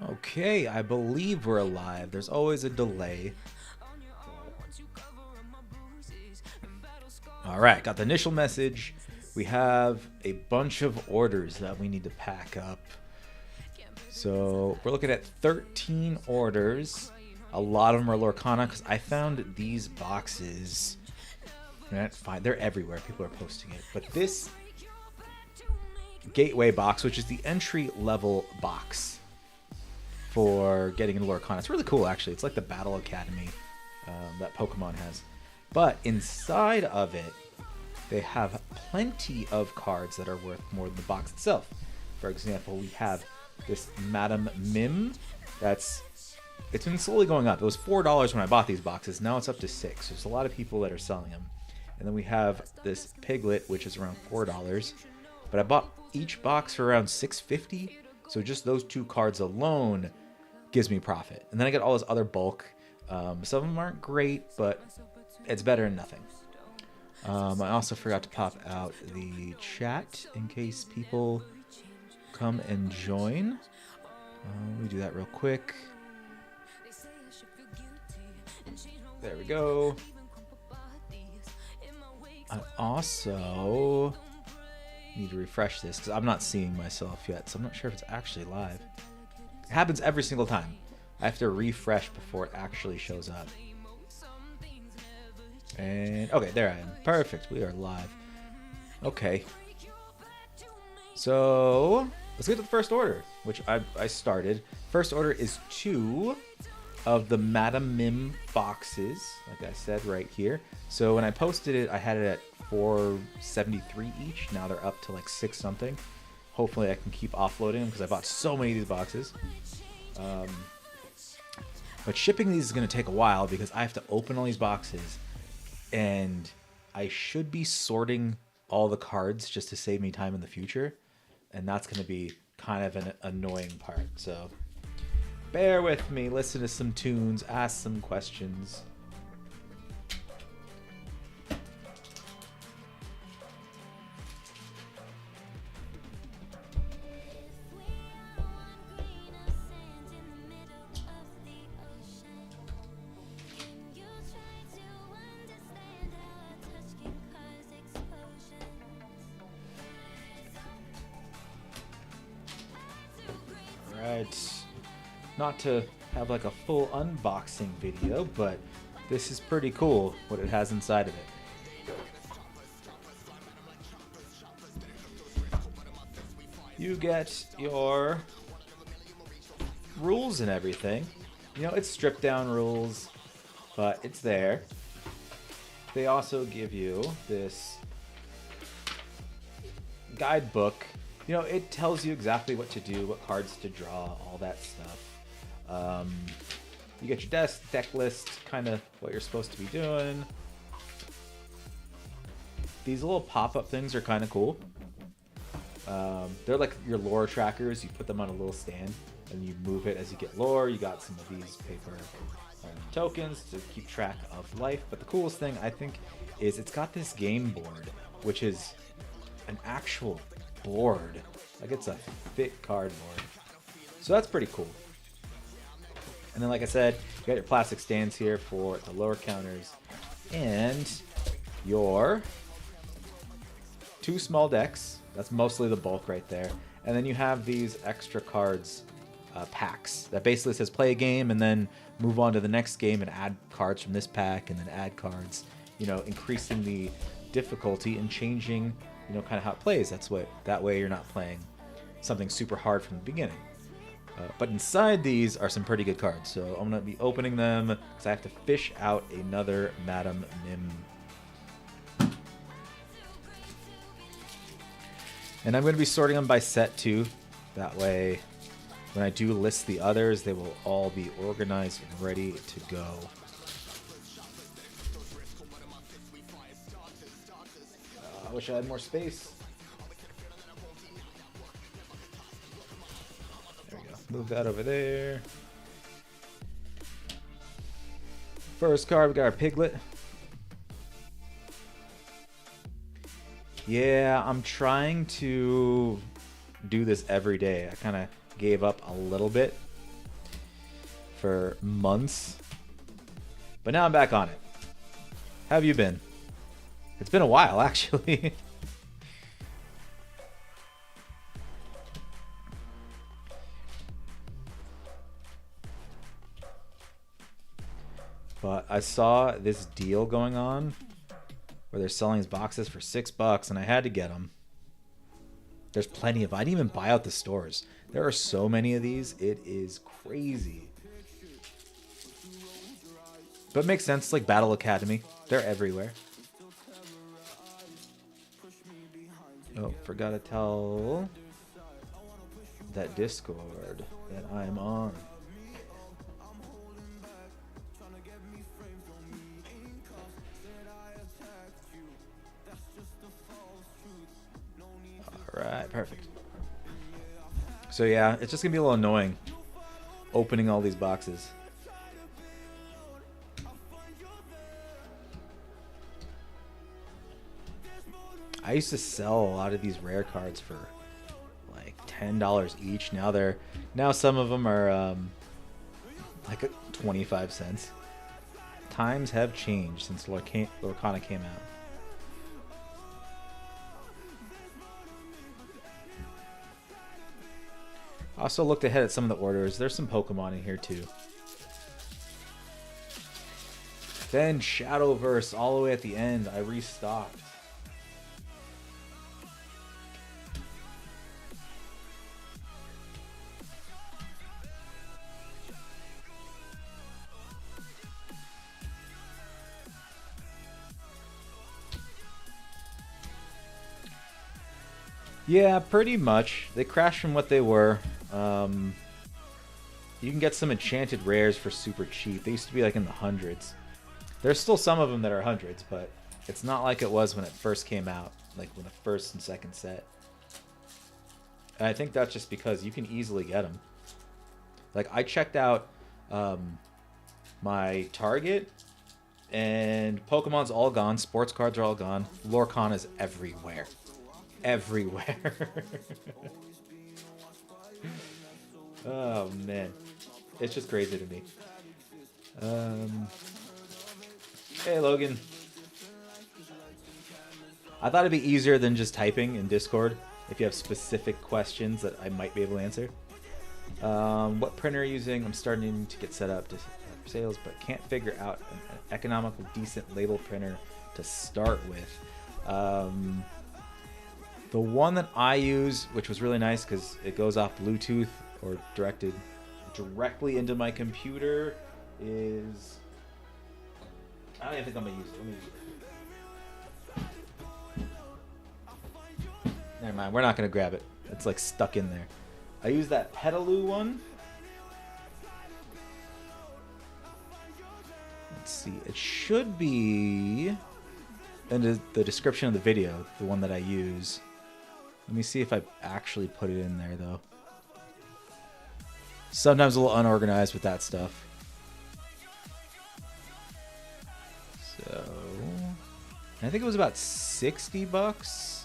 Okay, I believe we're alive. There's always a delay. All right, got the initial message. We have a bunch of orders that we need to pack up. So we're looking at 13 orders. A lot of them are Lorcana because I found these boxes. That's fine. They're everywhere. People are posting it. But this gateway box, which is the entry level box for getting into Lorcana, it's really cool actually. It's like the Battle Academy that Pokemon has. But inside of it, they have plenty of cards that are worth more than the box itself. For example, we have this Madam Mim. It's been slowly going up. It was $4 when I bought these boxes. Now it's up to $6. There's a lot of people that are selling them. And then we have this Piglet, which is around $4. But I bought each box for around $6.50. So just those two cards alone gives me profit. And then I get all this other bulk. Some of them aren't great, but it's better than nothing. I also forgot to pop out the chat in case people come and join. Let me do that real quick. There we go. I also need to refresh this because I'm not seeing myself yet, so I'm not sure if it's actually live. It happens every single time. I have to refresh before it actually shows up. And okay, there I am. Perfect. We are live. Okay. So let's get to the first order, which I started. First order is 2 of the Madam Mim boxes, like I said right here. So when I posted it, I had it at $4.73 each. Now they're up to like 6 something. Hopefully I can keep offloading them because I bought so many of these boxes. But shipping these is going to take a while because I have to open all these boxes. And I should be sorting all the cards just to save me time in the future. And that's going to be kind of an annoying part. So bear with me, listen to some tunes, ask some questions. Not to have like a full unboxing video, but this is pretty cool what it has inside of it. You get your rules and everything. You know, it's stripped down rules, but it's there. They also give you this guidebook. You know, it tells you exactly what to do, what cards to draw, all that stuff. You get your deck list, kind of what you're supposed to be doing. These little pop-up things are kind of cool. They're like your lore trackers. You put them on a little stand and you move it as you get lore. You got some of these paper tokens to keep track of life. But the coolest thing, I think, is it's got this game board, which is an actual board. Like it's a thick cardboard. So that's pretty cool. And then, like I said, you got your plastic stands here for the lower counters and your 2 small decks. That's mostly the bulk right there. And then you have these extra cards packs that basically says play a game and then move on to the next game and add cards from this pack and then add cards, you know, increasing the difficulty and changing, you know, kind of how it plays. That way you're not playing something super hard from the beginning. But inside these are some pretty good cards, so I'm going to be opening them because I have to fish out another Madam Mim. And I'm going to be sorting them by set too. That way, when I do list the others, they will all be organized and ready to go. I wish I had more space. Move that over there. First card, we got our Piglet. Yeah, I'm trying to do this every day. I kind of gave up a little bit for months. But now I'm back on it. How have you been? It's been a while, actually. But I saw this deal going on where they're selling these boxes for $6 and I had to get them. There's plenty of... I didn't even buy out the stores. There are so many of these. It is crazy. But it makes sense. Like Battle Academy. They're everywhere. Oh, forgot to tell that Discord that I'm on. Alright, perfect. So yeah, it's just gonna be a little annoying opening all these boxes. I used to sell a lot of these rare cards for like $10 each. Now some of them are like 25 cents. Times have changed since Lorcana came out. I also looked ahead at some of the orders. There's some Pokemon in here too. Then Shadowverse all the way at the end. I restocked. Yeah, pretty much. They crashed from what they were. You can get some enchanted rares for super cheap. They used to be like in the hundreds. There's still some of them that are hundreds, but it's not like it was when it first came out, like when the first and second set. And I think that's just because you can easily get them. Like I checked out my Target, and Pokemon's all gone. Sports cards are all gone. Lorcana's everywhere. Everywhere. Oh man, it's just crazy to me. Hey Logan, I thought it'd be easier than just typing in Discord if you have specific questions that I might be able to answer. What printer are you using? I'm starting to get set up to sales, but can't figure out an economical, decent label printer to start with. The one that I use, which was really nice because it goes off Bluetooth or directed directly into my computer, is... I don't even think I'm going to use it. Let me use it. Never mind, we're not going to grab it. It's like stuck in there. I use that Petaloo one. Let's see, it should be in the description of the video, the one that I use. Let me see if I actually put it in there, though. Sometimes a little unorganized with that stuff. So, I think it was about $60.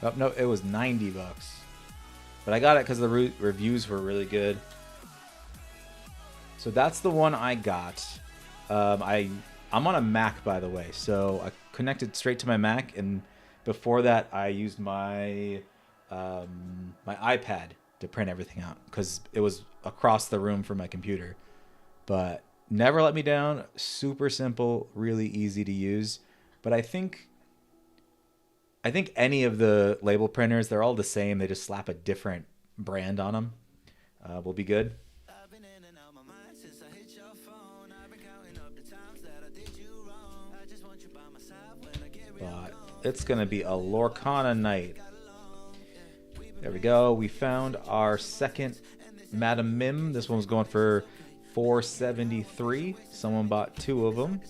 Oh, no, it was $90. But I got it because the reviews were really good. So that's the one I got. I'm on a Mac, by the way, so I connected straight to my Mac, and before that I used my my iPad to print everything out because it was across the room from my computer. But never let me down. Super simple, really easy to use. But I think any of the label printers, they're all the same. They just slap a different brand on them. Will be good. But it's going to be a Lorcana night. There we go. We found our second Madam Mim. This one was going for $4.73. Someone bought 2 of them.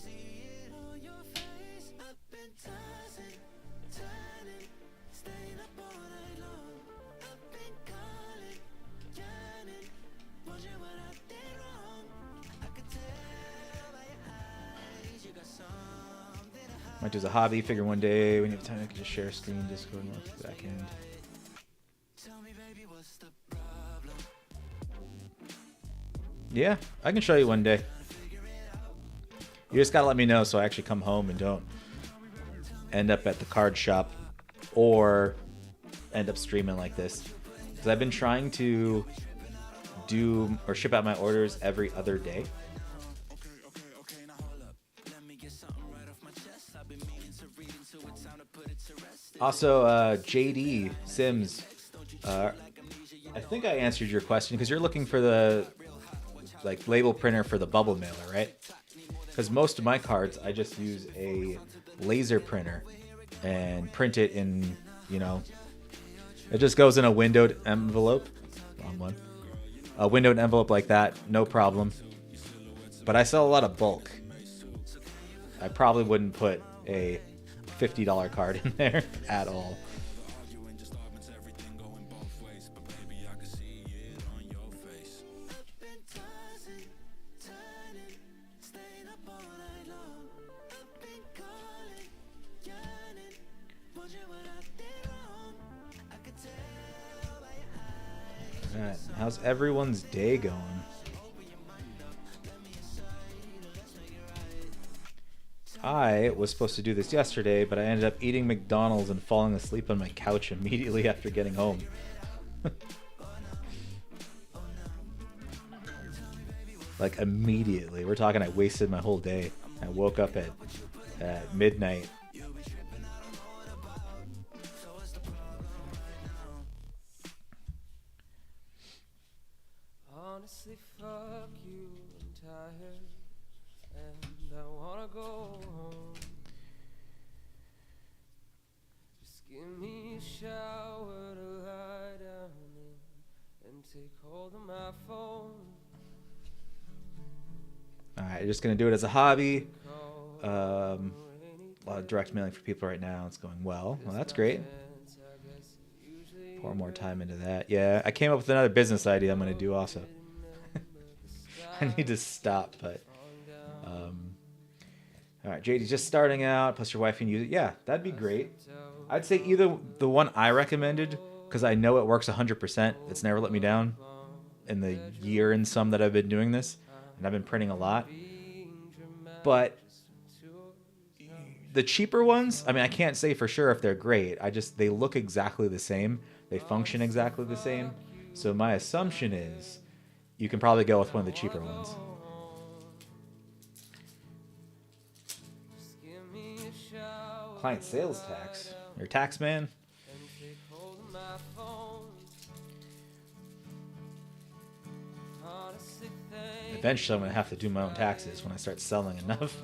Might do as a hobby. Figure one day when you have time, I can just share a screen, Discord, and work the back end. Yeah, I can show you one day. You just gotta let me know so I actually come home and don't end up at the card shop or end up streaming like this. Because I've been trying to do or ship out my orders every other day. Also, JD Sims, I think I answered your question because you're looking for the label printer for the bubble mailer, right? Because most of my cards, I just use a laser printer and print it in, it just goes in a windowed envelope. Wrong one. A windowed envelope like that, no problem. But I sell a lot of bulk. I probably wouldn't put a $50 card in there at all. Alright, how's everyone's day going? I was supposed to do this yesterday, but I ended up eating McDonald's and falling asleep on my couch immediately after getting home. Like immediately. We're talking I wasted my whole day. I woke up at midnight. Honestly, fuck you, I'm tired, and I wanna go home. Just give me a shower to lie down in and take hold of my phone. Alright, just gonna do it as a hobby. A lot of direct mailing for people right now. It's going well. Well, that's great. Pour more time into that. Yeah, I came up with another business idea I'm gonna do also. I need to stop, but all right, JD's just starting out, plus your wife can use it. Yeah, that'd be great. I'd say either the one I recommended, because I know it works 100%. It's never let me down in the year and some that I've been doing this, and I've been printing a lot. But the cheaper ones, I mean, I can't say for sure if they're great. They look exactly the same. They function exactly the same. So my assumption is you can probably go with one of the cheaper ones. Client sales tax. You're a tax man? Eventually I'm going to have to do my own taxes when I start selling enough.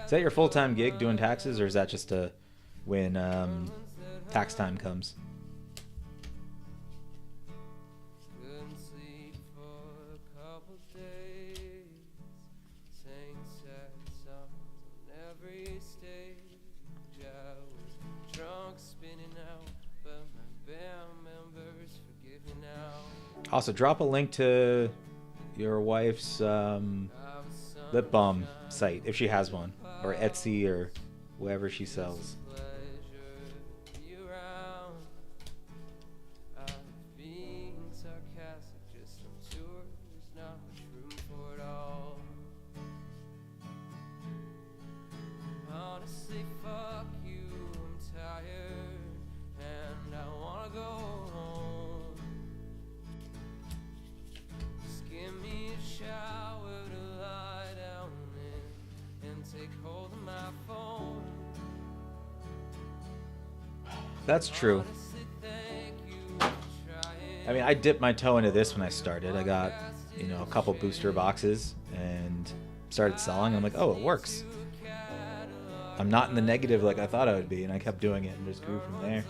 Is that your full-time gig, doing taxes, or is that just when tax time comes? Also, drop a link to your wife's lip balm site, if she has one, or Etsy, or wherever she sells. That's true. I mean, I dipped my toe into this when I started. I got, a couple booster boxes and started selling. I'm like, oh, it works. I'm not in the negative like I thought I would be, and I kept doing it and just grew from there.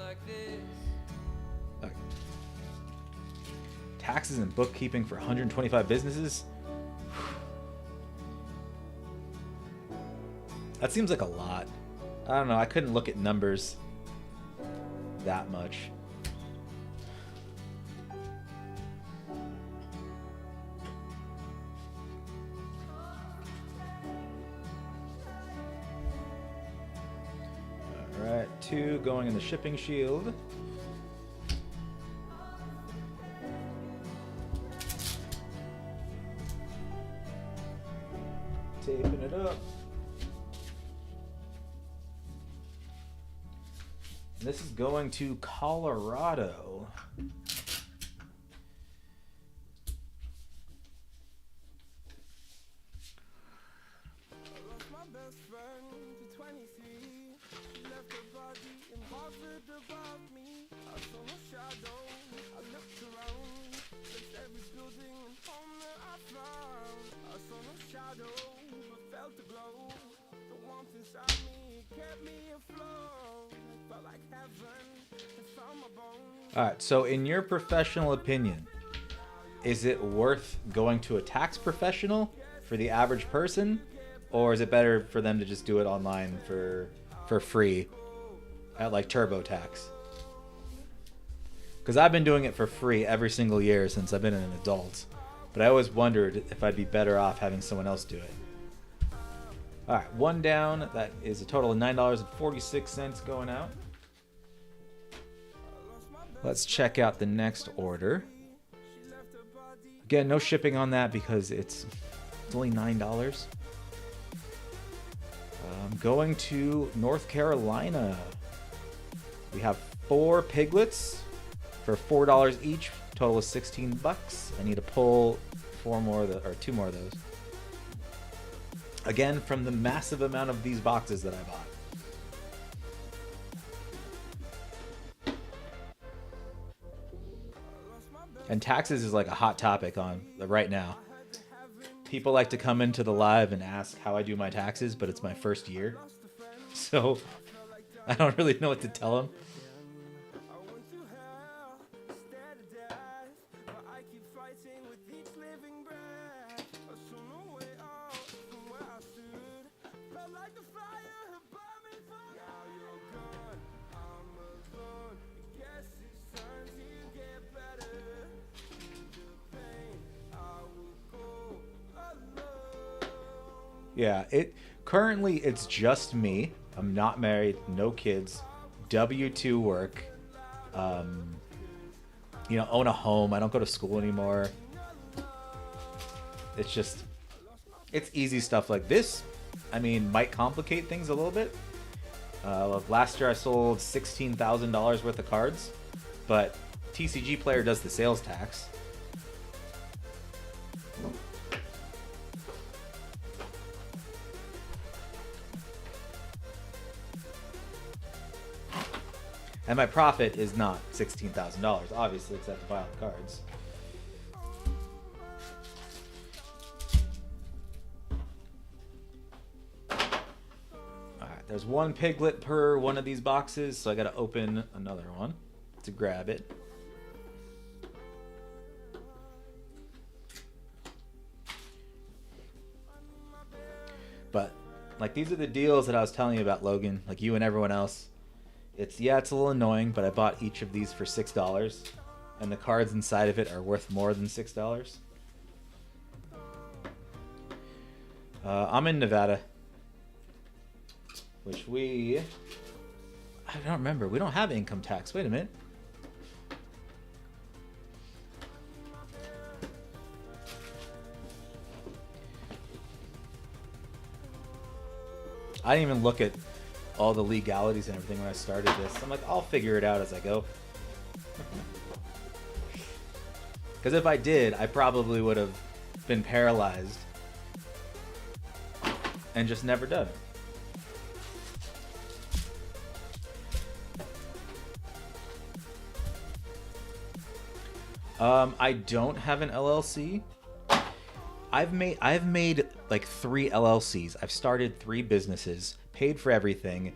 Okay. Taxes and bookkeeping for 125 businesses? That seems like a lot. I don't know. I couldn't look at numbers that much. 2 going in the shipping shield. Taping it up. And this is going to Colorado. Alright, so in your professional opinion, is it worth going to a tax professional for the average person? Or is it better for them to just do it online for free at like TurboTax? Because I've been doing it for free every single year since I've been an adult. But I always wondered if I'd be better off having someone else do it. Alright, 1 down. That is a total of $9.46 going out. Let's check out the next order. Again, no shipping on that because it's only $9. Going to North Carolina. We have 4 piglets for $4 each. Total is 16 bucks. I need to pull 2 more of those. Again, from the massive amount of these boxes that I bought. And taxes is like a hot topic on right now. People like to come into the live and ask how I do my taxes, but it's my first year. So I don't really know what to tell them. Yeah, currently it's just me. I'm not married, no kids, W-2 work. Own a home. I don't go to school anymore. It's easy stuff like this. I mean, might complicate things a little bit. Last year I sold $16,000 worth of cards, but TCGplayer does the sales tax. And my profit is not $16,000. Obviously, because I have to buy all the cards. Alright, there's 1 piglet per one of these boxes, so I gotta open another one to grab it. But, like, these are the deals that I was telling you about, Logan. Like you and everyone else. It's a little annoying, but I bought each of these for $6, and the cards inside of it are worth more than $6. I'm in Nevada, which I don't remember. We don't have income tax. Wait a minute. I didn't even look at all the legalities and everything when I started this. I'm like, I'll figure it out as I go. Because if I did, I probably would have been paralyzed and just never done it. I don't have an LLC. I've made like 3 LLCs. I've started 3 businesses, paid for everything,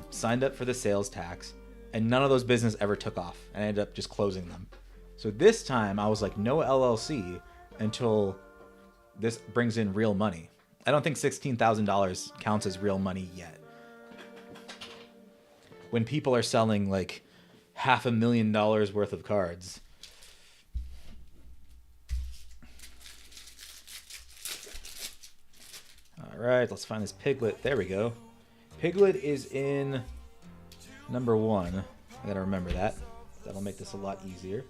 signed up for the sales tax, and none of those businesses ever took off. And I ended up just closing them. So this time I was like, no LLC until this brings in real money. I don't think $16,000 counts as real money yet. When people are selling like $500,000 worth of cards. All right, let's find this piglet. There we go. Piglet is in Number 1. I gotta remember that. That'll make this a lot easier.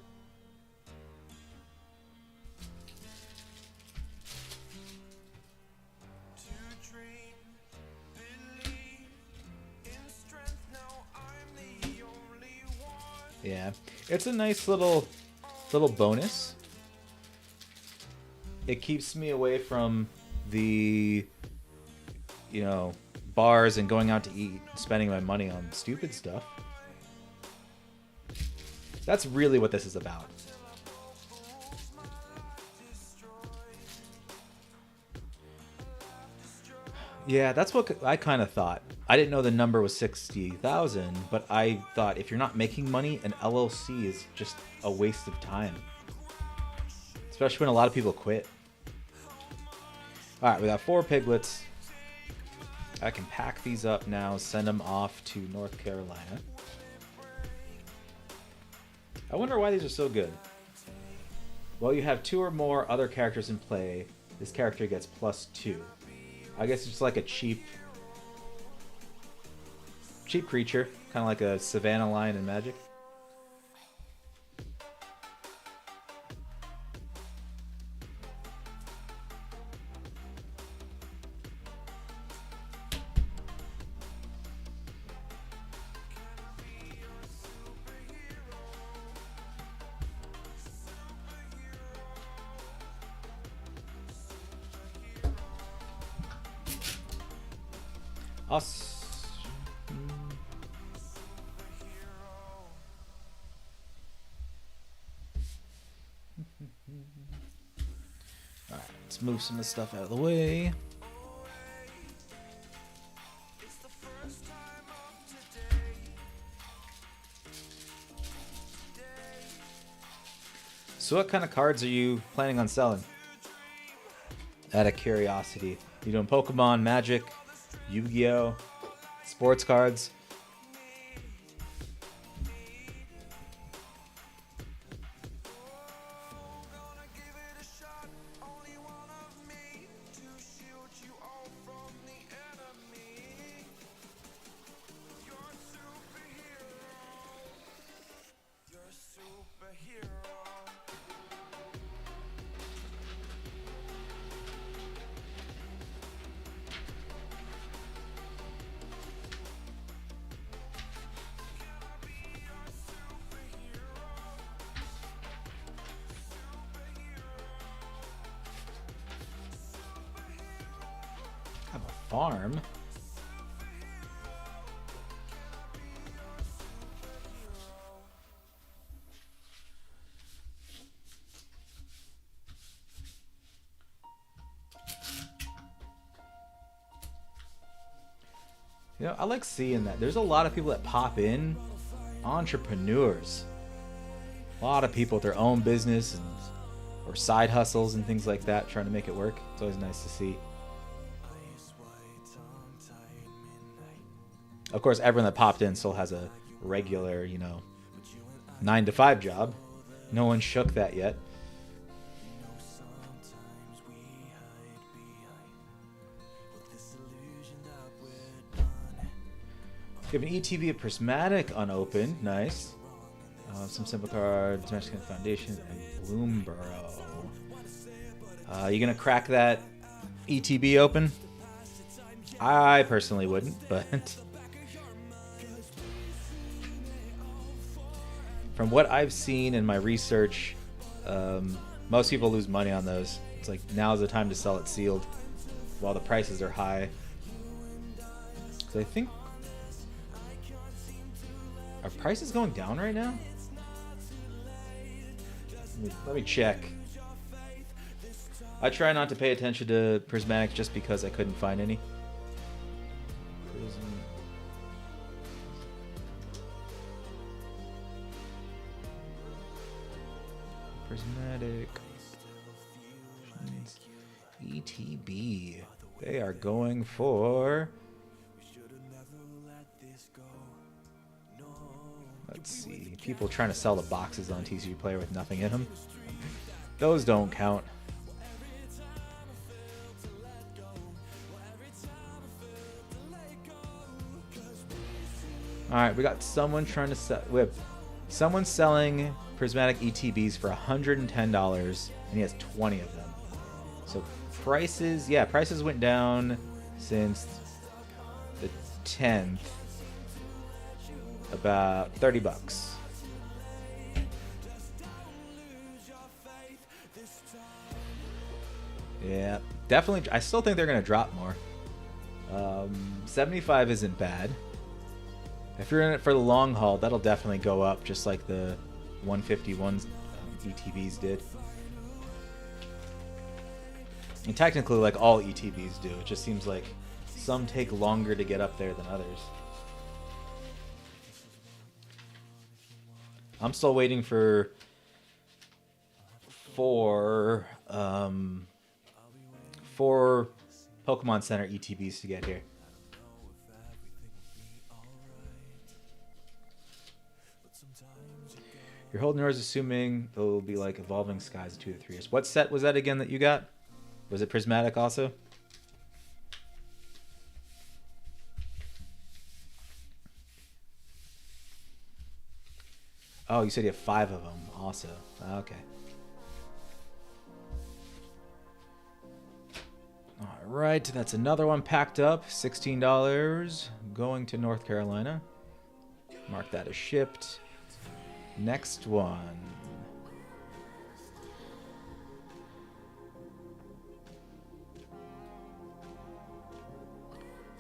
Yeah, it's a nice little bonus. It keeps me away from the, you know, bars and going out to eat, spending my money on stupid stuff. That's really what this is about. Yeah, that's what I kind of thought. I didn't know the number was 60,000, but I thought if you're not making money, an LLC is just a waste of time. Especially when a lot of people quit. Alright, we got 4 piglets. I can pack these up now, send them off to North Carolina. I wonder why these are so good. Well, you have 2 or more other characters in play. This character gets +2. I guess it's like a cheap creature, kind of like a Savannah lion in Magic. Us. Alright, let's move some of this stuff out of the way. So what kind of cards are you planning on selling? Out of curiosity. You doing Pokemon, Magic, Yu-Gi-Oh, sports cards? Have a farm? You know, I like seeing that. There's a lot of people that pop in, entrepreneurs. A lot of people with their own business and or side hustles and things like that, trying to make it work. It's always nice to see. Of course, everyone that popped in still has a regular, 9-to-5 job. No one shook that yet. You have an ETB, a Prismatic unopened. Nice. Some simple cards, Mexican Foundation, and Bloomborough. You gonna crack that ETB open? I personally wouldn't, but from what I've seen in my research, most people lose money on those. It's like now's the time to sell it sealed while the prices are high. Because I think, are prices going down right now? Let me check. I try not to pay attention to Prismatic just because I couldn't find any. Prismatic. ETB. They are going for... Let's see. People trying to sell the boxes on TCGplayer with nothing in them. Those don't count. All right, we got someone trying to sell. We have someone selling prismatic ETBs for $110, and he has 20 of them. So prices, yeah, prices went down since the 10th, about 30 bucks. Yeah, definitely. I still think they're going to drop more. 75 isn't bad. If you're in it for the long haul, that'll definitely go up, just like the 151 ETBs did. And technically, like all ETBs do. It just seems like some take longer to get up there than others. I'm still waiting for four Pokemon Center ETBs to get here. You're holding yours, assuming it'll be like Evolving Skies 2 to 3 years. What set was that again that you got? Was it Prismatic also? Oh, you said you have 5 of them also. Okay. All right, that's another one packed up. $16 going to North Carolina. Mark that as shipped. Next one.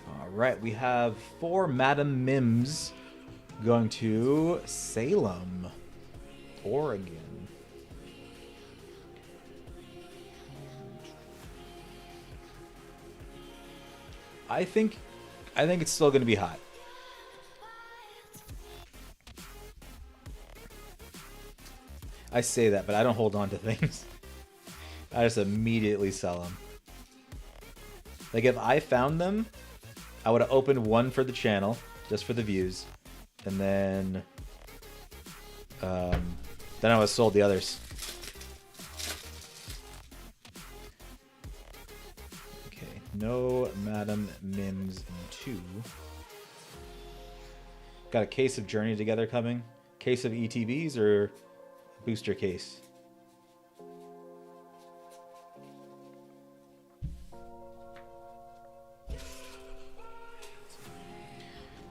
All right, we have 4 Madam Mims going to Salem, Oregon. I think it's still going to be hot. I say that, but I don't hold on to things. I just immediately sell them. Like, if I found them, I would have opened one for the channel, just for the views, and then I would have sold the others. Okay, no Madam Mims in 2. Got a case of Journey Together coming. Case of ETBs or booster case?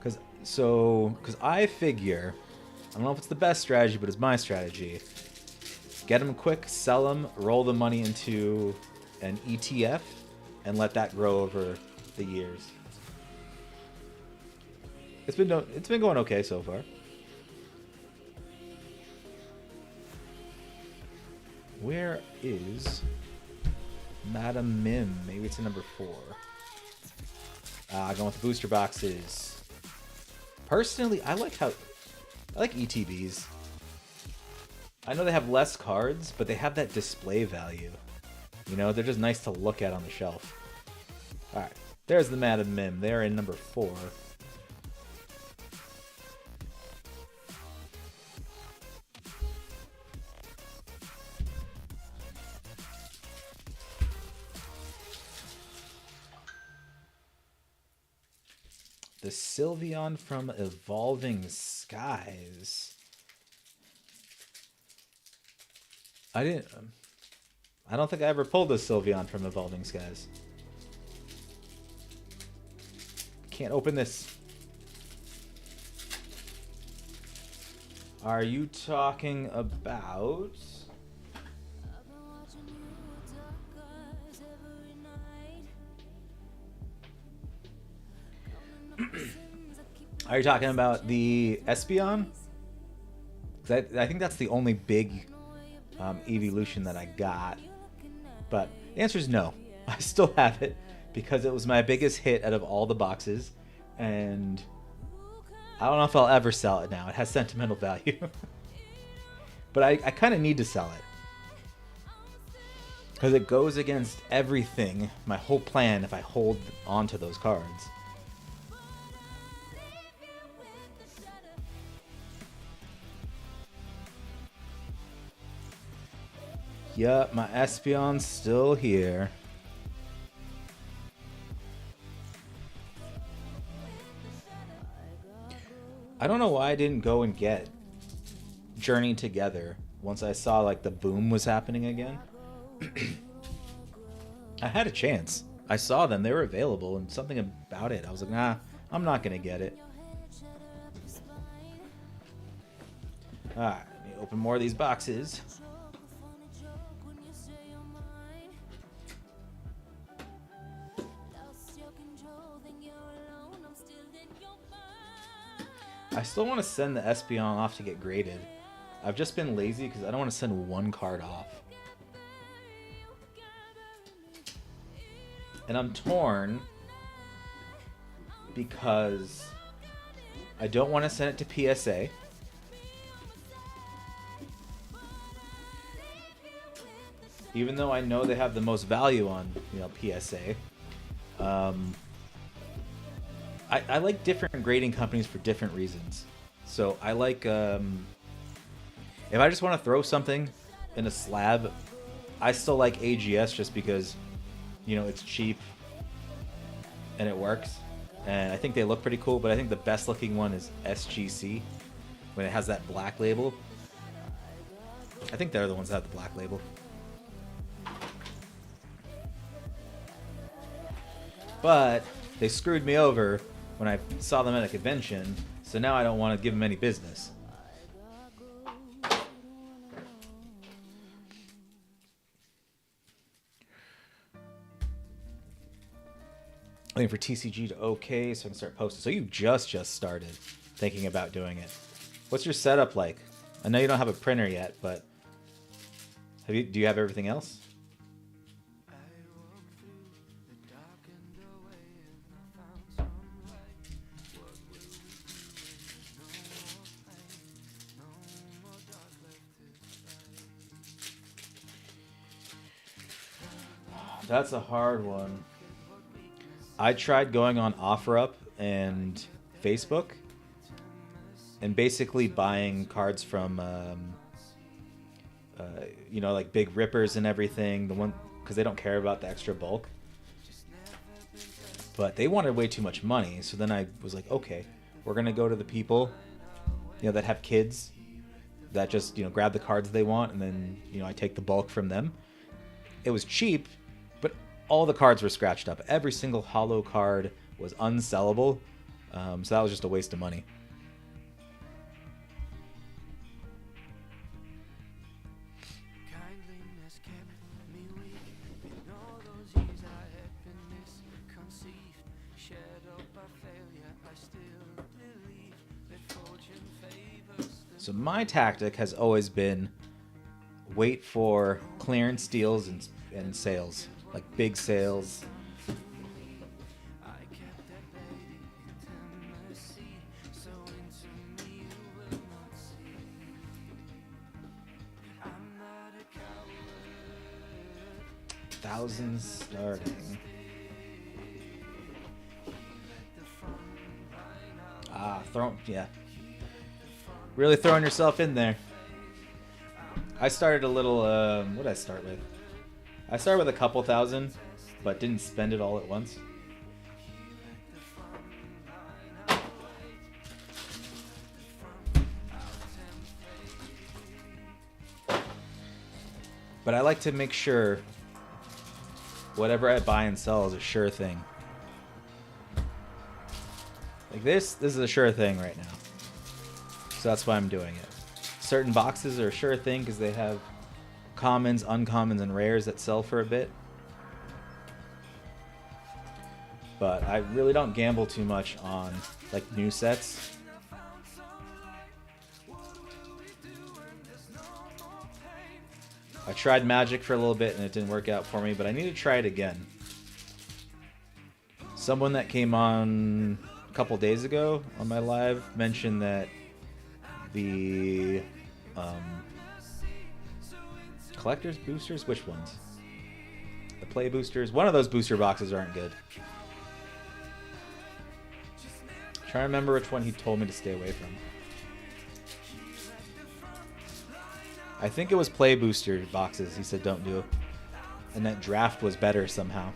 Because I figure, I don't know if it's the best strategy, but it's my strategy. Get them quick, sell them, roll the money into an ETF, and let that grow over the years. It's been going okay so far. Where is Madam Mim? Maybe it's in number 4. Going with the booster boxes. Personally, I like ETBs. I know they have less cards, but they have that display value. You know, they're just nice to look at on the shelf. Alright, there's the Madam Mim. They're in number 4. The Sylveon from Evolving Skies. I don't think I ever pulled a Sylveon from Evolving Skies. Can't open this. Are you talking about... Are you talking about the Espeon? I think that's the only big evolution that I got. But the answer is no. I still have it because it was my biggest hit out of all the boxes. And I don't know if I'll ever sell it now. It has sentimental value. But I kind of need to sell it. Because it goes against everything, my whole plan, if I hold on to those cards. Yup, my Espeon's still here. I don't know why I didn't go and get Journey Together once I saw like the boom was happening again. I had a chance. I saw them, they were available, and something about it, I was like, nah, I'm not gonna get it. Alright, let me open more of these boxes. I still want to send the Espeon off to get graded. I've just been lazy because I don't want to send one card off. And I'm torn because I don't want to send it to PSA. Even though I know they have the most value on, PSA. I like different grading companies for different reasons. So I like, if I just want to throw something in a slab, I still like AGS just because, it's cheap and it works. And I think they look pretty cool, but I think the best looking one is SGC when it has that black label. I think they're the ones that have the black label. But they screwed me over when I saw them at a convention, so now I don't want to give them any business. Waiting for TCG to okay so I can start posting. So you just started thinking about doing it. What's your setup like? I know you don't have a printer yet, but do you have everything else? That's a hard one. I tried going on OfferUp and Facebook and basically buying cards from, like Big Rippers and everything. The one because they don't care about the extra bulk. But they wanted way too much money, so then I was like, okay, we're gonna go to the people, that have kids, that just grab the cards they want, and then I take the bulk from them. It was cheap. But all the cards were scratched up. Every single holo card was unsellable. So that was just a waste of money. So my tactic has always been wait for clearance deals and sales. Like big sales. Thousands starting. Yeah. Really throwing yourself in there. I started a little, what did I start with? I started with a couple thousand, but didn't spend it all at once. But I like to make sure whatever I buy and sell is a sure thing. Like this is a sure thing right now. So that's why I'm doing it. Certain boxes are a sure thing because they have commons, uncommons, and rares that sell for a bit. But I really don't gamble too much on like new sets. I tried Magic for a little bit and it didn't work out for me, but I need to try it again. Someone that came on a couple days ago on my live mentioned that the collector's boosters? Which ones? The play boosters? One of those booster boxes aren't good. I'm trying to remember which one he told me to stay away from. I think it was play booster boxes he said don't do. And that draft was better somehow.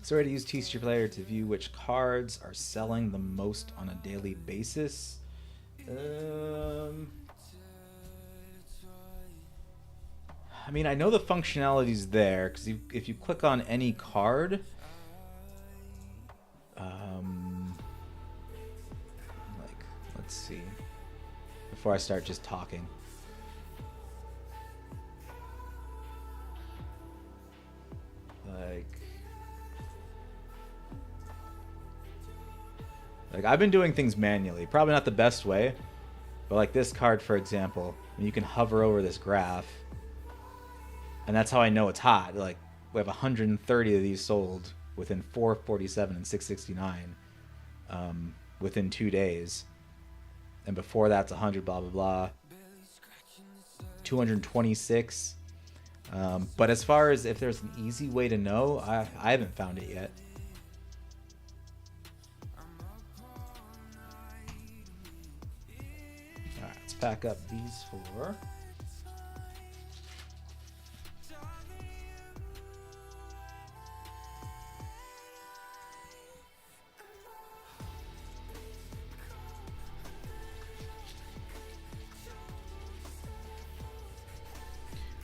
It's a way to use TCGplayer to view which cards are selling the most on a daily basis. I mean, I know the functionality's there because if you click on any card, like, let's see. Before I start just talking. Like I've been doing things manually, probably not the best way, but like this card, for example, you can hover over this graph, and that's how I know it's hot. Like we have 130 of these sold within 447 and 669 within 2 days, and before that's 100, blah blah blah, 226. But as far as if there's an easy way to know, I haven't found it yet. Alright, let's pack up these 4.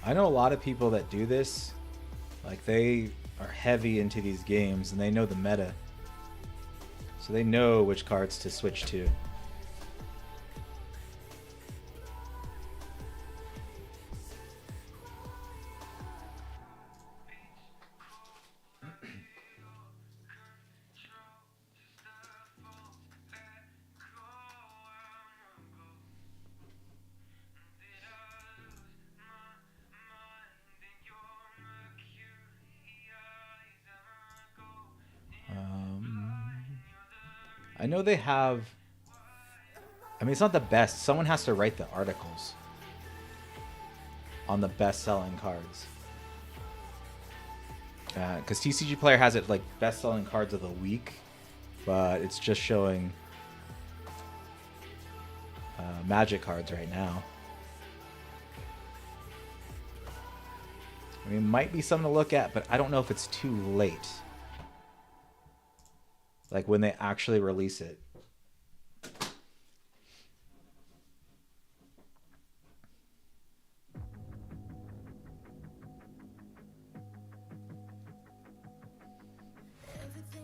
I know a lot of people that do this, like they are heavy into these games and they know the meta. So they know which cards to switch to. I know they have... I mean, it's not the best. Someone has to write the articles on the best-selling cards. Because TCGplayer has it like best-selling cards of the week, but it's just showing Magic cards right now. I mean, it might be something to look at, but I don't know if it's too late. Like when they actually release it.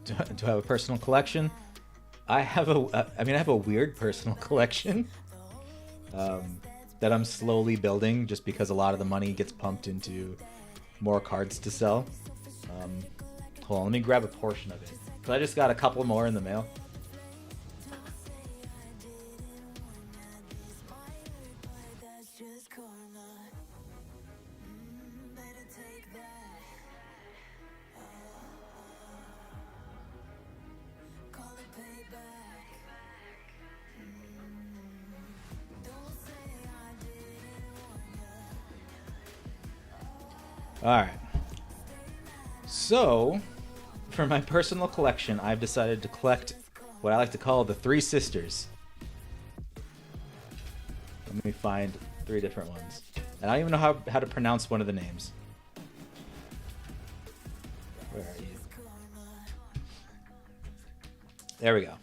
Do I have a personal collection? I have I have a weird personal collection that I'm slowly building just because a lot of the money gets pumped into more cards to sell. Hold on, let me grab a portion of it. So I just got a couple more in the mail. Alright. So, for my personal collection, I've decided to collect what I like to call the 3 sisters. Let me find 3 different ones. And I don't even know how to pronounce one of the names. Where are you? There we go.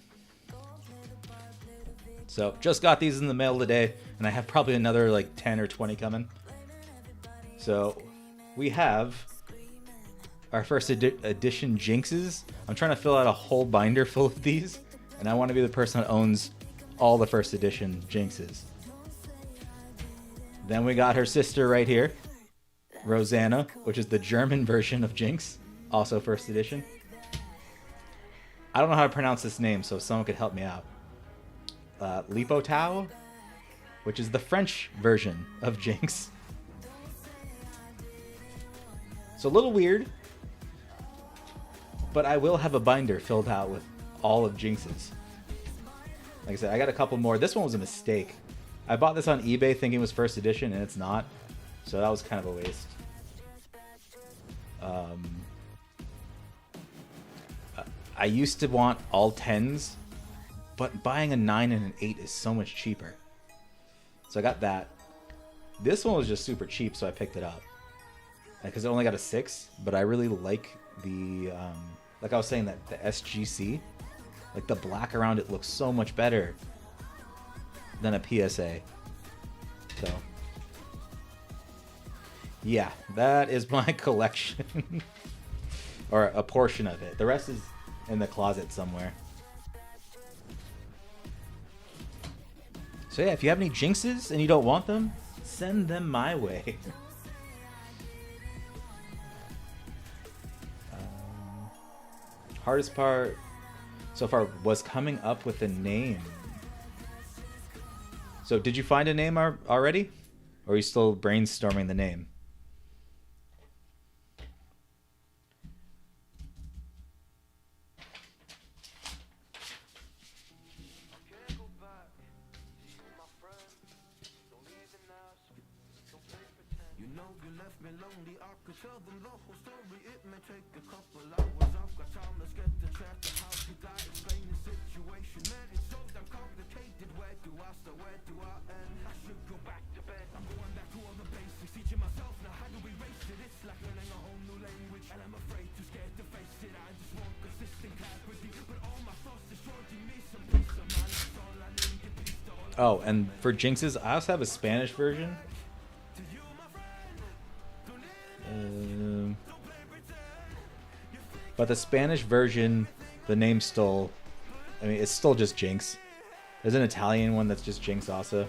So, just got these in the mail today, and I have probably another like 10 or 20 coming. So, we have our first edition Jinxes. I'm trying to fill out a whole binder full of these, and I want to be the person that owns all the first edition Jinxes. Then we got her sister right here, Rosanna, which is the German version of Jinx, also first edition. I don't know how to pronounce this name, so if someone could help me out. Lipotau, which is the French version of Jinx. It's a little weird, but I will have a binder filled out with all of Jinx's. Like I said, I got a couple more. This one was a mistake. I bought this on eBay thinking it was first edition, and it's not. So that was kind of a waste. I used to want all 10s, but buying a 9 and an 8 is so much cheaper. So I got that. This one was just super cheap, so I picked it up. Because it only got a 6, but I really like the like I was saying, that the SGC, like the black around it looks so much better than a PSA. So yeah, that is my collection. Or a portion of it. The rest is in the closet somewhere. So yeah, if you have any Jinxes and you don't want them, send them my way. Hardest part so far was coming up with a name. So did you find a name already? Or are you still brainstorming the name? Oh, and for Jinxes, I also have a Spanish version. But the Spanish version, the name's still... I mean, it's still just Jinx. There's an Italian one that's just Jinx also.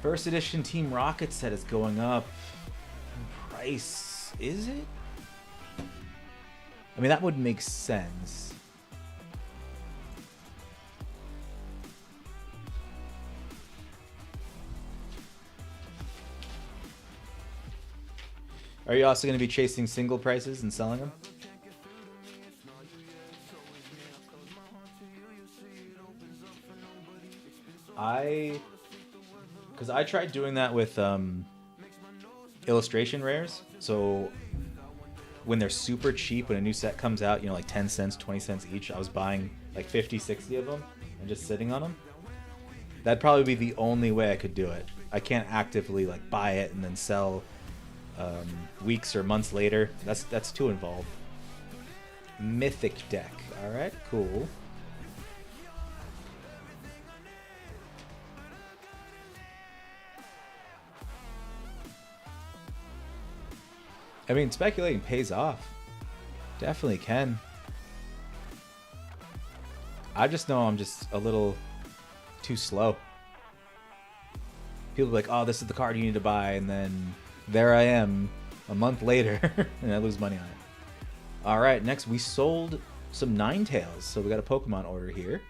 First edition Team Rocket set is going up in price. Is it? I mean, that would make sense. Are you also going to be chasing single prices and selling them? Because I tried doing that with illustration rares. So when they're super cheap, when a new set comes out, you know, like 10 cents, 20 cents each, I was buying like 50, 60 of them and just sitting on them. That'd probably be the only way I could do it. I can't actively like buy it and then sell weeks or months later. That's too involved. Mythic deck. All right, cool. I mean, speculating pays off. Definitely can. I just know I'm just a little too slow. People are like, oh, this is the card you need to buy, and then there I am a month later, and I lose money on it. All right, next we sold some Ninetales. So we got a Pokemon order here.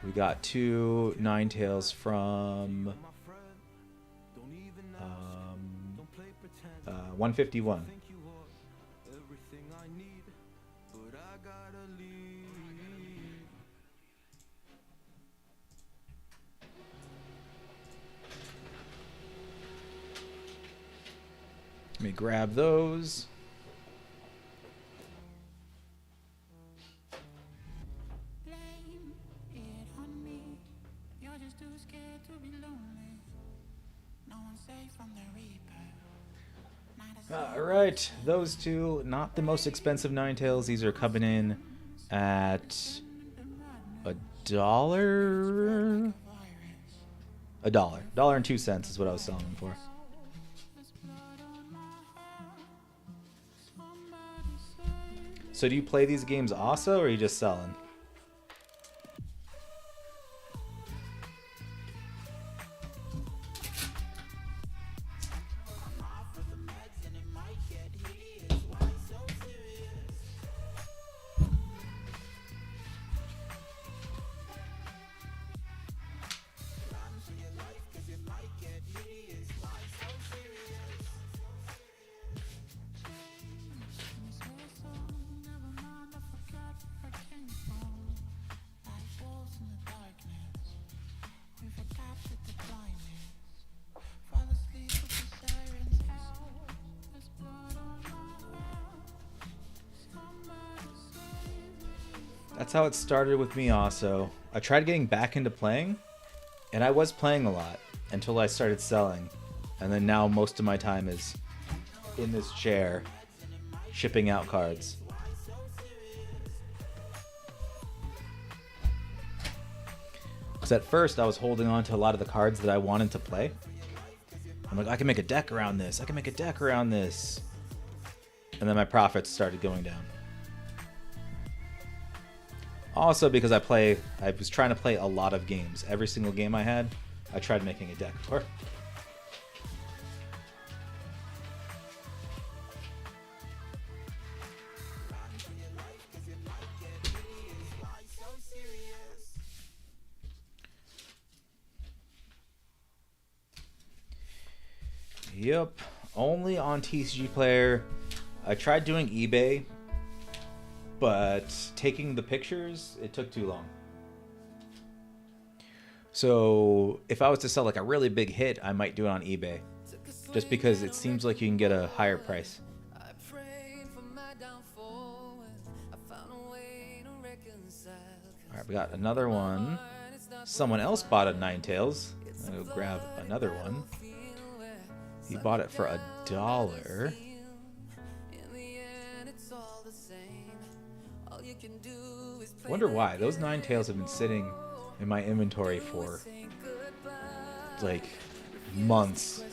We got 2 Ninetales from 151. Let me grab those. Alright, those two, not the most expensive Ninetales. These are coming in at $1. $1.02 is what I was selling them for. So do you play these games also, or are you just selling? That's how it started with me also. I tried getting back into playing, and I was playing a lot until I started selling. And then now most of my time is in this chair shipping out cards. Because at first I was holding on to a lot of the cards that I wanted to play. I'm like, I can make a deck around this. I can make a deck around this. And then my profits started going down. Also because I was trying to play a lot of games. Every single game I had, I tried making a deck for. Yep, only on TCGplayer. I tried doing eBay, but taking the pictures, it took too long. So if I was to sell like a really big hit, I might do it on eBay, just because it seems like you can get a higher price. Alright, we got another one. Someone else bought a Ninetales. I'm gonna go grab another one. He bought it for $1. Wonder why. Those Ninetales have been sitting in my inventory for like months.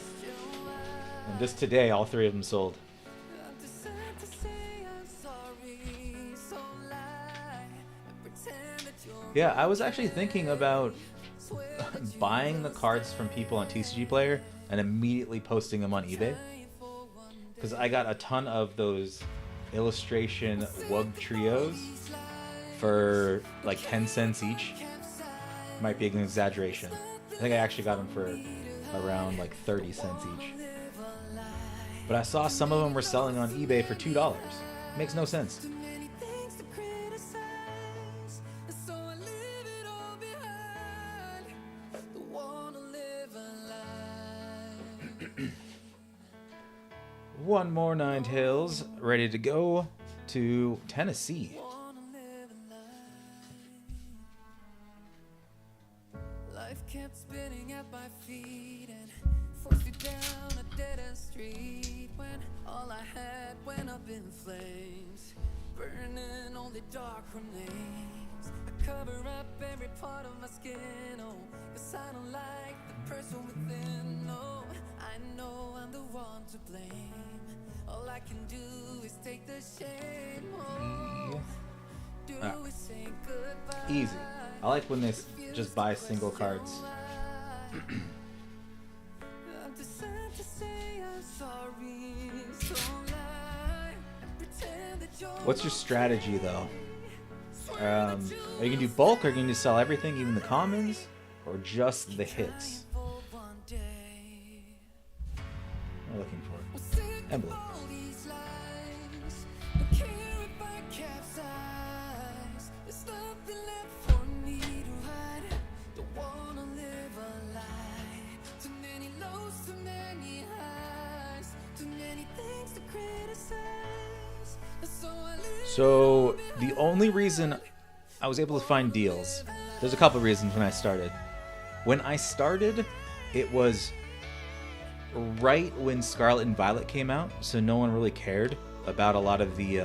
And just today, all 3 of them sold. Yeah, I was actually thinking about buying the cards from people on TCGplayer and immediately posting them on eBay. Because I got a ton of those illustration Wug trios for like 10 cents each. Might be an exaggeration. I think I actually got them for around like 30 cents each. But I saw some of them were selling on eBay for $2. Makes no sense. One more Ninetales ready to go to Tennessee. Life kept spinning at my feet and forced me down a dead-end street when all I had went up in flames, burning only dark remains. I cover up every part of my skin, oh, 'cause I don't like the person within, no. I know I'm the one to blame. All I can do is take the shame. Oh, easy. I like when they just buy single cards. What's your strategy though? Are you gonna do bulk, or are you gonna sell everything, even the commons, or just the hits? I'm looking for emblem. So the only reason I was able to find deals, there's a couple of reasons when I started. When I started, it was right when Scarlet and Violet came out, so no one really cared about a lot of the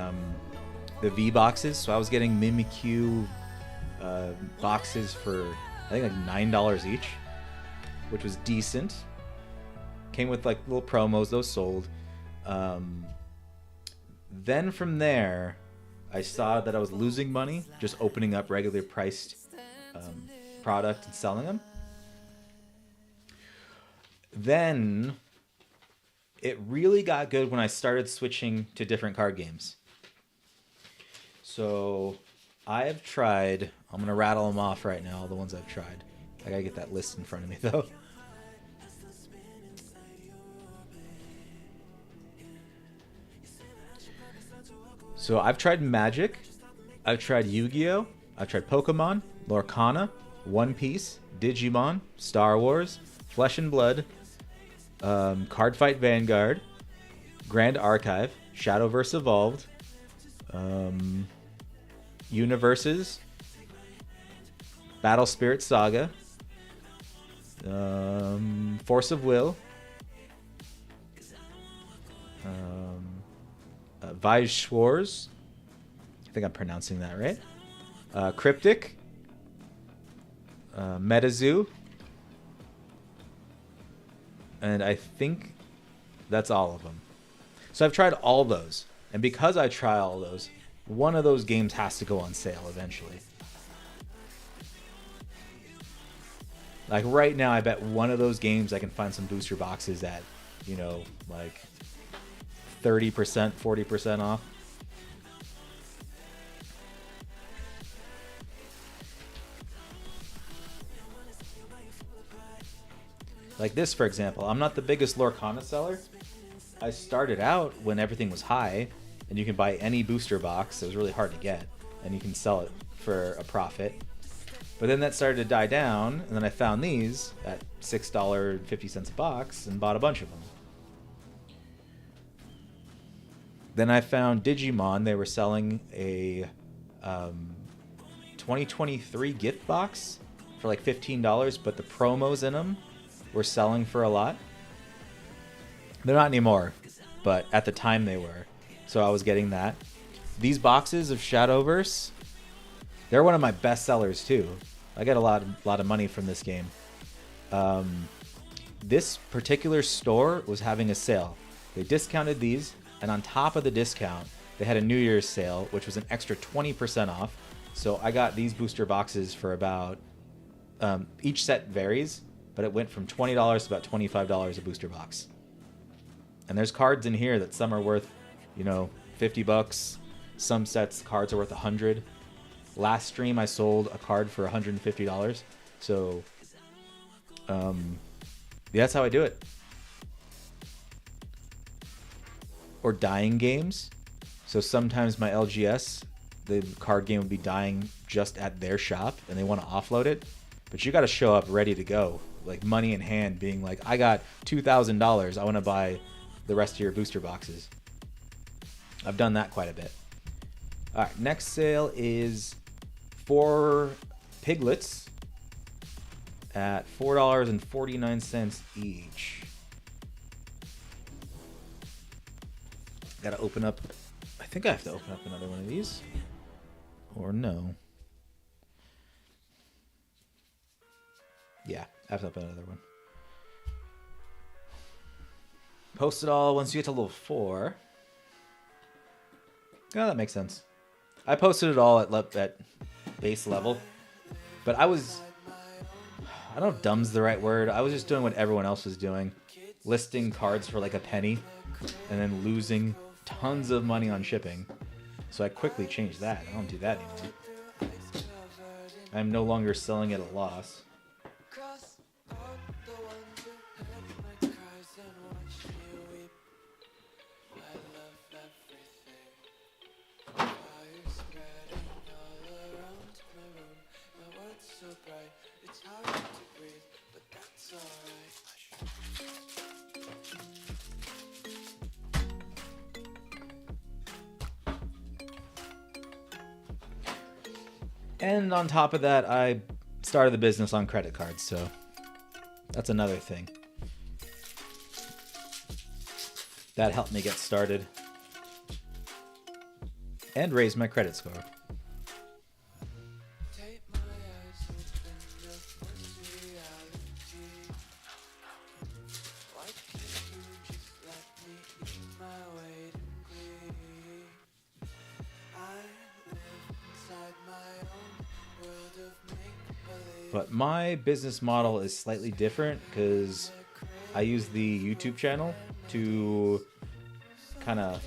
V boxes. So I was getting Mimikyu boxes for I think like $9 each, which was decent. Came with like little promos, those sold. Then from there, I saw that I was losing money just opening up regular priced product and selling them. Then it really got good when I started switching to different card games. So I have tried, I'm going to rattle them off right now, all the ones I've tried. I got to get that list in front of me though. So I've tried Magic, I've tried Yu-Gi-Oh!, I've tried Pokemon, Lorcana, One Piece, Digimon, Star Wars, Flesh and Blood, Card Fight Vanguard, Grand Archive, Shadowverse Evolved, Universes, Battle Spirit Saga, Force of Will, Vishwars. I think I'm pronouncing that right. Cryptic. Metazoo. And I think that's all of them. So I've tried all those. And because I try all those, one of those games has to go on sale eventually. Like right now, I bet one of those games I can find some booster boxes at, you know, like 30%, 40% off. Like this, for example. I'm not the biggest Lorcana seller. I started out when everything was high, and you can buy any booster box. It was really hard to get, and you can sell it for a profit. But then that started to die down, and then I found these at $6.50 a box and bought a bunch of them. Then I found Digimon. They were selling a 2023 gift box for like $15, but the promos in them were selling for a lot. They're not anymore, but at the time they were. So I was getting that. These boxes of Shadowverse, they're one of my best sellers too. I get a lot of money from this game. This particular store was having a sale. They discounted these, and on top of the discount, they had a New Year's sale, which was an extra 20% off. So I got these booster boxes for about, each set varies, but it went from $20 to about $25 a booster box. And there's cards in here that some are worth, you know, $50. Some sets cards are worth $100. Last stream I sold a card for $150. So, yeah, that's how I do it. Or dying games. So sometimes my LGS, the card game would be dying just at their shop, and they want to offload it. But you got to show up ready to go, like money in hand, being like, I got $2,000. I want to buy the rest of your booster boxes. I've done that quite a bit. All right, next sale is 4 piglets at $4.49 each. Gotta open up. I think I have to open up another one of these. Or no. Yeah, I have to open another one. Post it all once you get to level 4. Oh, that makes sense. I posted it all at base level. But I don't know if dumb's the right word. I was just doing what everyone else was doing. Listing cards for like a penny. And then losing tons of money on shipping. So I quickly changed that. I don't do that anymore. I'm no longer selling at a loss. And on top of that, I started the business on credit cards, so that's another thing. That helped me get started and raise my credit score. But my business model is slightly different because I use the YouTube channel to kind of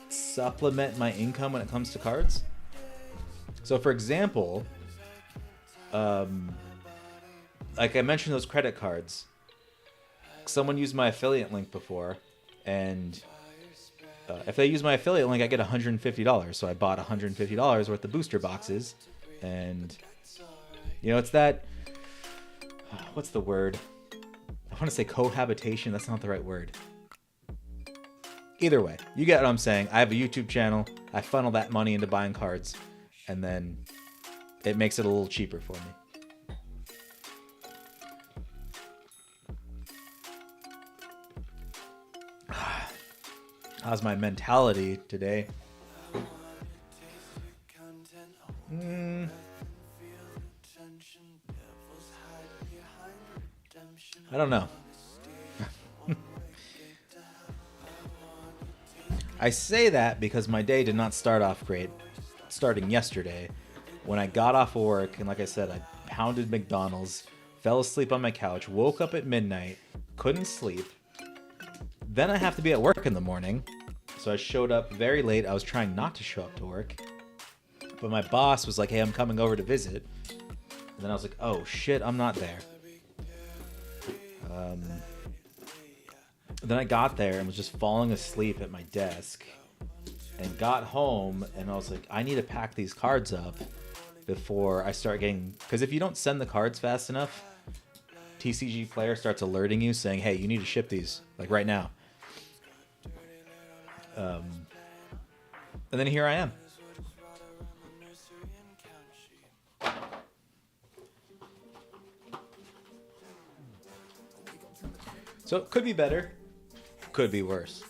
supplement my income when it comes to cards. So for example, like I mentioned those credit cards, someone used my affiliate link before, and if they use my affiliate link, I get $150. So I bought $150 worth of booster boxes, and you know, it's that, what's the word? I want to say cohabitation. That's not the right word. Either way, you get what I'm saying. I have a YouTube channel. I funnel that money into buying cards, and then it makes it a little cheaper for me. How's my mentality today? I don't know. I say that because my day did not start off great starting yesterday when I got off of work, and like I said, I pounded McDonald's, fell asleep on my couch, woke up at midnight, couldn't sleep. Then I have to be at work in the morning, so I showed up very late. I was trying not to show up to work, but my boss was like, hey, I'm coming over to visit. And then I was like, oh shit, I'm not there. Then I got there and was just falling asleep at my desk and got home and I was like, I need to pack these cards up before I start getting... Because if you don't send the cards fast enough, TCGplayer starts alerting you saying, hey, you need to ship these, like right now. And then here I am. So it could be better, could be worse.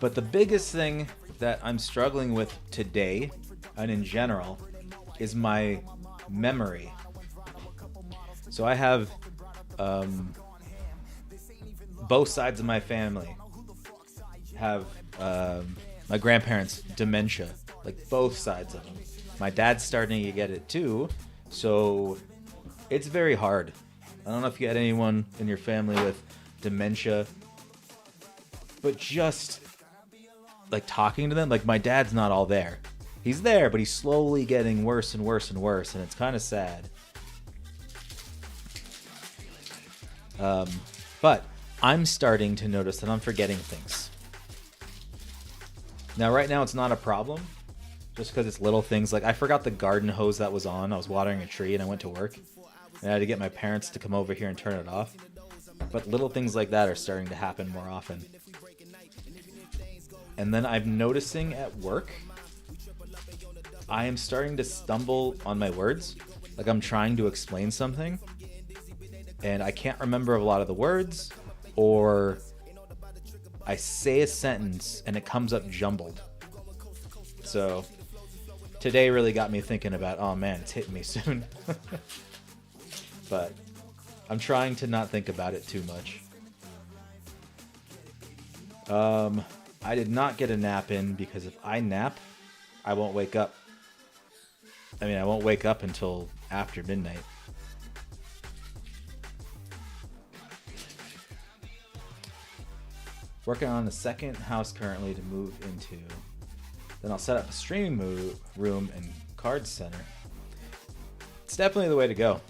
But the biggest thing that I'm struggling with today and in general is my memory. So I have both sides of my family have my grandparents' dementia, like both sides of them. My dad's starting to get it too, so it's very hard. I don't know if you had anyone in your family with dementia, but just like talking to them, like my dad's not all there. He's there, but he's slowly getting worse and worse and worse, and it's kind of sad. But I'm starting to notice that I'm forgetting things. Now, right now, it's not a problem, just because it's little things. Like, I forgot the garden hose that was on. I was watering a tree, and I went to work. And I had to get my parents to come over here and turn it off. But little things like that are starting to happen more often. And then I'm noticing at work, I am starting to stumble on my words. Like, I'm trying to explain something, and I can't remember a lot of the words, or I say a sentence and it comes up jumbled. So today really got me thinking about, oh man, it's hitting me soon. But I'm trying to not think about it too much. I did not get a nap in because if I nap, I won't wake up. I mean, I won't wake up until after midnight. Working on the second house currently to move into. Then I'll set up a streaming room and card center. It's definitely the way to go.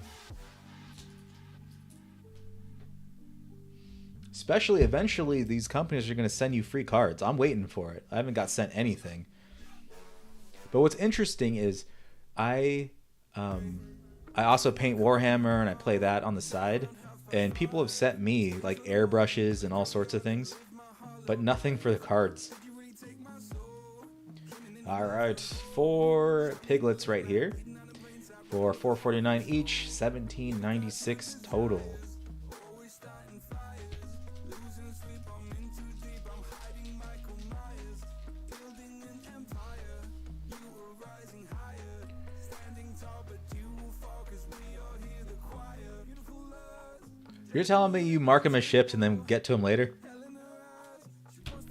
Especially eventually these companies are going to send you free cards. I'm waiting for it. I haven't got sent anything. But what's interesting is I also paint Warhammer and I play that on the side. And people have sent me like airbrushes and all sorts of things. But nothing for the cards. Alright, 4 piglets right here. For $4.49 each, $17.96 total. You're telling me you mark them as shipped and then get to them later?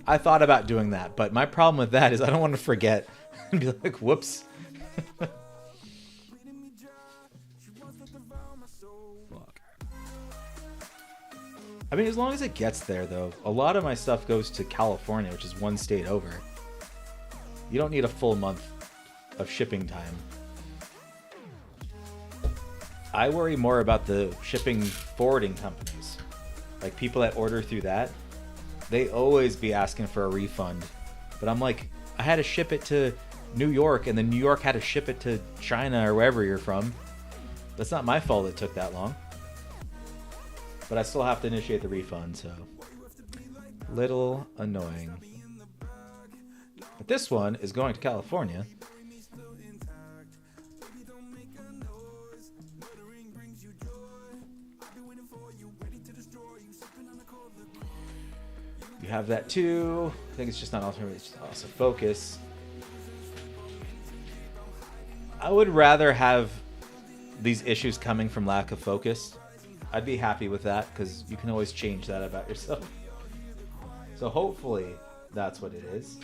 I thought about doing that, but my problem with that is I don't want to forget and be like, whoops. I mean, as long as it gets there, though. A lot of my stuff goes to California, which is one state over. You don't need a full month of shipping time. I worry more about the shipping forwarding companies. Like people that order through that. They always be asking for a refund. But I'm like, I had to ship it to New York, and then New York had to ship it to China or wherever you're from. That's not my fault it took that long. But I still have to initiate the refund, so... little annoying. But this one is going to California. have that too. I think it's just not alternate, it's also focus. I would rather have these issues coming from lack of focus. I'd be happy with that because you can always change that about yourself. So hopefully that's what it is.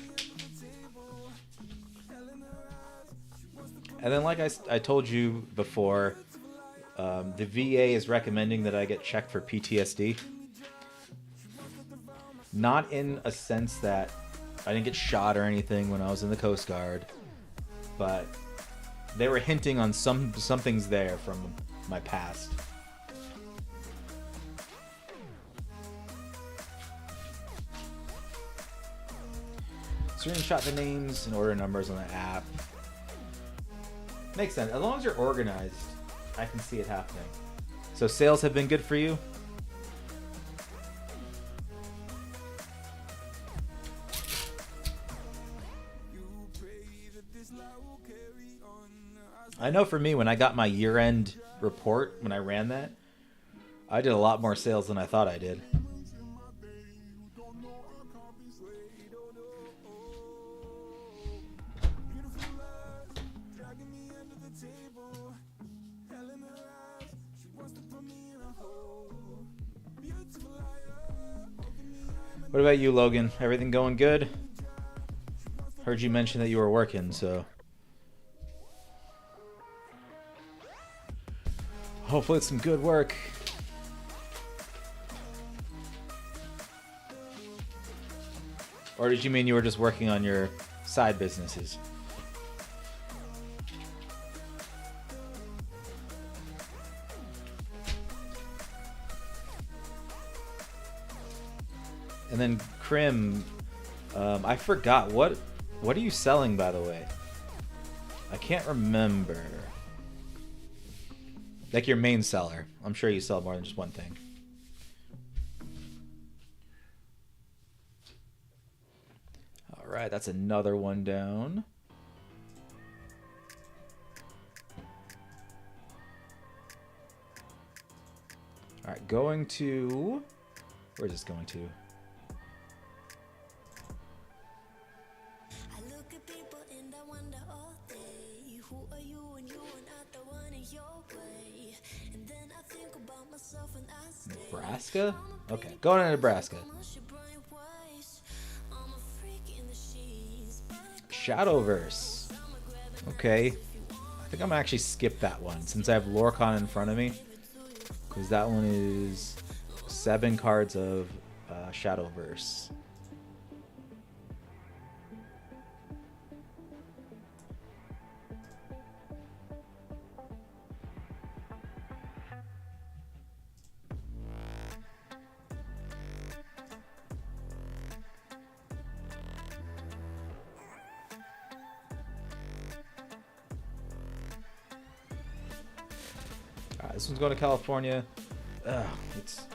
And then like I told you before, the VA is recommending that I get checked for PTSD. Not in a sense that I didn't get shot or anything when I was in the Coast Guard, but they were hinting on something's there from my past. Screenshot the names and order numbers on the app. Makes sense. As long as you're organized, I can see it happening. So sales have been good for you? I know for me, when I got my year-end report, when I ran that, I did a lot more sales than I thought I did. What about you, Logan? Everything going good? Heard you mention that you were working, so... hopefully it's some good work. Or did you mean you were just working on your side businesses? And then Krim, I forgot, what are you selling, by the way? I can't remember. Like your main seller. I'm sure you sell more than just one thing. All right, that's another one down. All right, going to... where's this going to? Nebraska? Okay, going to Nebraska. Shadowverse. Okay. I think I'm gonna actually skip that one since I have Lorcon in front of me. Because that one is 7 cards of Shadowverse. This one's going to California. It's...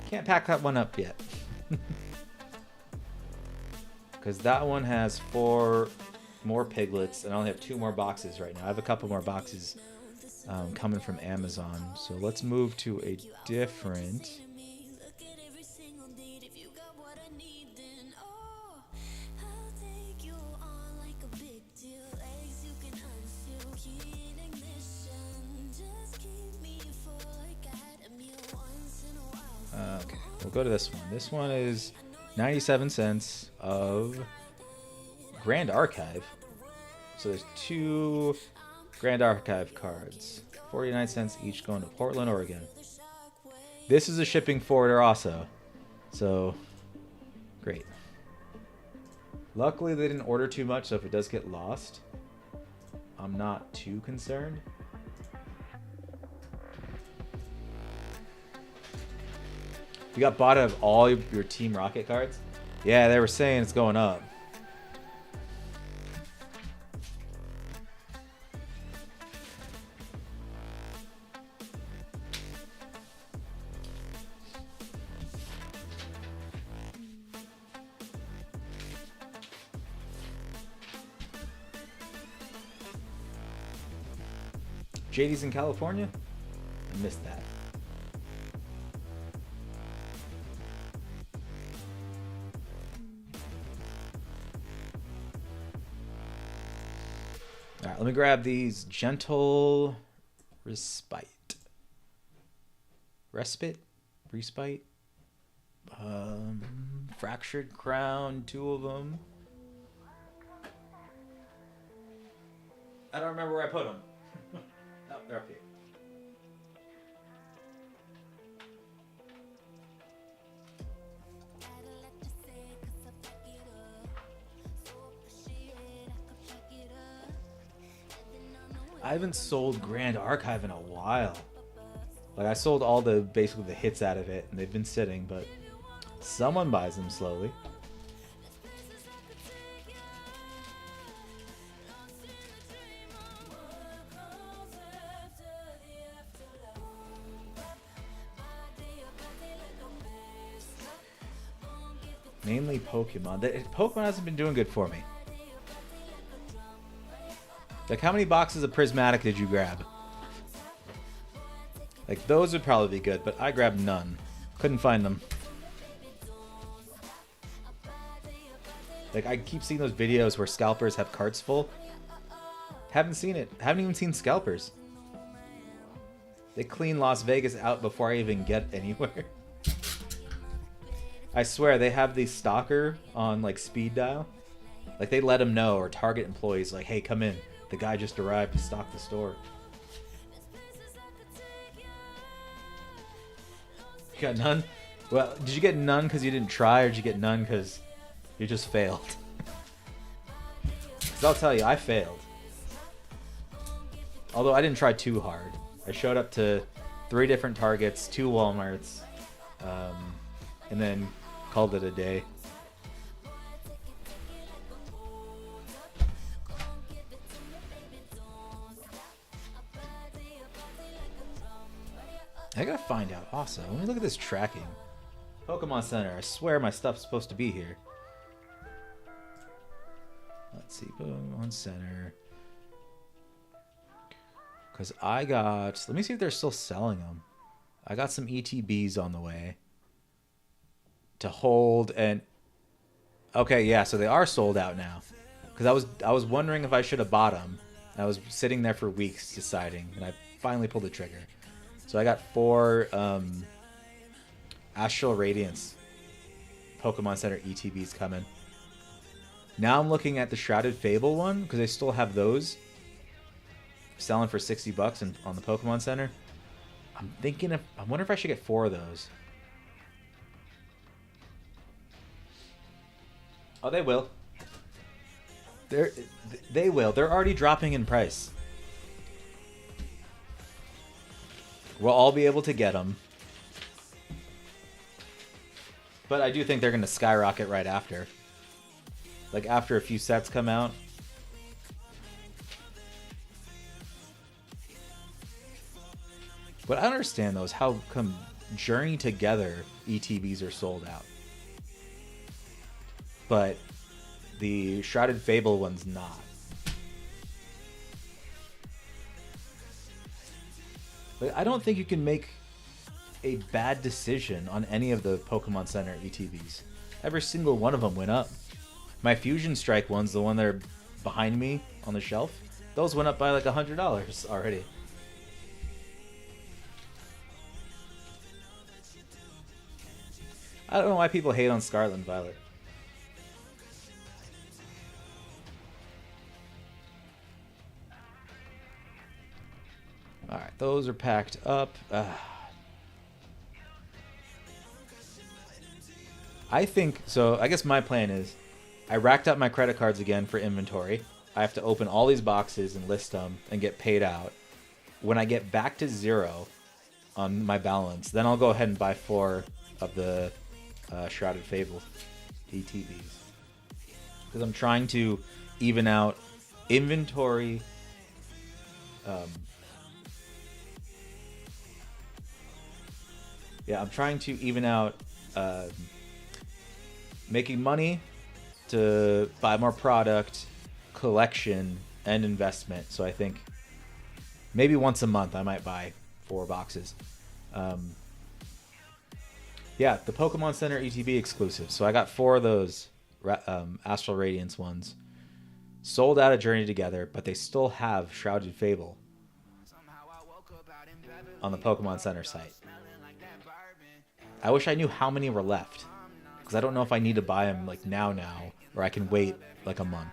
can't pack that one up yet. Because that one has 4 more piglets, and I only have 2 more boxes right now. I have a couple more boxes coming from Amazon. So let's move to a different... okay, we'll go to this one. This one is 97 cents of Grand Archive. So there's 2 Grand Archive cards. 49 cents each going to Portland, Oregon. This is a shipping forwarder also. So, great. Luckily they didn't order too much, so if it does get lost, I'm not too concerned. You got bought out of all your Team Rocket cards? Yeah, they were saying it's going up. JD's in California? I missed that. All right, let me grab these. Gentle Respite. Respite? Respite? Fractured Crown, 2 of them. I don't remember where I put them. Oh, they're up here. I haven't sold Grand Archive in a while. Like, I sold all the basically the hits out of it, and they've been sitting, but someone buys them slowly. Mainly Pokemon. Pokemon hasn't been doing good for me. Like, how many boxes of Prismatic did you grab? Like, those would probably be good, but I grabbed none. Couldn't find them. Like, I keep seeing those videos where scalpers have carts full. Haven't seen it. Haven't even seen scalpers. They clean Las Vegas out before I even get anywhere. I swear, they have the stalker on, like, speed dial. Like, they let them know, or target employees, like, hey, come in. The guy just arrived to stock the store. You got none? Well, did you get none because you didn't try, or did you get none because you just failed? Because I'll tell you, I failed. Although I didn't try too hard. I showed up to 3 different Targets, 2 Walmarts, and then called it a day. I gotta find out also. Let me look at this tracking. Pokemon Center. I swear my stuff's supposed to be here. Let's see. Pokemon Center. Because I got... Let me see if they're still selling them. I got some ETBs on the way. To hold and... Okay, yeah, so they are sold out now. Because I was wondering if I should have bought them. I was sitting there for weeks deciding. And I finally pulled the trigger. So I got 4 Astral Radiance Pokemon Center ETBs coming. Now I'm looking at the Shrouded Fable one, because they still have those selling for $60 on the Pokemon Center. I wonder if I should get 4 of those. Oh, they will. They will. They're already dropping in price. We'll all be able to get them. But I do think they're going to skyrocket right after. Like, after a few sets come out. What I don't understand, though, is how come Journey Together ETBs are sold out. But the Shrouded Fable one's not. Like, I don't think you can make a bad decision on any of the Pokemon Center ETBs. Every single one of them went up. My Fusion Strike ones, the one that are behind me on the shelf, those went up by like $100 already. I don't know why people hate on Scarlet and Violet. Alright, those are packed up. I think, so I guess my plan is, I racked up my credit cards again for inventory. I have to open all these boxes and list them and get paid out. When I get back to 0 on my balance, then I'll go ahead and buy 4 of the Shrouded Fable ETBs. Because I'm trying to even out inventory. Yeah, I'm trying to even out making money to buy more product, collection, and investment. So I think maybe once a month I might buy 4 boxes. Yeah, the Pokemon Center ETB exclusive. So I got 4 of those Astral Radiance ones. sold out of Journey Together, but they still have Shrouded Fable on the Pokemon Center site. I wish I knew how many were left, because I don't know if I need to buy them like now, or I can wait like a month.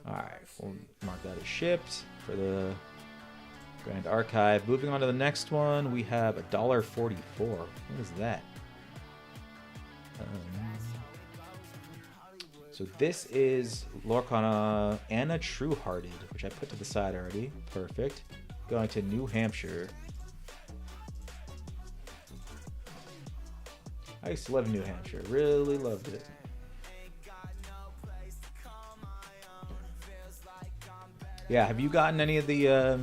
Alright, we'll mark that as shipped for the Grand Archive. Moving on to the next one, we have $1.44. What is that? So this is Lorcana Anna Truehearted, which I put to the side already. Perfect. Going to New Hampshire. I used to live in New Hampshire. Really loved it. Yeah, have you gotten any of the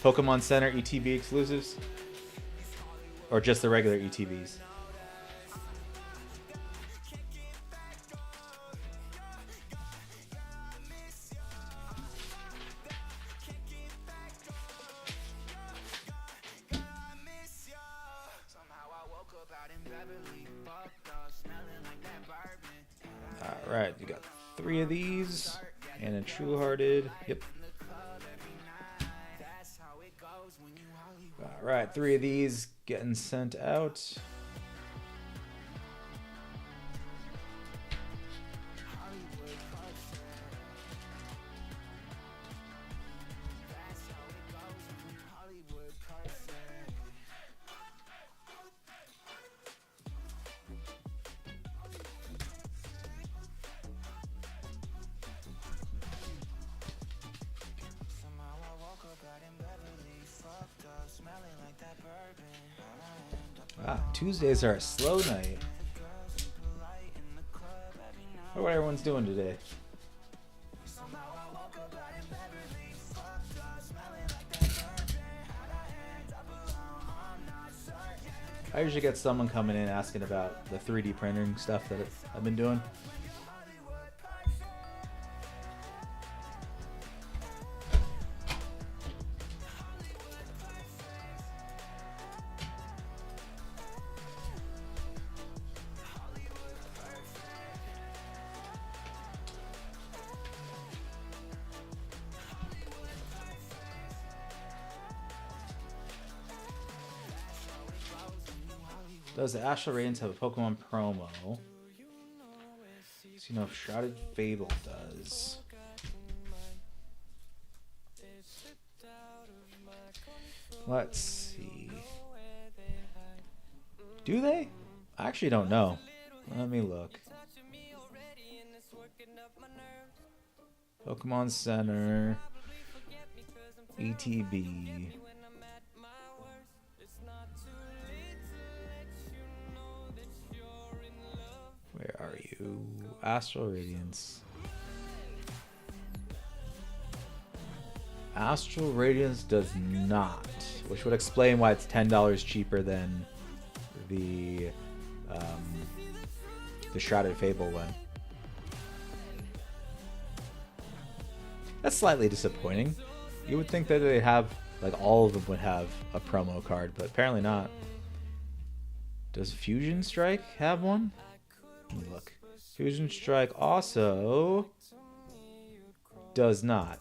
Pokemon Center ETB exclusives? Or just the regular ETBs? Alright, you got 3 of these. And a Truehearted. Yep. Alright, 3 of these getting sent out. Tuesdays are a slow night. What everyone's doing today? I usually get someone coming in asking about the 3D printing stuff that I've been doing. Does the Astral Radiance have a Pokemon promo? So you know if Shrouded Fable does. Let's see. Do they? I actually don't know. Let me look. Pokemon Center. ETB. Where are you? Astral Radiance. Astral Radiance does not, which would explain why it's $10 cheaper than the Shrouded Fable one. That's slightly disappointing. You would think that they have, like, all of them would have a promo card, but apparently not. Does Fusion Strike have one? Let me look. Fusion Strike also does not.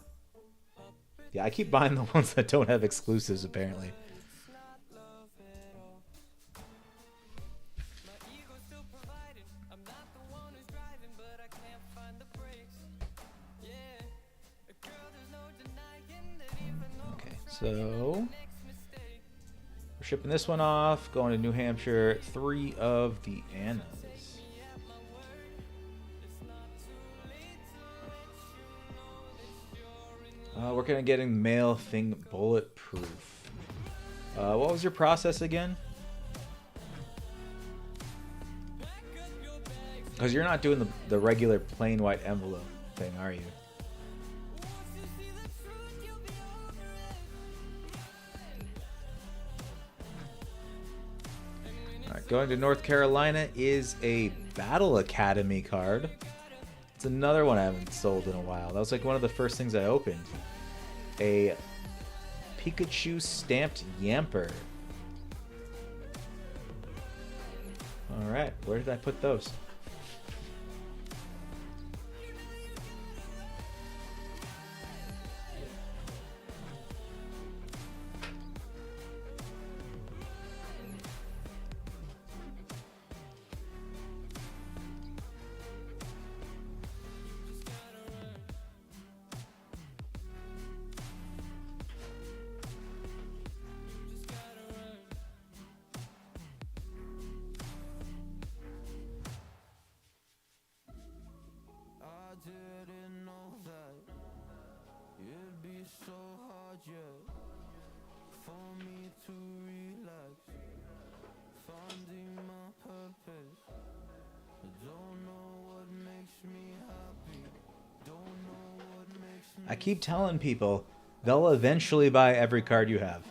Yeah, I keep buying the ones that don't have exclusives, apparently. Okay, so we're shipping this one off, going to New Hampshire. 3 of the Annas. We're gonna getting mail thing bulletproof. What was your process again? Because you're not doing the regular plain white envelope thing, are you? Alright, going to North Carolina is a Battle Academy card. It's another one I haven't sold in a while. That was like one of the first things I opened. A Pikachu stamped Yamper. Alright, where did I put those? I keep telling people they'll eventually buy every card you have.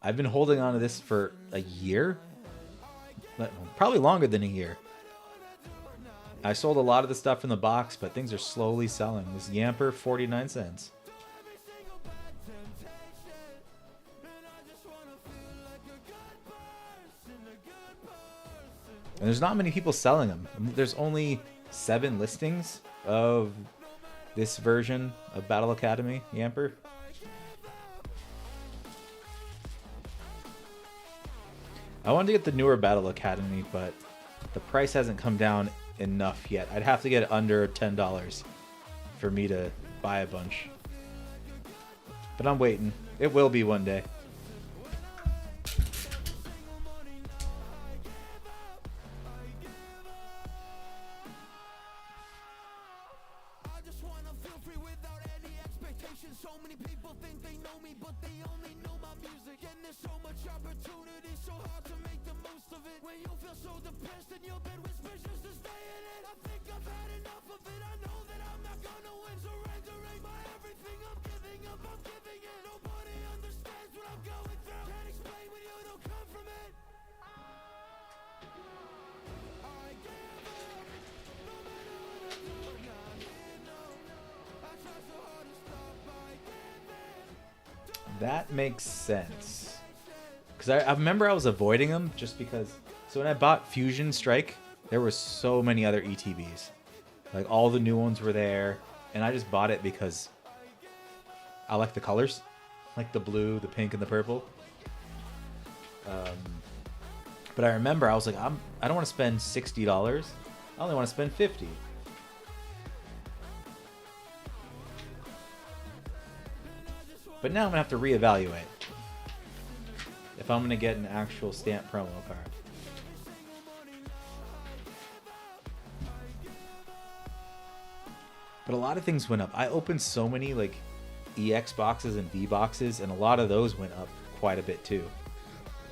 I've been holding on to this for a year, probably longer than a year. I sold a lot of the stuff in the box, but things are slowly selling. This Yamper, 49 cents. And there's not many people selling them. There's only 7 listings of this version of Battle Academy Yamper. I wanted to get the newer Battle Academy, but the price hasn't come down enough yet. I'd have to get it under $10 for me to buy a bunch. But I'm waiting. It will be one day. So many people think they know me, but they only know my music. And there's so much opportunity, so hard to make the most of it. When you feel so depressed in your bed, whispers just to stay in it. I think I've had enough of it. I know that I'm not gonna win. Surrendering my everything, I'm giving up, I'm giving in. Nobody understands what I'm going through. Can't explain when you don't come from it. I give up, no matter what I do, I'm not here, no. I try so hard to stop. That makes sense. Because I remember I was avoiding them just because... So when I bought Fusion Strike, there were so many other ETBs. Like, all the new ones were there. And I just bought it because I like the colors. Like the blue, the pink, and the purple. But I remember I was like, I don't want to spend $60. I only want to spend $50. But now I'm going to have to reevaluate if I'm going to get an actual stamp promo card. But a lot of things went up. I opened so many like EX boxes and V boxes, and a lot of those went up quite a bit too.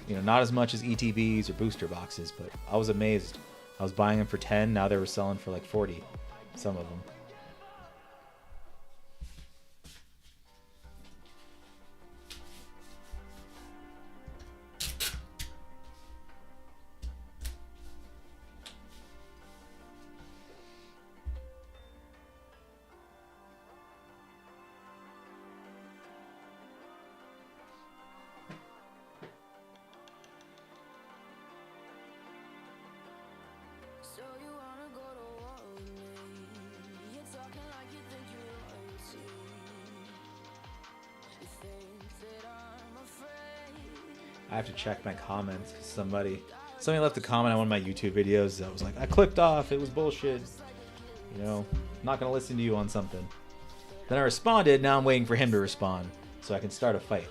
You know, not as much as ETBs or booster boxes, but I was amazed. I was buying them for 10, now they were selling for like 40, some of them. So you wanna go to war with me? You're talking like you think you're royalty. You think that I'm afraid? I have to check my comments because somebody left a comment on one of my YouTube videos that was like, I clicked off, it was bullshit. You know, I'm not gonna listen to you on something. Then I responded, now I'm waiting for him to respond so I can start a fight.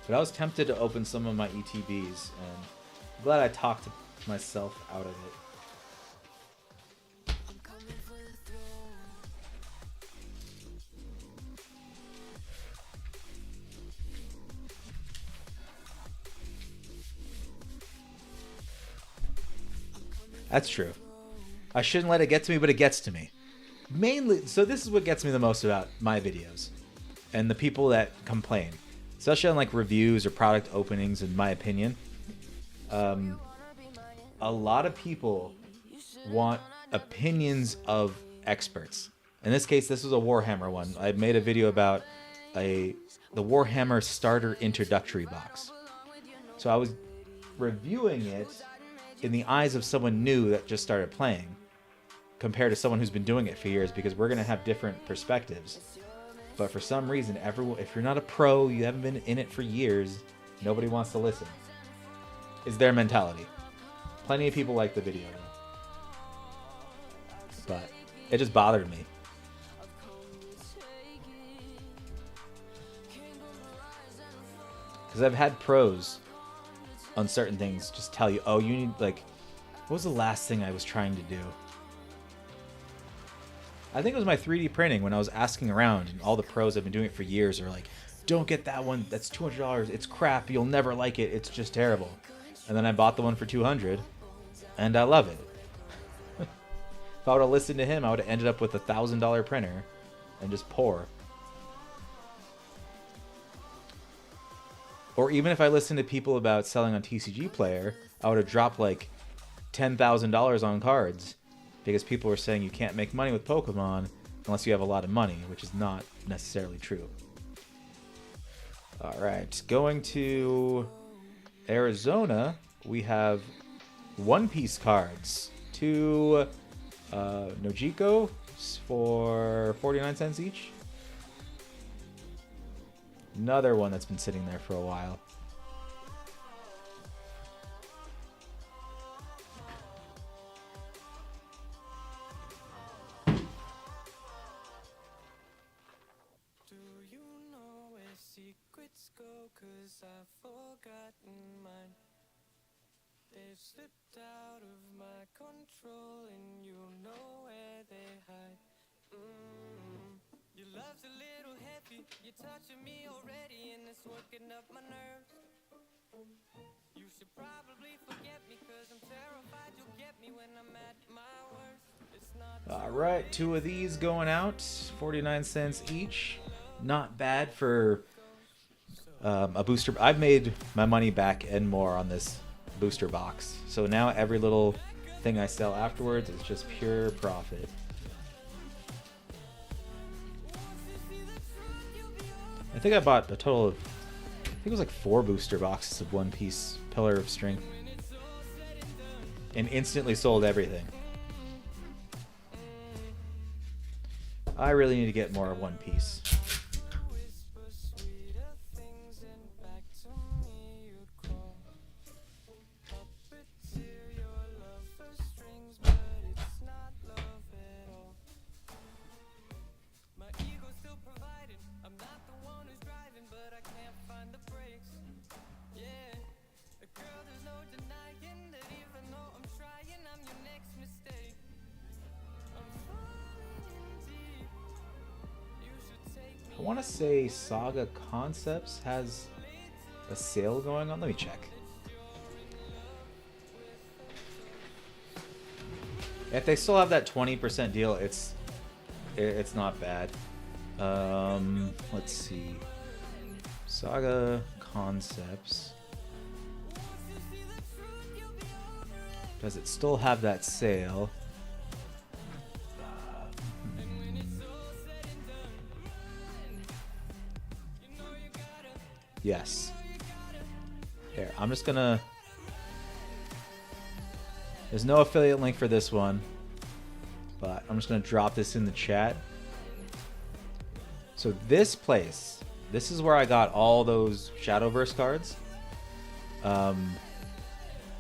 But I was tempted to open some of my ETBs, and I'm glad I talked myself out of it. That's true. I shouldn't let it get to me, but it gets to me. Mainly, so this is what gets me the most about my videos and the people that complain. Especially on like reviews or product openings, in my opinion. A lot of people want opinions of experts. In this case, this was a Warhammer one. I made a video about the Warhammer starter introductory box. So I was reviewing it in the eyes of someone new that just started playing, compared to someone who's been doing it for years, because we're going to have different perspectives. But for some reason, everyone, if you're not a pro, you haven't been in it for years, nobody wants to listen. Is their mentality. Plenty of people like the video, but it just bothered me. Because I've had pros on certain things just tell you, oh, you need, like, what was the last thing I was trying to do? I think it was my 3D printing when I was asking around, and all the pros have been doing it for years are like, don't get that one. That's $200. It's crap. You'll never like it. It's just terrible. And then I bought the one for $200, and I love it. If I would have listened to him, I would have ended up with a $1,000 printer and just poor. Or even if I listened to people about selling on TCGplayer, I would have dropped like $10,000 on cards because people were saying you can't make money with Pokemon unless you have a lot of money, which is not necessarily true. All right, going to Arizona, we have One Piece cards. 2 Nojiko for 49 cents each. Another one that's been sitting there for a while. Do you know where secrets go? 'Cause I've forgotten mine. They've slipped out of my control, and you know where they hide. Your love's a little heavy. You're touching me already, and it's working up my nerves. You should probably forget me, 'cause I'm terrified you'll get me when I'm at my worst. It's not. All right, 2 of these going out, 49 cents each. Not bad for a booster. I've made my money back and more on this booster box. So now every little thing I sell afterwards is just pure profit. I think I bought a total of, I think it was like 4 booster boxes of One Piece Pillar of Strength. And instantly sold everything. I really need to get more of One Piece. I want to say Saga Concepts has a sale going on. Let me check. If they still have that 20% deal, it's not bad. Let's see. Saga Concepts. Does it still have that sale? Yes. Here, I'm just gonna... There's no affiliate link for this one, but I'm just gonna drop this in the chat. So this place, this is where I got all those Shadowverse cards.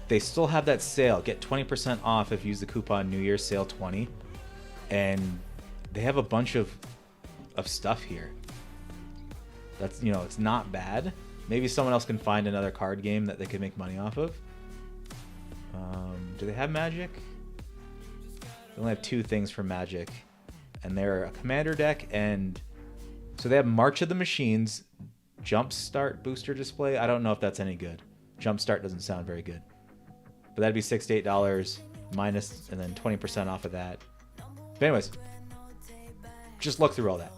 They still have that sale. Get 20% off if you use the coupon New Year's Sale 20. And they have a bunch of stuff here. That's, you know, it's not bad. Maybe someone else can find another card game that they could make money off of. Do they have Magic? They only have 2 things for Magic. And they're a Commander deck, and... So they have March of the Machines, Jumpstart Booster Display. I don't know if that's any good. Jumpstart doesn't sound very good. But that'd be $6 to $8 minus, and then 20% off of that. But anyways, just look through all that.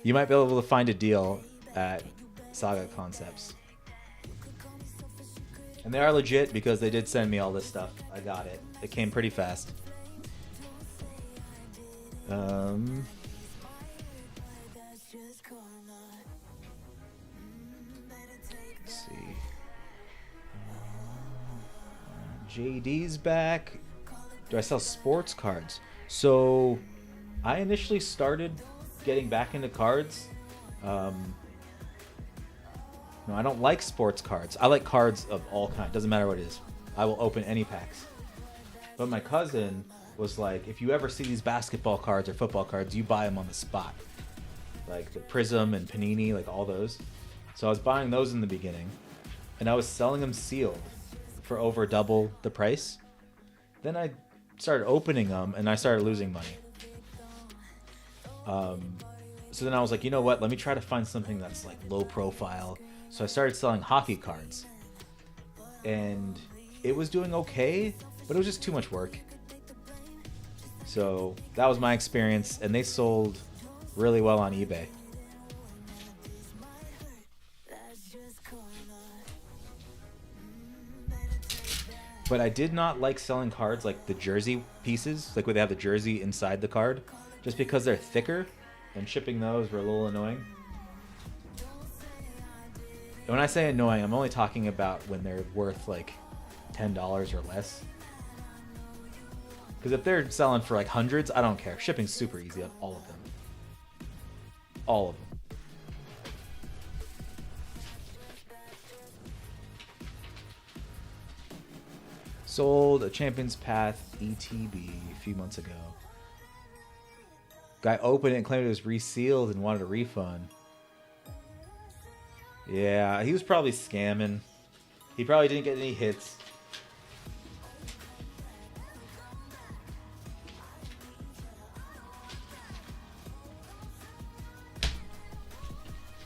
You might be able to find a deal at Saga Concepts. And they are legit because they did send me all this stuff. I got it. It came pretty fast. Let's see. JD's back. Do I sell sports cards? So I initially started getting back into cards. No, I don't like sports cards. I like cards of all kinds. Doesn't matter what it is. I will open any packs. But my cousin was like, if you ever see these basketball cards or football cards, you buy them on the spot. Like the Prism and Panini, like all those. So I was buying those in the beginning. And I was selling them sealed for over double the price. Then I started opening them and I started losing money. So then I was like, you know what? Let me try to find something that's like low profile. So I started selling hockey cards. And it was doing okay, but it was just too much work. So that was my experience, and they sold really well on eBay. But I did not like selling cards like the jersey pieces, like where they have the jersey inside the card, just because they're thicker, and shipping those were a little annoying. And when I say annoying, I'm only talking about when they're worth like $10 or less. Because if they're selling for like hundreds, I don't care. Shipping's super easy on all of them. All of them. Sold a Champion's Path ETB a few months ago. Guy opened it and claimed it was resealed and wanted a refund. Yeah, he was probably scamming. He probably didn't get any hits.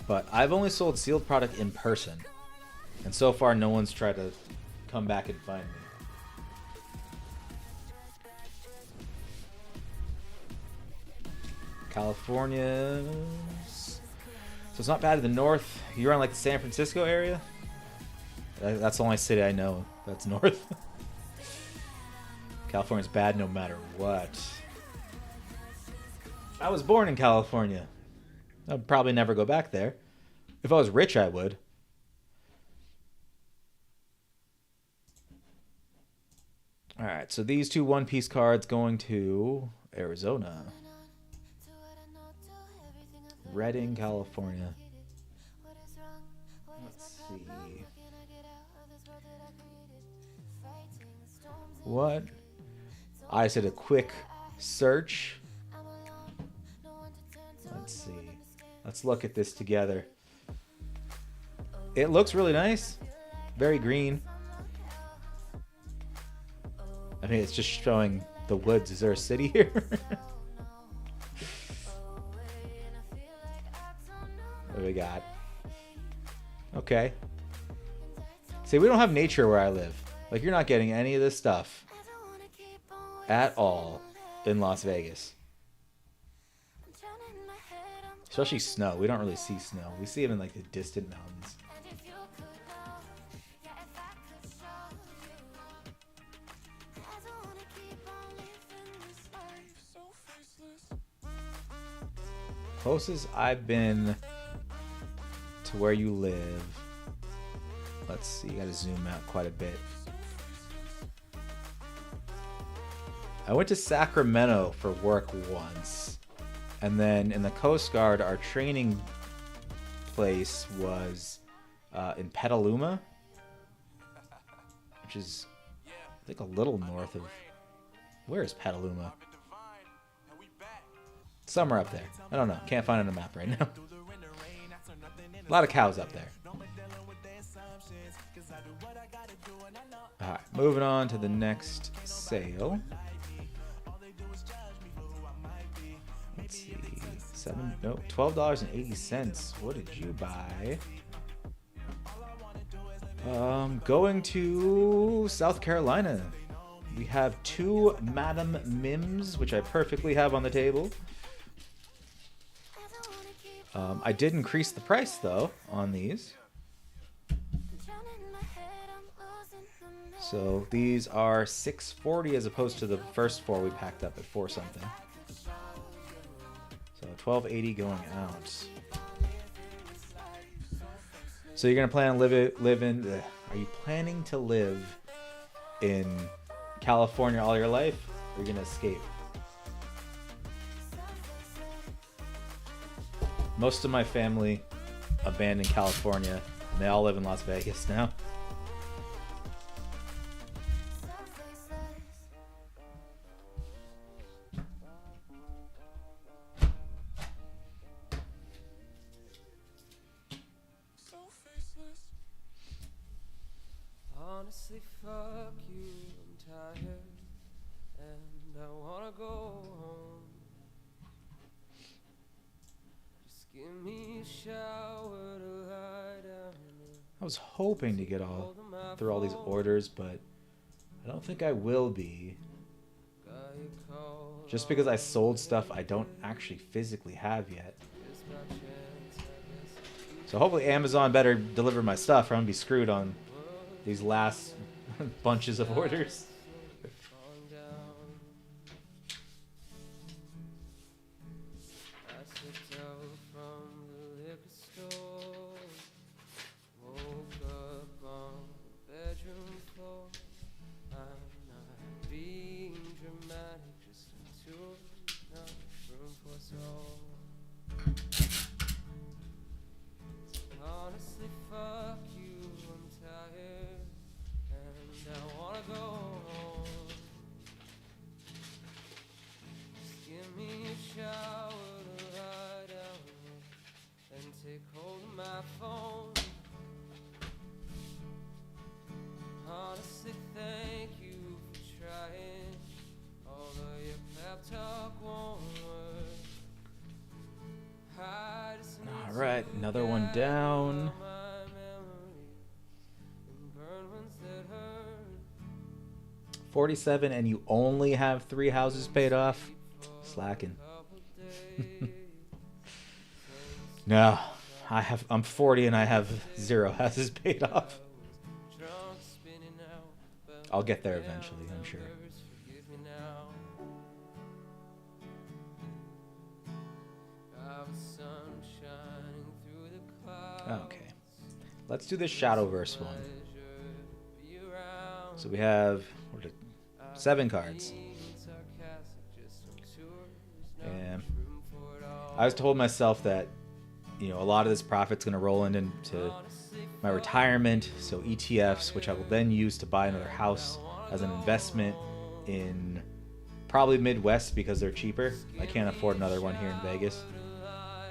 But I've only sold sealed product in person. And so far, no one's tried to come back and find me. California. So it's not bad in the north. You're on like the San Francisco area? That's the only city I know that's north. California's bad no matter what. I was born in California. I'd probably never go back there. If I was rich, I would. Alright, so these two One Piece cards going to Arizona. Redding, California. Let's see. What? I just did a quick search. Let's see. Let's look at this together. It looks really nice. Very green. I mean, it's just showing the woods. Is there a city here? What do we got? Okay. See, we don't have nature where I live. Like, you're not getting any of this stuff at all in Las Vegas. Especially snow. We don't really see snow. We see it in, like, the distant mountains. Closest I've been to where you live. Let's see, gotta zoom out quite a bit. I went to Sacramento for work once. And then in the Coast Guard, our training place was in Petaluma, which is, I think, a little north of... Where is Petaluma? Somewhere up there. I don't know. Can't find it on a map right now. A lot of cows up there. Alright, moving on to the next sale. Let's see. $12.80. What did you buy? Going to South Carolina. We have two Madam Mims, which I perfectly have on the table. I did increase the price, though, on these. So these are $6.40 as opposed to the first four we packed up at $4 something. So $12.80 going out. So you're gonna plan on are you planning to live in California all your life, or are you gonna escape? Most of my family abandoned California, and they all live in Las Vegas now. Honestly, fuck you, I'm tired, and I wanna go home. Give me a shower to lie down in. I was hoping to get all through all these orders, but I don't think I will be. Got your call Just because I sold stuff I don't actually physically have yet. it's my chance, I guess. So hopefully Amazon better deliver my stuff or I'm gonna be screwed on these last bunches of orders. Falling down. I slipped out from the liquor store. Woke up on the bedroom floor. I'm not being dramatic, just a tour, not room for us all. Honestly, fuck you, I'm tired, and I wanna go home. Just give me a shower to lie down in, and take hold of my phone. Honestly, thank you for trying, although your pep talk won't work. I just need All right, to another one get down. all my memories and burn ones that hurt. 47 and you only have 3 houses paid off? Slacking. Couple days. No, I'm 40 and I have 0 houses paid off. Drunk, spinning out, but I'll get there eventually, I'm sure. forgive me now. I was sun shining through the clouds. Okay. Let's do this Shadowverse one. Pleasure be around. So we have 7 cards. Being sarcastic, just on tours, not And room for it all. I was told myself that, you know, a lot of this profit's going to roll into my retirement, so ETFs, which I will then use to buy another house as an investment in probably Midwest because they're cheaper. I can't afford another one here in Vegas.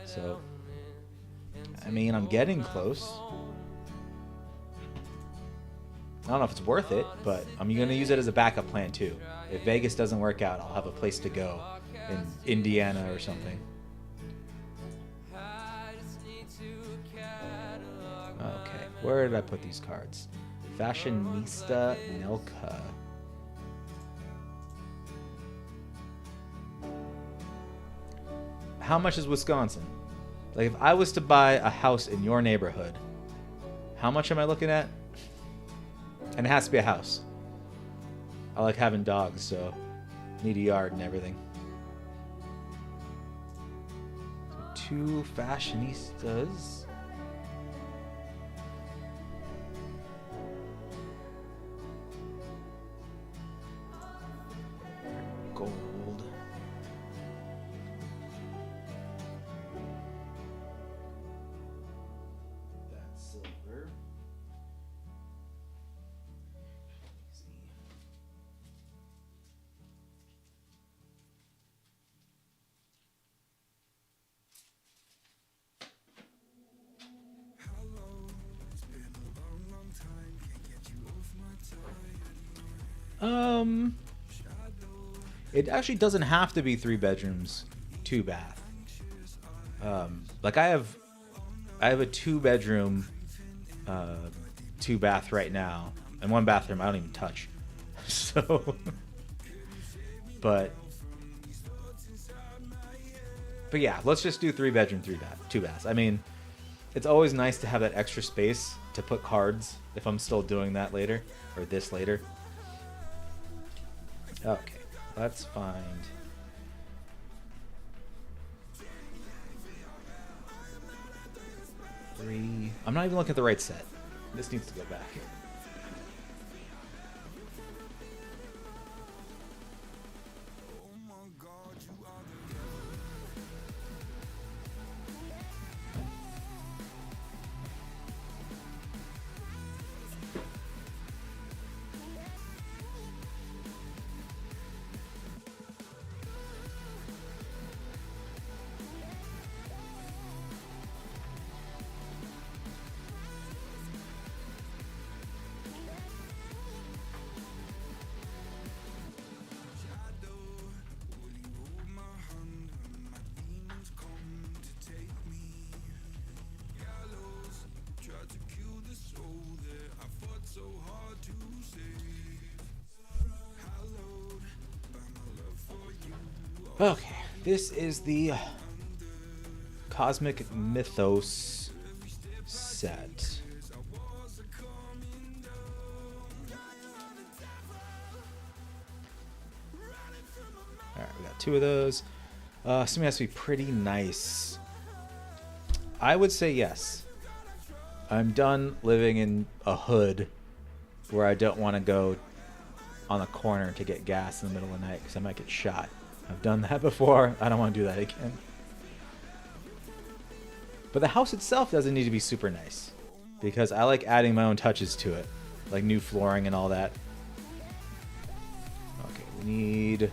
So, I mean, I'm getting close. I don't know if it's worth it, but I'm going to use it as a backup plan too. If Vegas doesn't work out, I'll have a place to go in Indiana or something. Okay, where did I put these cards? Fashionista Nelka. How much is Wisconsin? Like, if I was to buy a house in your neighborhood, how much am I looking at? And it has to be a house. I like having dogs, so need a yard and everything. So 2 fashionistas. Gold. That's silver. It actually doesn't have to be 3 bedrooms, 2 bath. Like I have a 2 bedroom, 2 bath right now, and 1 bathroom I don't even touch. So, but yeah, let's just do 3 bedroom, 2 baths. I mean, it's always nice to have that extra space to put cards if I'm still doing that later, or this later. Okay, let's find... Three... I'm not even looking at the right set. This needs to go back. Okay, this is the Cosmic Mythos set. Alright, we got 2 of those. Something has to be pretty nice. I would say yes. I'm done living in a hood where I don't want to go on a corner to get gas in the middle of the night because I might get shot. I've done that before. I don't want to do that again. But the house itself doesn't need to be super nice because I like adding my own touches to it, like new flooring and all that. Okay, we need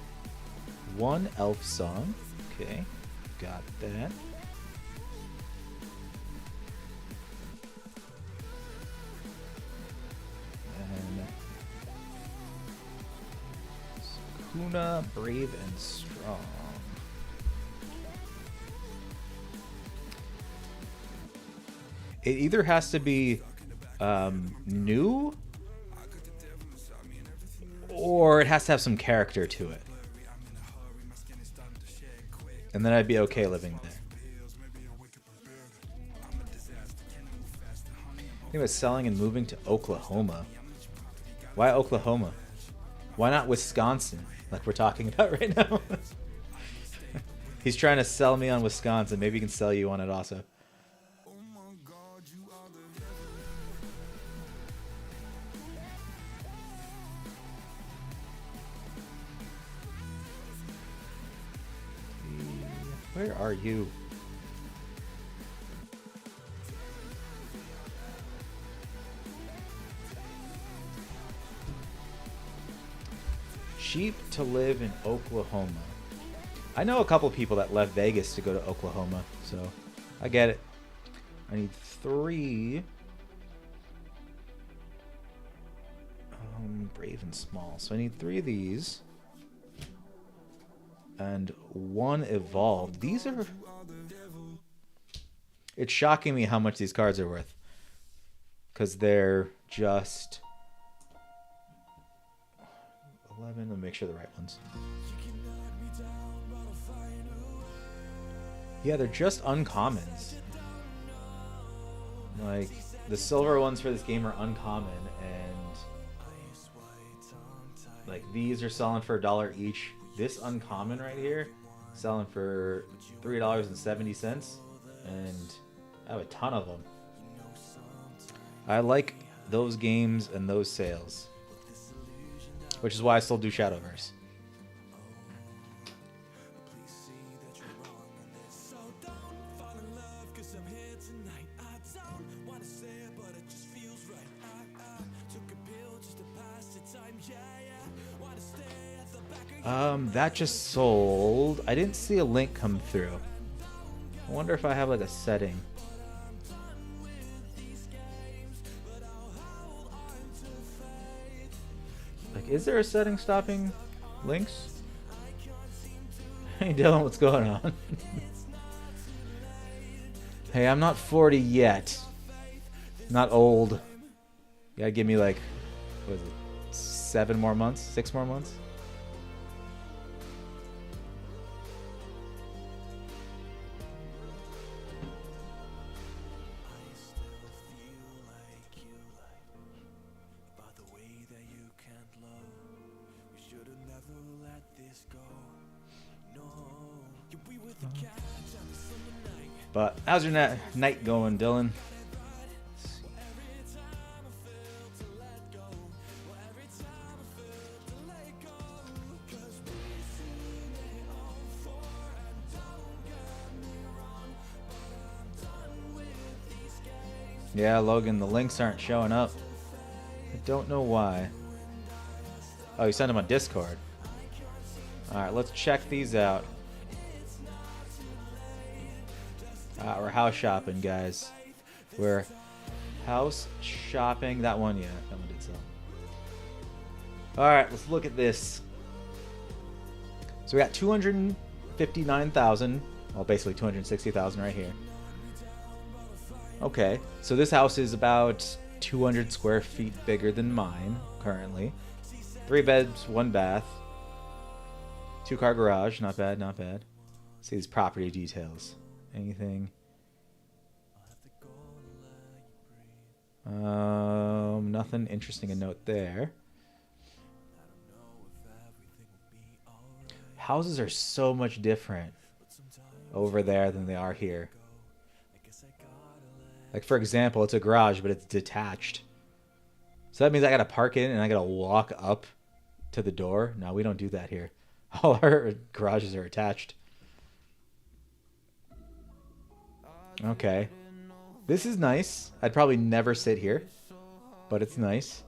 1 elf song. Okay, got that. And Sakuna, brave and strong. It either has to be new or it has to have some character to it. And then I'd be okay living there. He was selling and moving to Oklahoma. Why Oklahoma? Why not Wisconsin, like we're talking about right now? He's trying to sell me on Wisconsin. Maybe he can sell you on it also. Where are you? Cheap to live in Oklahoma. I know a couple people that left Vegas to go to Oklahoma, so I get it. I need 3. Brave and small. So I need 3 of these. And 1 evolved. These are... It's shocking me how much these cards are worth. Because they're just... 11. Let me make sure the right ones. Yeah, they're just uncommons. Like, the silver ones for this game are uncommon, and like these are selling for $1 each. This uncommon right here, selling for $3.70, and I have a ton of them. I like those games and those sales, which is why I still do Shadowverse. That just sold. I didn't see a link come through. I wonder if I have like a setting. Like, is there a setting stopping links? Hey Dylan, what's going on? Hey, I'm not 40 yet. Not old. You gotta give me like, what is it, 7 more months? 6 more months? But how's your night going, Dylan? Yeah, Logan, the links aren't showing up. I don't know why. Oh, you sent them on Discord. Alright, let's check these out. We're house shopping, guys. We're house shopping. That one, yeah, that one did sell. Alright, let's look at this. So we got 259,000. Well, basically 260,000 right here. Okay, so this house is about 200 square feet bigger than mine currently. 3 beds, 1 bath. 2-car garage. Not bad, not bad. See these property details. Anything? Nothing interesting to note there. Houses are so much different over there than they are here. Like, for example, it's a garage, but it's detached. So that means I gotta park it and I gotta walk up to the door. No, we don't do that here. All our garages are attached. Okay. This is nice. I'd probably never sit here, but it's nice.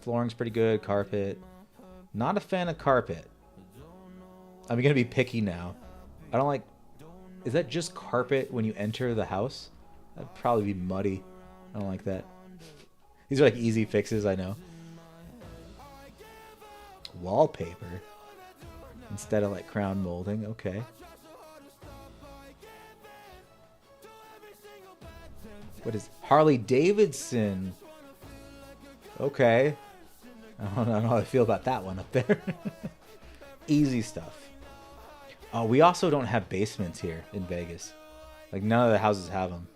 Flooring's pretty good. Carpet. Not a fan of carpet. I'm gonna be picky now. I don't like... Is that just carpet when you enter the house? That'd probably be muddy. I don't like that. These are like easy fixes, I know. Wallpaper. Instead of like crown molding. Okay. What is Harley Davidson? Okay. I don't know how I feel about that one up there. Easy stuff. Oh, we also don't have basements here in Vegas. Like, none of the houses have them.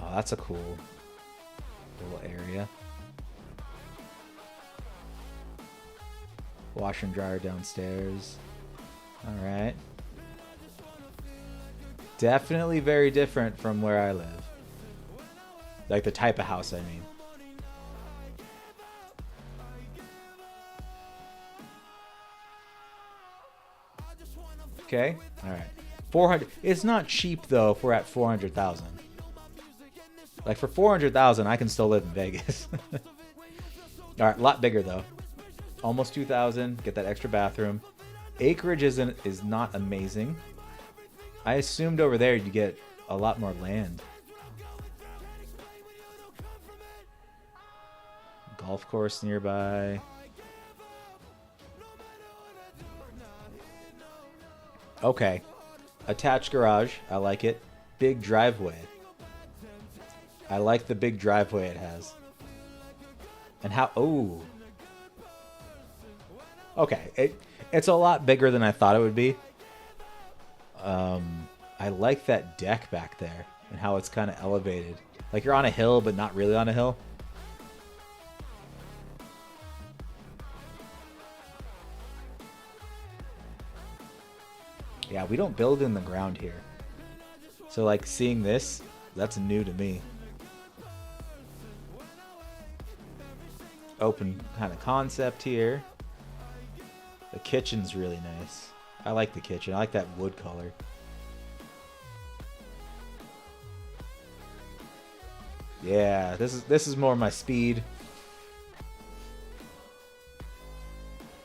Oh, that's a cool little area. Washer and dryer downstairs. Alright. Definitely very different from where I live. Like the type of house, I mean. Okay. All right. 400. It's not cheap though if we're at 400,000. Like for 400,000, I can still live in Vegas. All right, a lot bigger though. Almost 2,000. Get that extra bathroom. Acreage is not amazing. I assumed over there you get a lot more land. Golf course nearby. Okay. Attached garage. I like it. Big driveway. I like the big driveway it has. And how... Oh. Okay. It's a lot bigger than I thought it would be. I like that deck back there. And how it's kind of elevated. Like you're on a hill, but not really on a hill. Yeah, we don't build in the ground here. So like seeing this, that's new to me. Open kind of concept here. The kitchen's really nice. I like the kitchen. I like that wood color. Yeah, this is more my speed.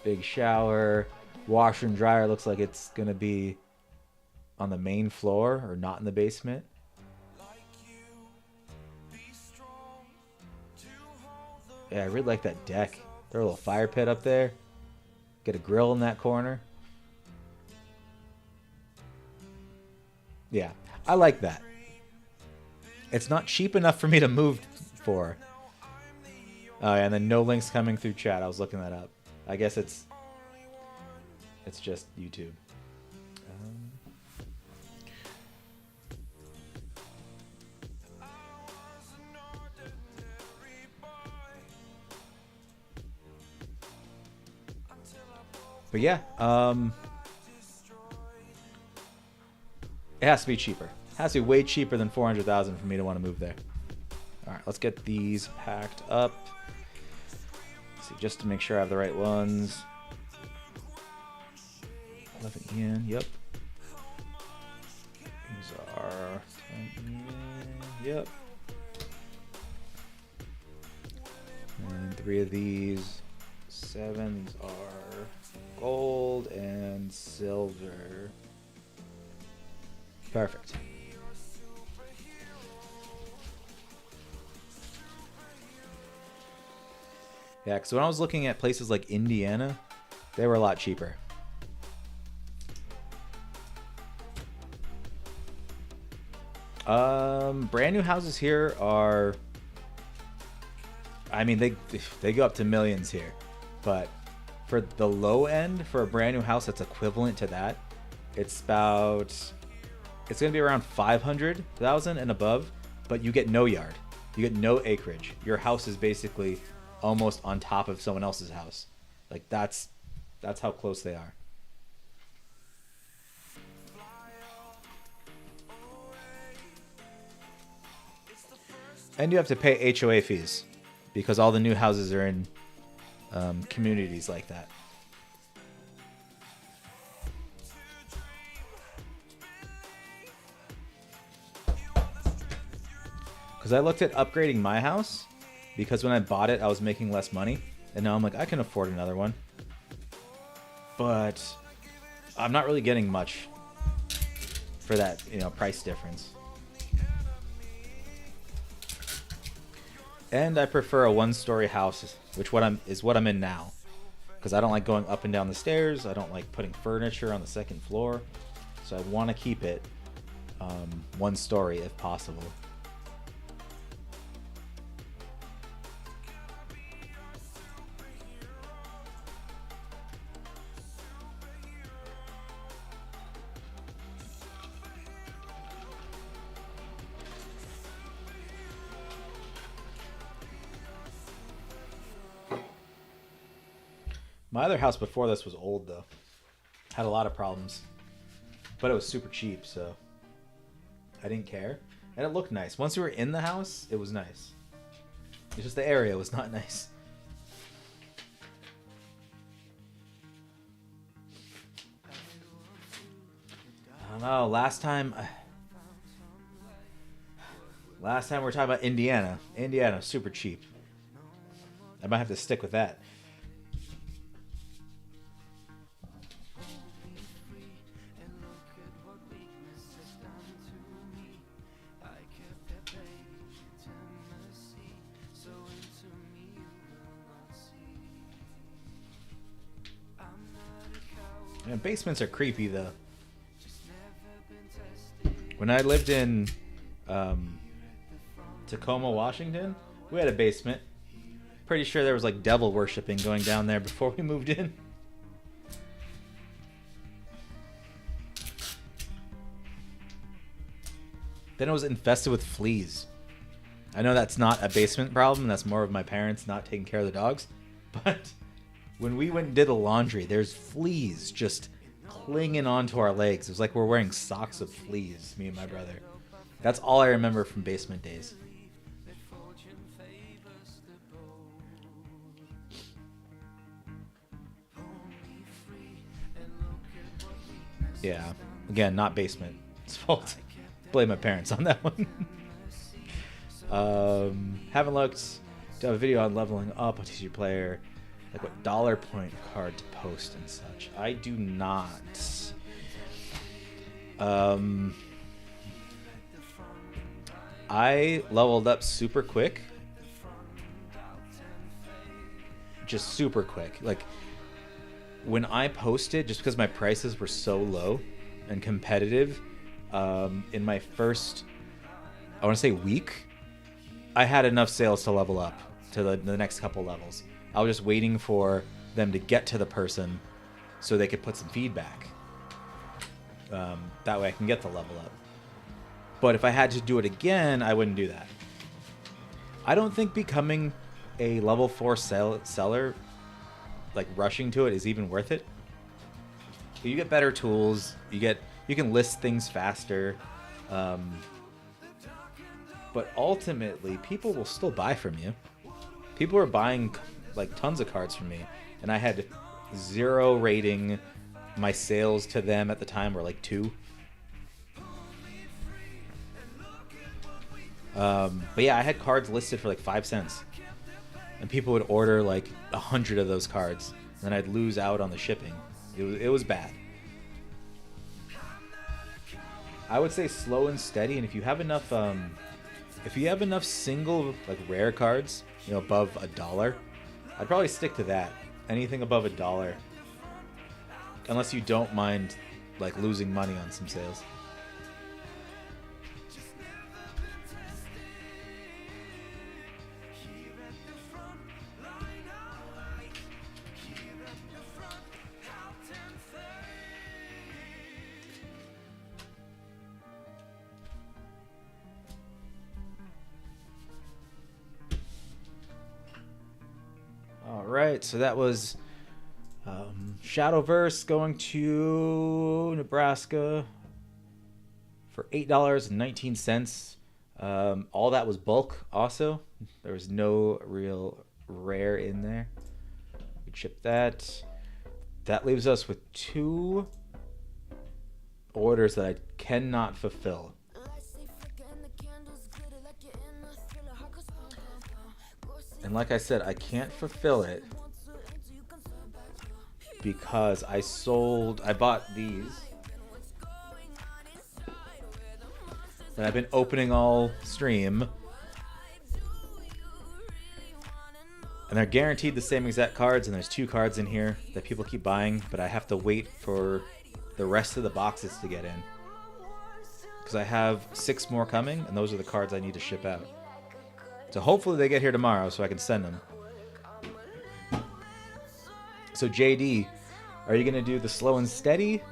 Big shower. Washer and dryer looks like it's gonna be on the main floor or not in the basement. Yeah, I really like that deck. There's a little fire pit up there. Get a grill in that corner. Yeah, I like that. It's not cheap enough for me to move for. Oh, yeah, and then no links coming through chat. I was looking that up. I guess it's just YouTube. But yeah, it has to be cheaper. It has to be way cheaper than 400,000 for me to want to move there. All right, let's get these packed up. Let's see, just to make sure I have the right ones. 11 yen, yep. These are 10 yen, yep. And 3 of these. 7 are gold and silver. Perfect. Yeah, because when I was looking at places like Indiana, they were a lot cheaper. Brand new houses here are I mean, they go up to millions here, but for the low end, for a brand new house that's equivalent to that, it's gonna be around 500,000 and above, but you get no yard, you get no acreage. Your house is basically almost on top of someone else's house. Like that's how close they are. And you have to pay HOA fees because all the new houses are in communities like that. Because I looked at upgrading my house because when I bought it, I was making less money. And now I'm like, I can afford another one. But I'm not really getting much for that, price difference. And I prefer a one-story house, which is what I'm in now. Because I don't like going up and down the stairs. I don't like putting furniture on the second floor. So I want to keep it one story if possible. My other house before this was old, though. Had a lot of problems. But it was super cheap, so I didn't care. And it looked nice. Once we were in the house, it was nice. It's just the area was not nice. I don't know. Last time we were talking about Indiana. Indiana, super cheap. I might have to stick with that. And basements are creepy, though. When I lived in Tacoma, Washington, we had a basement. Pretty sure there was like devil worshipping going down there before we moved in. Then it was infested with fleas. I know that's not a basement problem. That's more of my parents not taking care of the dogs. But when we went and did the laundry, there's fleas just clinging onto our legs. It was like we're wearing socks of fleas, me and my brother. That's all I remember from basement days. Yeah, again, not basement. It's fault. Blame my parents on that one. Haven't looked. Do have a video on leveling up on TCGplayer, like what dollar point card to post and such. I do not. I leveled up super quick. Just super quick. Like, when I posted, just because my prices were so low and competitive, in my first, I want to say week, I had enough sales to level up to the next couple levels. I was just waiting for them to get to the person so they could put some feedback. That way I can get the level up. But if I had to do it again, I wouldn't do that. I don't think becoming a level 4 seller, like rushing to it, is even worth it. You get better tools. You can list things faster. But ultimately, people will still buy from you. People are buying like tons of cards from me, and I had 0 rating. My sales to them at the time were like 2. But yeah, I had cards listed for like 5 cents, and people would order like 100 of those cards, and then I'd lose out on the shipping. It was bad. I would say slow and steady, and if you have enough single like rare cards, above $1, I'd probably stick to that. Anything above $1, unless you don't mind like losing money on some sales. right, so that was Shadowverse going to Nebraska for $8.19. All that was bulk also. There was no real rare in there. We ship that. That leaves us with 2 orders that I cannot fulfill. And like I said, I can't fulfill it because I bought these that I've been opening all stream. And they're guaranteed the same exact cards, and there's 2 cards in here that people keep buying, but I have to wait for the rest of the boxes to get in. Because I have 6 more coming, and those are the cards I need to ship out. So hopefully they get here tomorrow so I can send them. So JD, are you going to do the slow and steady,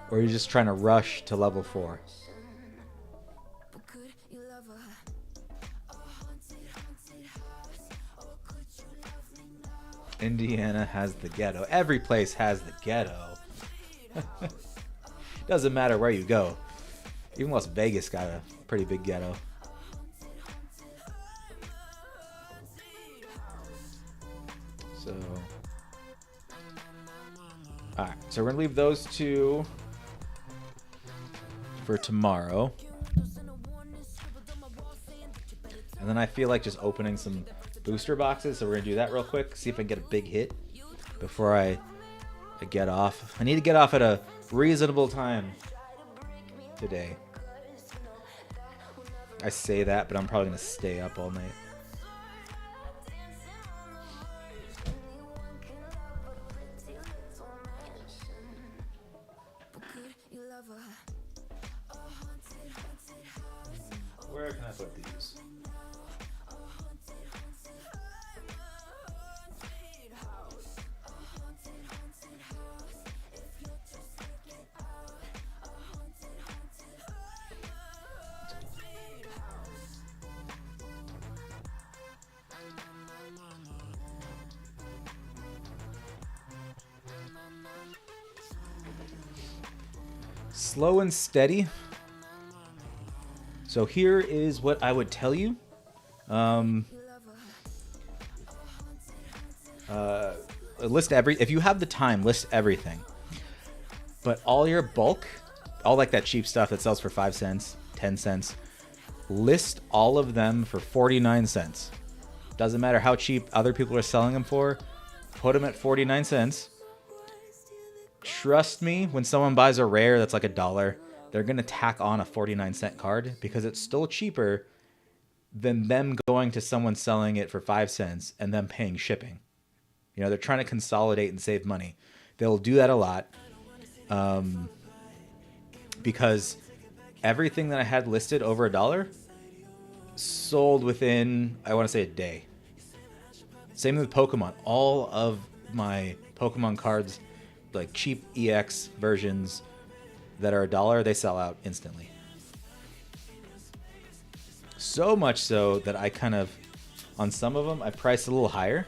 or are you just trying to rush to level 4? Indiana has the ghetto. Every place has the ghetto. Doesn't matter where you go. Even Las Vegas got a pretty big ghetto. So, alright, so we're gonna leave those 2 for tomorrow. And then I feel like just opening some booster boxes, so we're gonna do that real quick, see if I can get a big hit before I get off. I need to get off at a reasonable time today. I say that, but I'm probably gonna stay up all night. Where can I put these? Slow and steady. So here is what I would tell you. List if you have the time, list everything. But all your bulk, all like that cheap stuff that sells for 5 cents, 10 cents, list all of them for 49 cents. Doesn't matter how cheap other people are selling them for. Put them at 49 cents. Trust me, when someone buys a rare that's like $1, they're going to tack on a 49-cent card because it's still cheaper than them going to someone selling it for 5 cents and them paying shipping. You know, they're trying to consolidate and save money. They'll do that a lot because everything that I had listed over $1 sold within, I want to say, a day. Same with Pokemon. All of my Pokemon cards, like cheap EX versions that are $1, they sell out instantly. So much so that I kind of, on some of them, I priced a little higher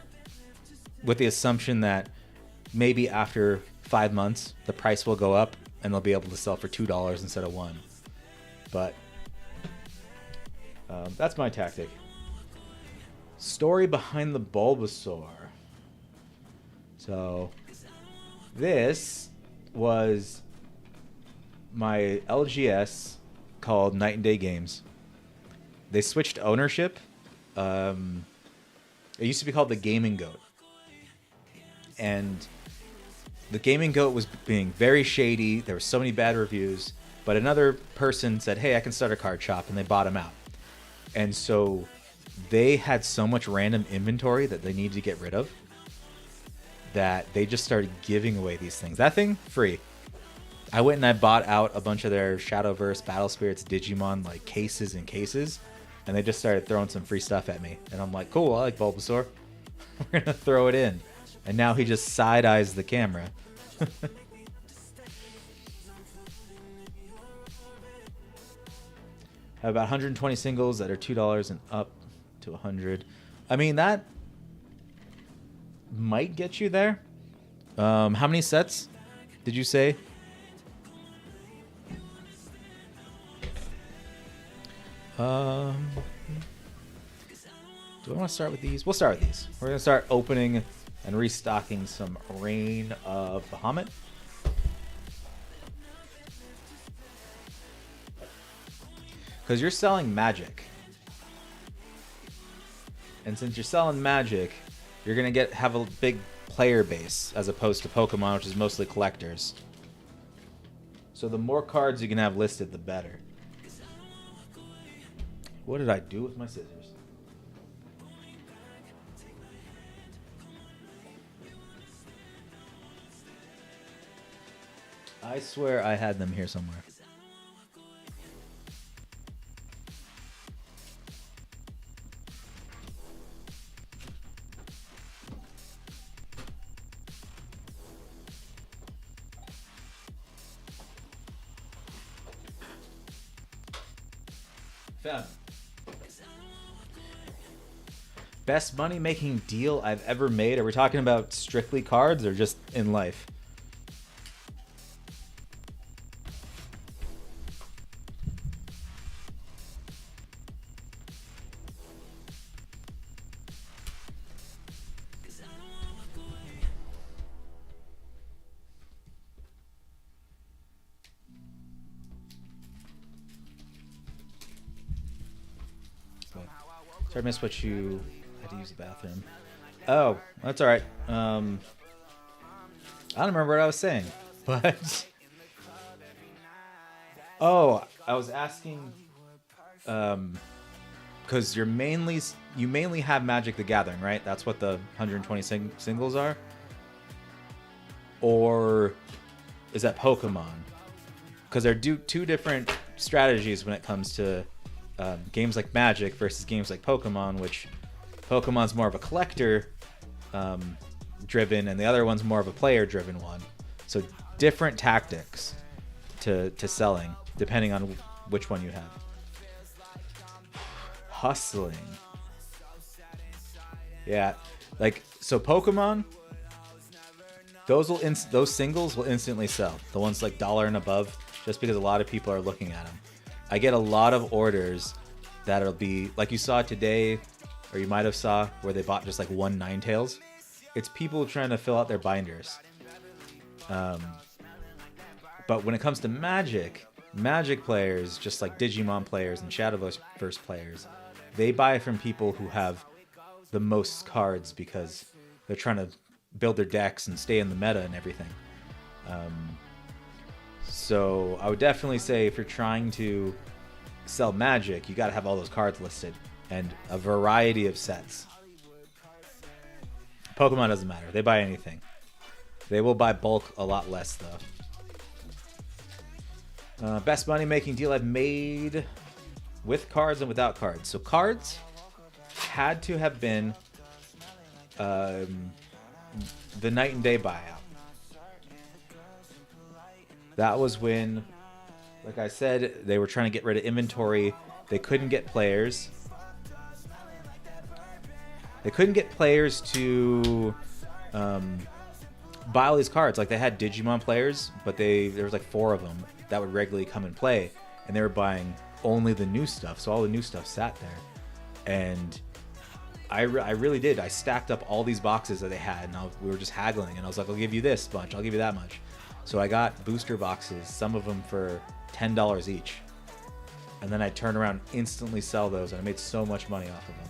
with the assumption that maybe after 5 months, the price will go up and they'll be able to sell for $2 instead of $1. But that's my tactic. Story behind the Bulbasaur. So this was my LGS called Night and Day Games. They switched ownership. It used to be called the Gaming Goat. And the Gaming Goat was being very shady. There were so many bad reviews. But another person said, hey, I can start a card shop. And they bought him out. And so they had so much random inventory that they needed to get rid of that they just started giving away these things. That thing, free. I went and I bought out a bunch of their Shadowverse, Battle Spirits, Digimon, like cases and cases. And they just started throwing some free stuff at me. And I'm like, cool, I like Bulbasaur. We're going to throw it in. And now he just side-eyes the camera. Have about 120 singles that are $2 and up to 100. I mean, that might get you there. How many sets did you say? Do I want to start with these? We'll start with these. We're going to start opening and restocking some Reign of Bahamut. Because you're selling Magic. And since you're selling Magic, you're going to have a big player base as opposed to Pokemon, which is mostly collectors. So the more cards you can have listed, the better. What did I do with my scissors? I swear I had them here somewhere. Found it. Best money-making deal I've ever made? Are we talking about strictly cards or just in life? Sorry, I missed what you... to use the bathroom. Oh, that's all right. I don't remember what I was saying, but oh, I was asking because you mainly have Magic the Gathering, right? That's what the 120 singles are, or is that Pokemon? Because they're two different strategies when it comes to games like Magic versus games like Pokemon, which Pokemon's more of a collector driven, and the other one's more of a player driven one. So different tactics to selling depending on which one you have. Hustling. Yeah, like so Pokemon, those singles will instantly sell. The ones like $1 and above, just because a lot of people are looking at them. I get a lot of orders that'll be like you saw today. Or you might have saw where they bought just like one Ninetales. It's people trying to fill out their binders. But when it comes to Magic players, just like Digimon players and Shadowverse players, they buy from people who have the most cards because they're trying to build their decks and stay in the meta and everything. So I would definitely say if you're trying to sell Magic, you got to have all those cards listed. And a variety of sets. Pokemon doesn't matter. They buy anything. They will buy bulk a lot less, though. Best money-making deal I've made with cards and without cards. So cards had to have been the Night and Day buyout. That was when, like I said, they were trying to get rid of inventory. They couldn't get players. They couldn't get players to buy all these cards. Like they had Digimon players, but there was like 4 of them that would regularly come and play, and they were buying only the new stuff. So all the new stuff sat there, and I really did. I stacked up all these boxes that they had, and we were just haggling. And I was like, I'll give you this much, I'll give you that much. So I got booster boxes, some of them for $10 each, and then I turn around, instantly sell those, and I made so much money off of them.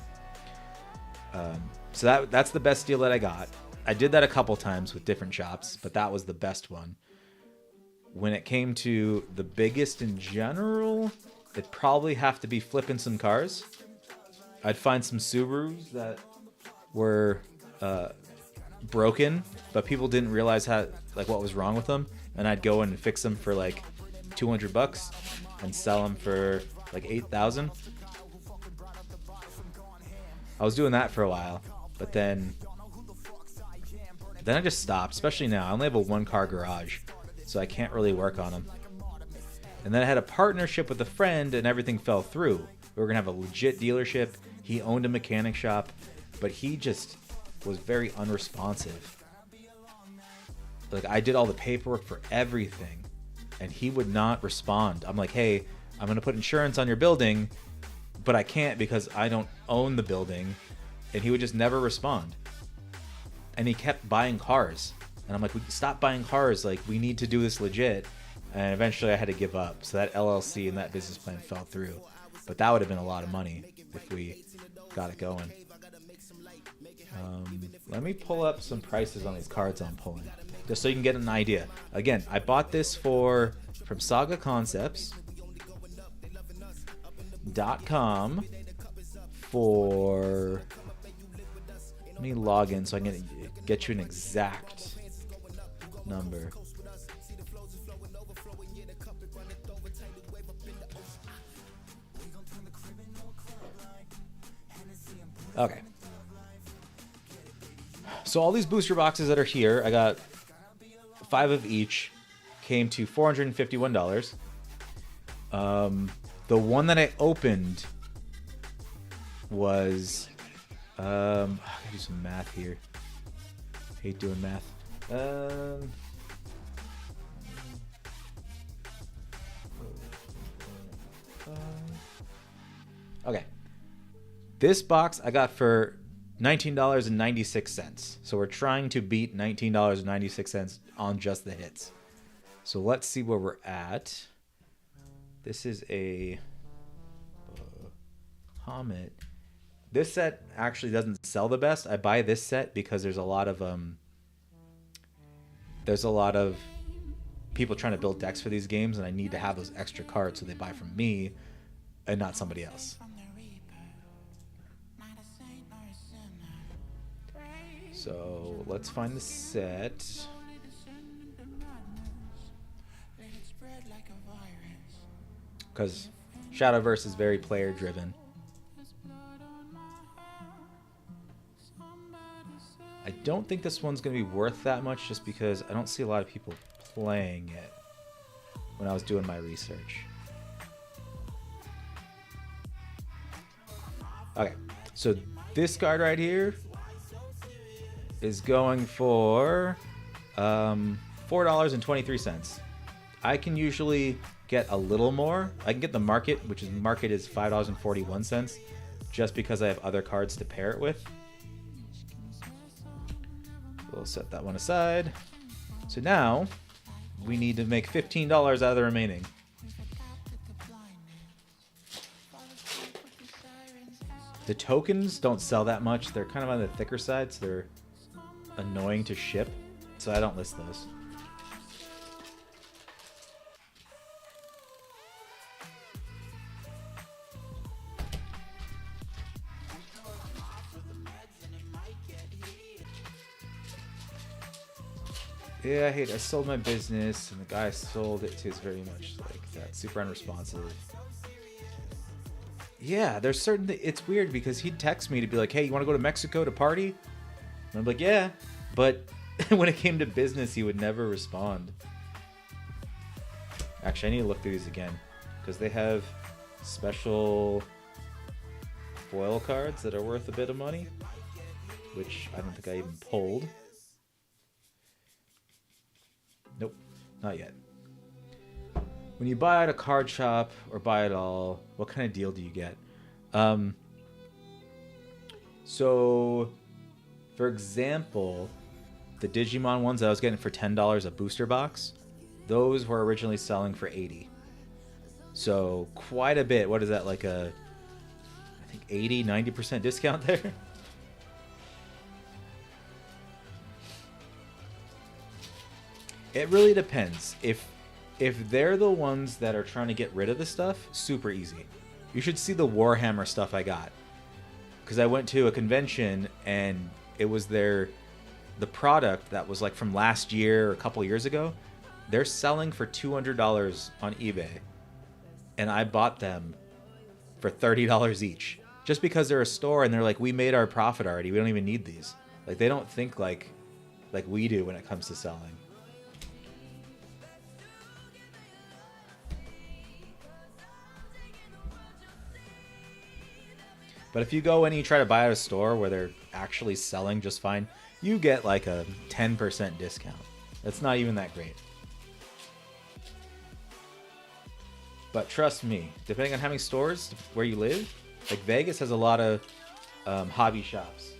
So that's the best deal that I got. I did that a couple times with different shops, but that was the best one. When it came to the biggest in general, it'd probably have to be flipping some cars. I'd find some Subarus that were broken, but people didn't realize what was wrong with them, and I'd go in and fix them for like $200 and sell them for like $8,000. I was doing that for a while, but then I just stopped, especially now. I only have a 1-car garage, so I can't really work on them. And then I had a partnership with a friend, and everything fell through. We were going to have a legit dealership. He owned a mechanic shop, but he just was very unresponsive. Like, I did all the paperwork for everything, and he would not respond. I'm like, hey, I'm going to put insurance on your building, but I can't because I don't own the building. And he would just never respond. And he kept buying cars. And I'm like, stop buying cars. Like, we need to do this legit. And eventually I had to give up. So that LLC and that business plan fell through. But that would have been a lot of money if we got it going. Let me pull up some prices on these cards I'm pulling, just so you can get an idea. Again, I bought this from SagaConcepts.com for... Let me log in so I can get you an exact number. Okay. So all these booster boxes that are here, I got 5 of each, came to $451. The one that I opened was... I gotta do some math here. Hate doing math. Okay. This box I got for $19.96. So we're trying to beat $19.96 on just the hits. So let's see where we're at. This is a Comet. This set actually doesn't sell the best. I buy this set because there's a lot of people trying to build decks for these games, and I need to have those extra cards so they buy from me and not somebody else. So let's find the set. Because Shadowverse is very player driven. I don't think this one's going to be worth that much just because I don't see a lot of people playing it when I was doing my research. Okay, so this card right here is going for $4.23. I can usually get a little more. I can get the market, which is $5.41, just because I have other cards to pair it with. We'll set that one aside. So now we need to make $15 out of the remaining. The tokens don't sell that much. They're kind of on the thicker side, so they're annoying to ship. So I don't list those. Yeah, I sold my business, and the guy I sold it to is very much like that, super unresponsive. Yeah, there's certain... It's weird because he'd text me to be like, hey, you want to go to Mexico to party? And I'm like, yeah. But when it came to business, he would never respond. Actually, I need to look through these again, because they have special foil cards that are worth a bit of money, which I don't think I even pulled. Nope, not yet. When you buy at a card shop or buy it all, what kind of deal do you get? So, for example, the Digimon ones that I was getting for $10 a booster box, those were originally selling for $80. So, quite a bit. What is that, like I think 80, 90% discount there? It really depends. If they're the ones that are trying to get rid of the stuff, super easy. You should see the Warhammer stuff I got. Because I went to a convention and it was the product that was like from last year or a couple years ago. They're selling for $200 on eBay. And I bought them for $30 each. Just because they're a store and they're like, we made our profit already. We don't even need these. Like, they don't think like we do when it comes to selling. But if you go and you try to buy at a store where they're actually selling just fine, you get like a 10% discount. That's not even that great. But trust me, depending on how many stores where you live, like Vegas has a lot of hobby shops.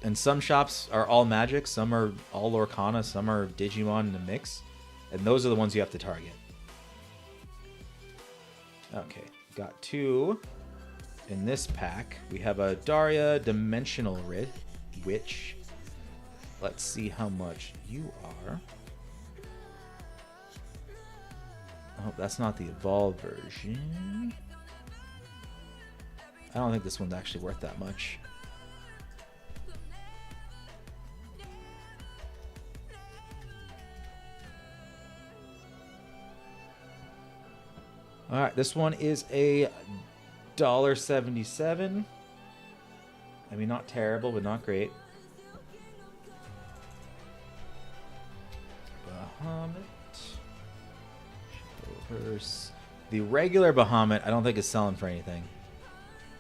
And some shops are all Magic, some are all Lorcana, some are Digimon in a mix. And those are the ones you have to target. Okay, got 2 in this pack. We have a Daria Dimensional Witch. Let's see how much you are. Oh, that's not the evolved version. I don't think this one's actually worth that much. All right, this one is a $1.77. I mean, not terrible, but not great. Bahamut. The regular Bahamut, I don't think is selling for anything.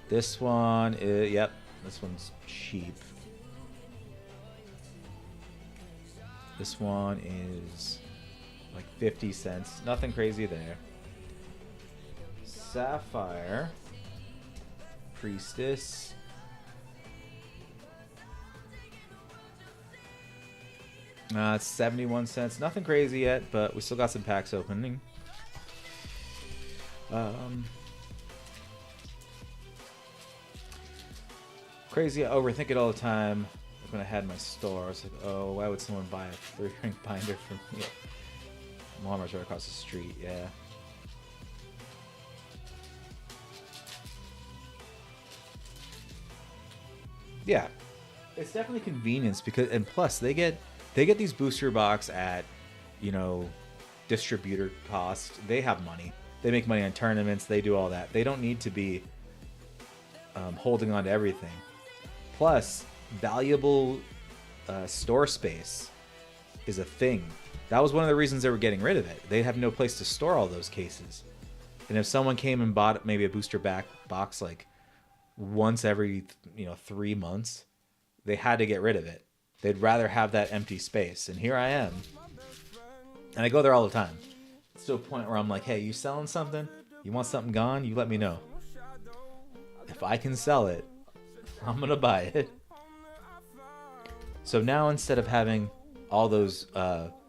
This one is, yep, this one's cheap. This one is like 50 cents. Nothing crazy there. Sapphire. Priestess. It's 71 cents. Nothing crazy yet, but we still got some packs opening. Crazy, I overthink it all the time. Like when I had my store, I was like, oh, why would someone buy a 3-ring binder from me? Walmart's right across the street, yeah. Yeah, it's definitely convenience because, and plus they get these booster box at, you know, distributor cost. They have money. They make money on tournaments. They do all that. They don't need to be holding on to everything. Plus, valuable store space is a thing. That was one of the reasons they were getting rid of it. They have no place to store all those cases. And if someone came and bought maybe a booster box like once every 3 months, they had to get rid of it. They'd rather have that empty space. And here I am. And I go there all the time. It's to a point where I'm like, hey, you selling something? You want something gone? You let me know. If I can sell it, I'm going to buy it. So now instead of having all those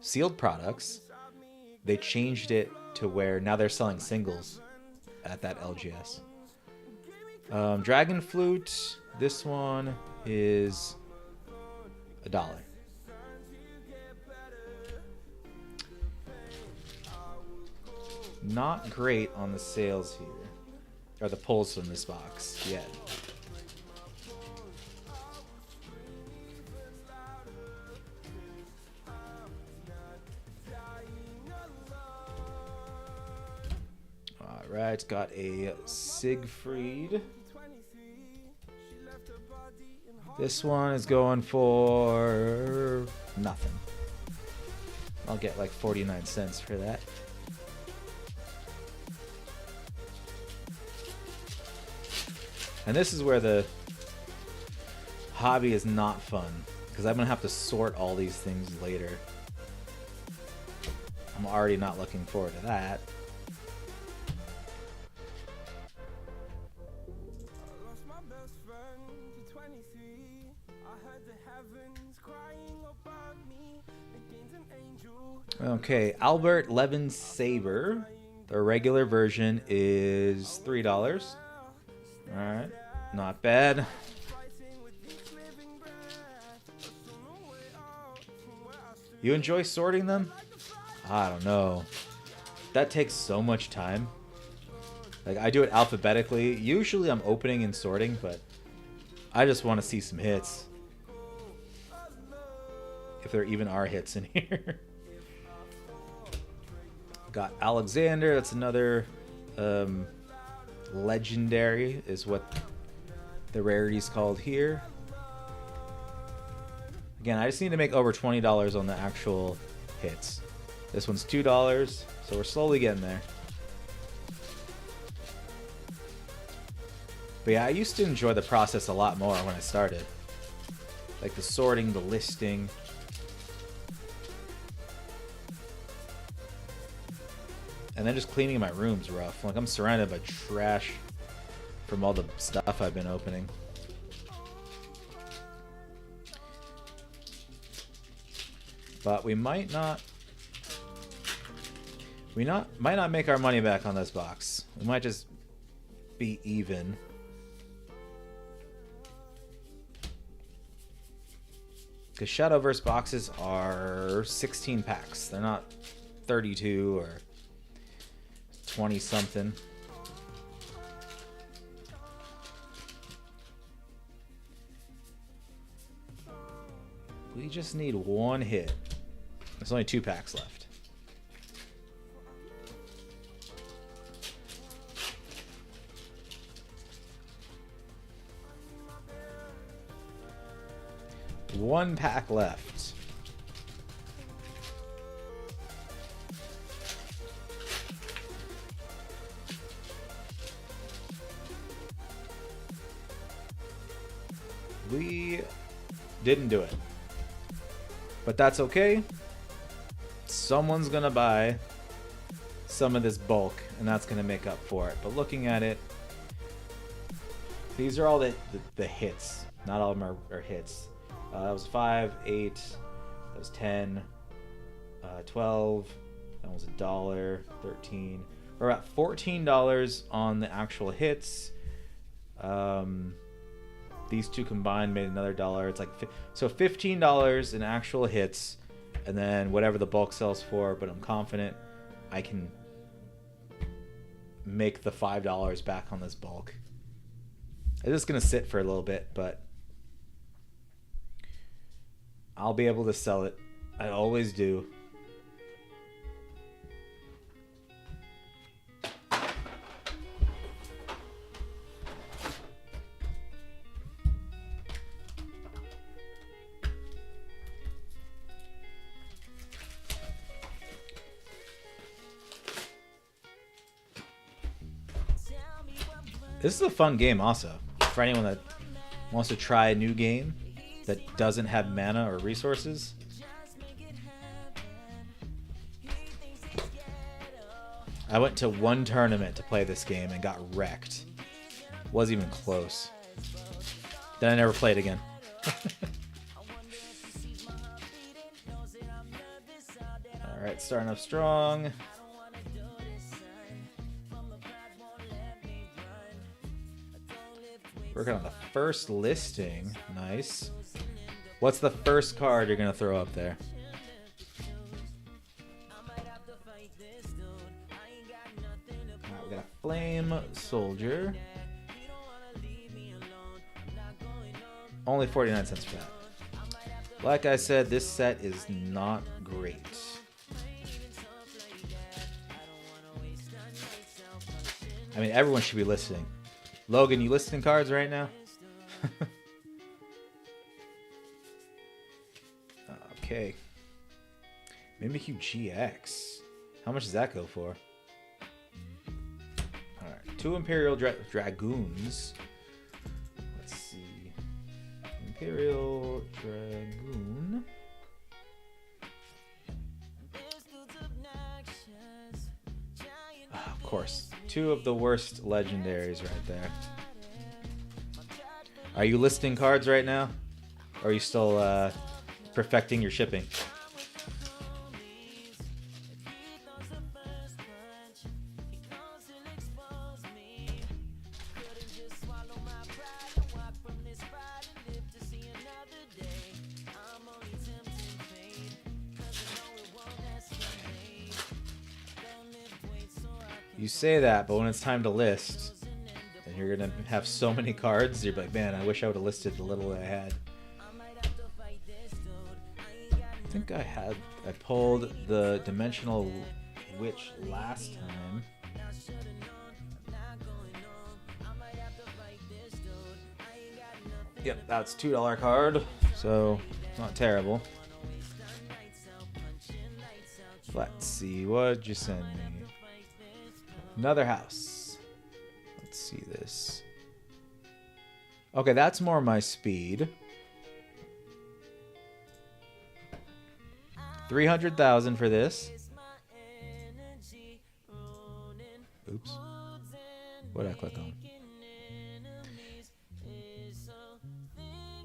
sealed products, they changed it to where now they're selling singles at that LGS. Dragon Flute, this one is $1. Not great on the sales here, or the pulls from this box yet. Alright, it's got a Siegfried. This one is going for nothing. I'll get like 49 cents for that. And this is where the hobby is not fun, because I'm going to have to sort all these things later. I'm already not looking forward to that. Okay, Albert Levin Saber. The regular version is $3. Alright, not bad. You enjoy sorting them? I don't know. That takes so much time. Like, I do it alphabetically. Usually I'm opening and sorting, but I just want to see some hits. If there even are hits in here. Got Alexander. That's another legendary is what the rarity's called here. Again, I just need to make over $20 on the actual hits. This one's $2, so we're slowly getting there. But yeah, I used to enjoy the process a lot more when I started. Like the sorting, the listing. And then just cleaning my room's rough. Like I'm surrounded by trash from all the stuff I've been opening. But we might not might not make our money back on this box. We might just be even. Because Shadowverse boxes are 16 packs. They're not 32 or 20 something. We just need one hit. There's only 2 packs left. One pack left. We didn't do it. But that's okay. Someone's gonna buy some of this bulk, and that's gonna make up for it. But looking at it, these are all the hits. Not all of them are hits. That was 5, 8, that was 10, 12, that was $1, 13. We're at $14 on the actual hits. These two combined made another $1. It's like so $15 in actual hits, and then whatever the bulk sells for. But I'm confident I can make the $5 back on this bulk. It's just gonna sit for a little bit, but I'll be able to sell it. I always do. This is a fun game also, for anyone that wants to try a new game that doesn't have mana or resources. I went to one tournament to play this game and got wrecked. Wasn't even close. Then I never played again. Alright, starting off strong. Working on the first listing. Nice. What's the first card you're going to throw up there? Alright, we got a Flame Soldier. Only 49 cents for that. Like I said, this set is not great. I mean, everyone should be listing. Logan, you listing cards right now? Okay. Mimikyu GX. How much does that go for? Alright. 2 Imperial Dragoons. Let's see. Imperial Dragoon. Of course. 2 of the worst legendaries right there. Are you listing cards right now? Or are you still perfecting your shipping? You say that, but when it's time to list, and you're gonna have so many cards, you're like, man, I wish I would have listed the little that I had. I think I pulled the Dimensional Witch last time. Yep, that's $2 card, so not terrible. Let's see, what'd you send me? Another house. Let's see this. Okay, that's more my speed. 300,000 for this. Oops. What did I click on?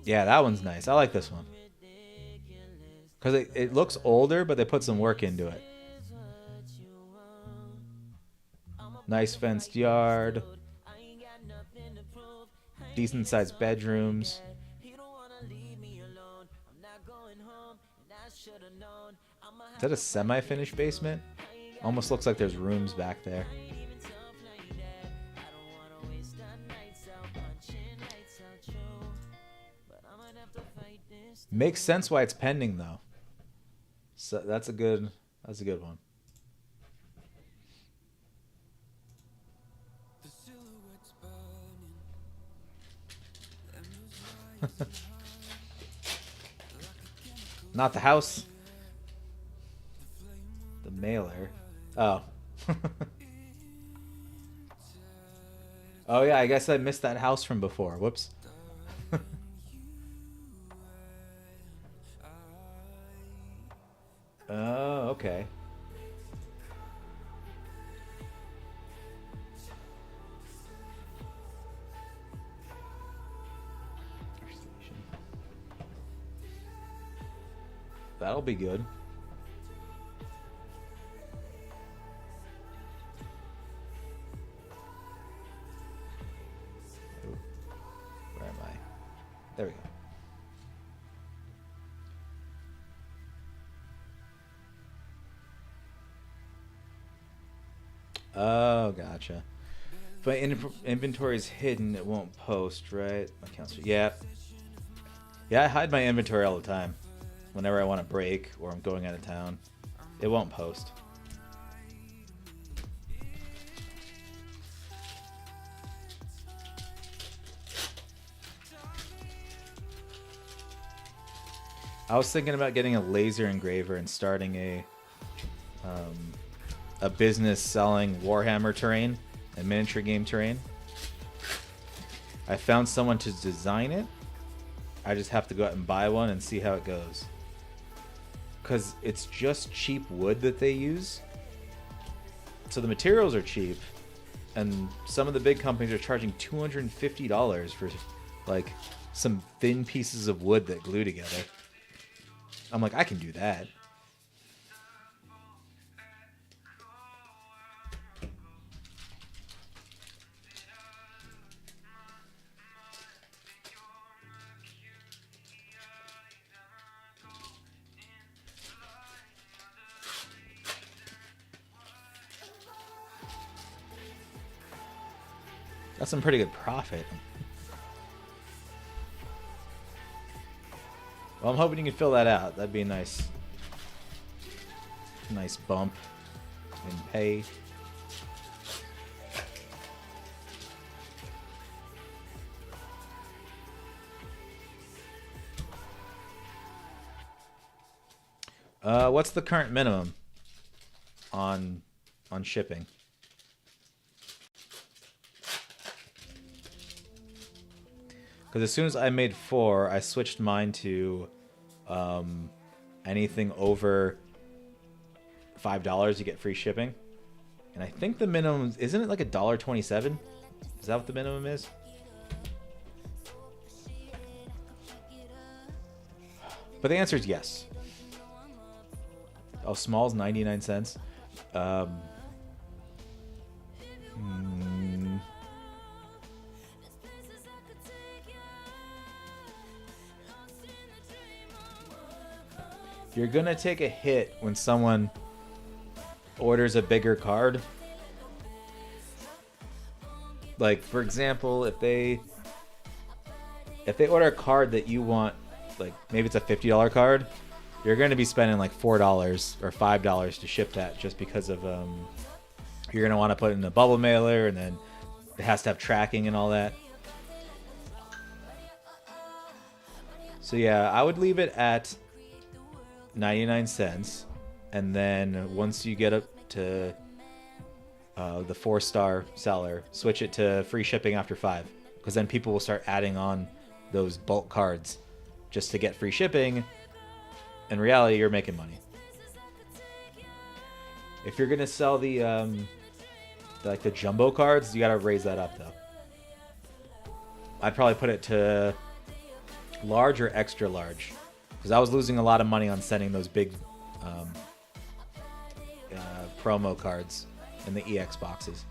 Yeah, that one's nice. I like this one. Because it looks older, but they put some work into it. Nice fenced yard. Decent sized bedrooms. Is that a semi-finished basement? Almost looks like there's rooms back there. Makes sense why it's pending though. So that's a good one. Not the house. The mailer. Oh. Oh yeah, I guess I missed that house from before. Whoops. Oh, okay. That'll be good. Ooh. Where am I? There we go. Oh, gotcha. But inventory is hidden, it won't post, right? Accounts. Yeah. Yeah, I hide my inventory all the time. Whenever I want to break or I'm going out of town, it won't post. I was thinking about getting a laser engraver and starting a business selling Warhammer terrain and miniature game terrain. I found someone to design it. I just have to go out and buy one and see how it goes. Because it's just cheap wood that they use. So the materials are cheap. And some of the big companies are charging $250 for like some thin pieces of wood that glue together. I'm like, I can do that. That's some pretty good profit. Well, I'm hoping you can fill that out. That'd be a nice bump in pay. What's the current minimum on shipping? Because as soon as I made 4, I switched mine to anything over $5, you get free shipping. And I think the minimum, isn't it like $1.27? Is that what the minimum is? But the answer is yes. Oh, small's 99 cents. You're gonna take a hit when someone orders a bigger card. Like, for example, if they order a card that you want, like maybe it's a $50 card, you're going to be spending like $4 or $5 to ship that, just because of you're going to want to put it in a bubble mailer, and then it has to have tracking and all that. So yeah, I would leave it at 99 cents, and then once you get up to the 4-star seller, switch it to free shipping after 5. because then people will start adding on those bulk cards just to get free shipping. In reality, you're making money. If you're gonna sell the jumbo cards, you gotta raise that up though. I'd probably put it to large or extra large, because I was losing a lot of money on sending those big promo cards in the EX boxes.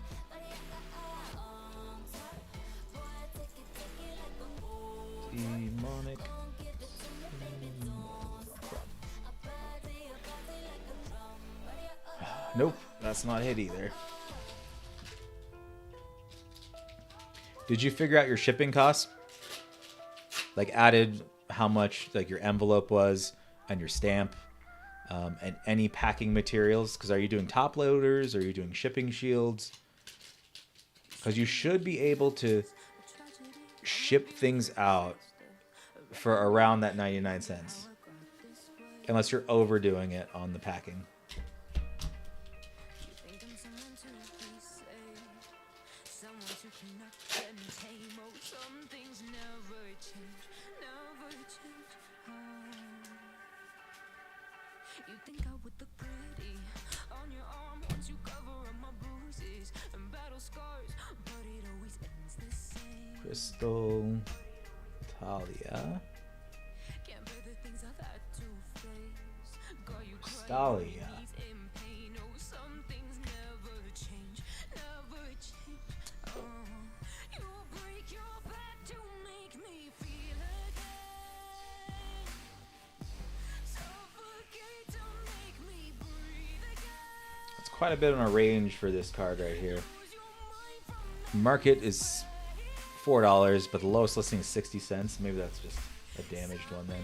Demonic. Nope, that's not it either. Did you figure out your shipping costs? Like added how much like your envelope was and your stamp and any packing materials? Because are you doing top loaders? Are you doing shipping shields? Because you should be able to ship things out for around that 99 cents. Unless you're overdoing it on the packing. Crystal Talia. Stalia. It's quite a bit on a range for this card right here. Market is $4, but the lowest listing is 60 cents. Maybe that's just a damaged one then.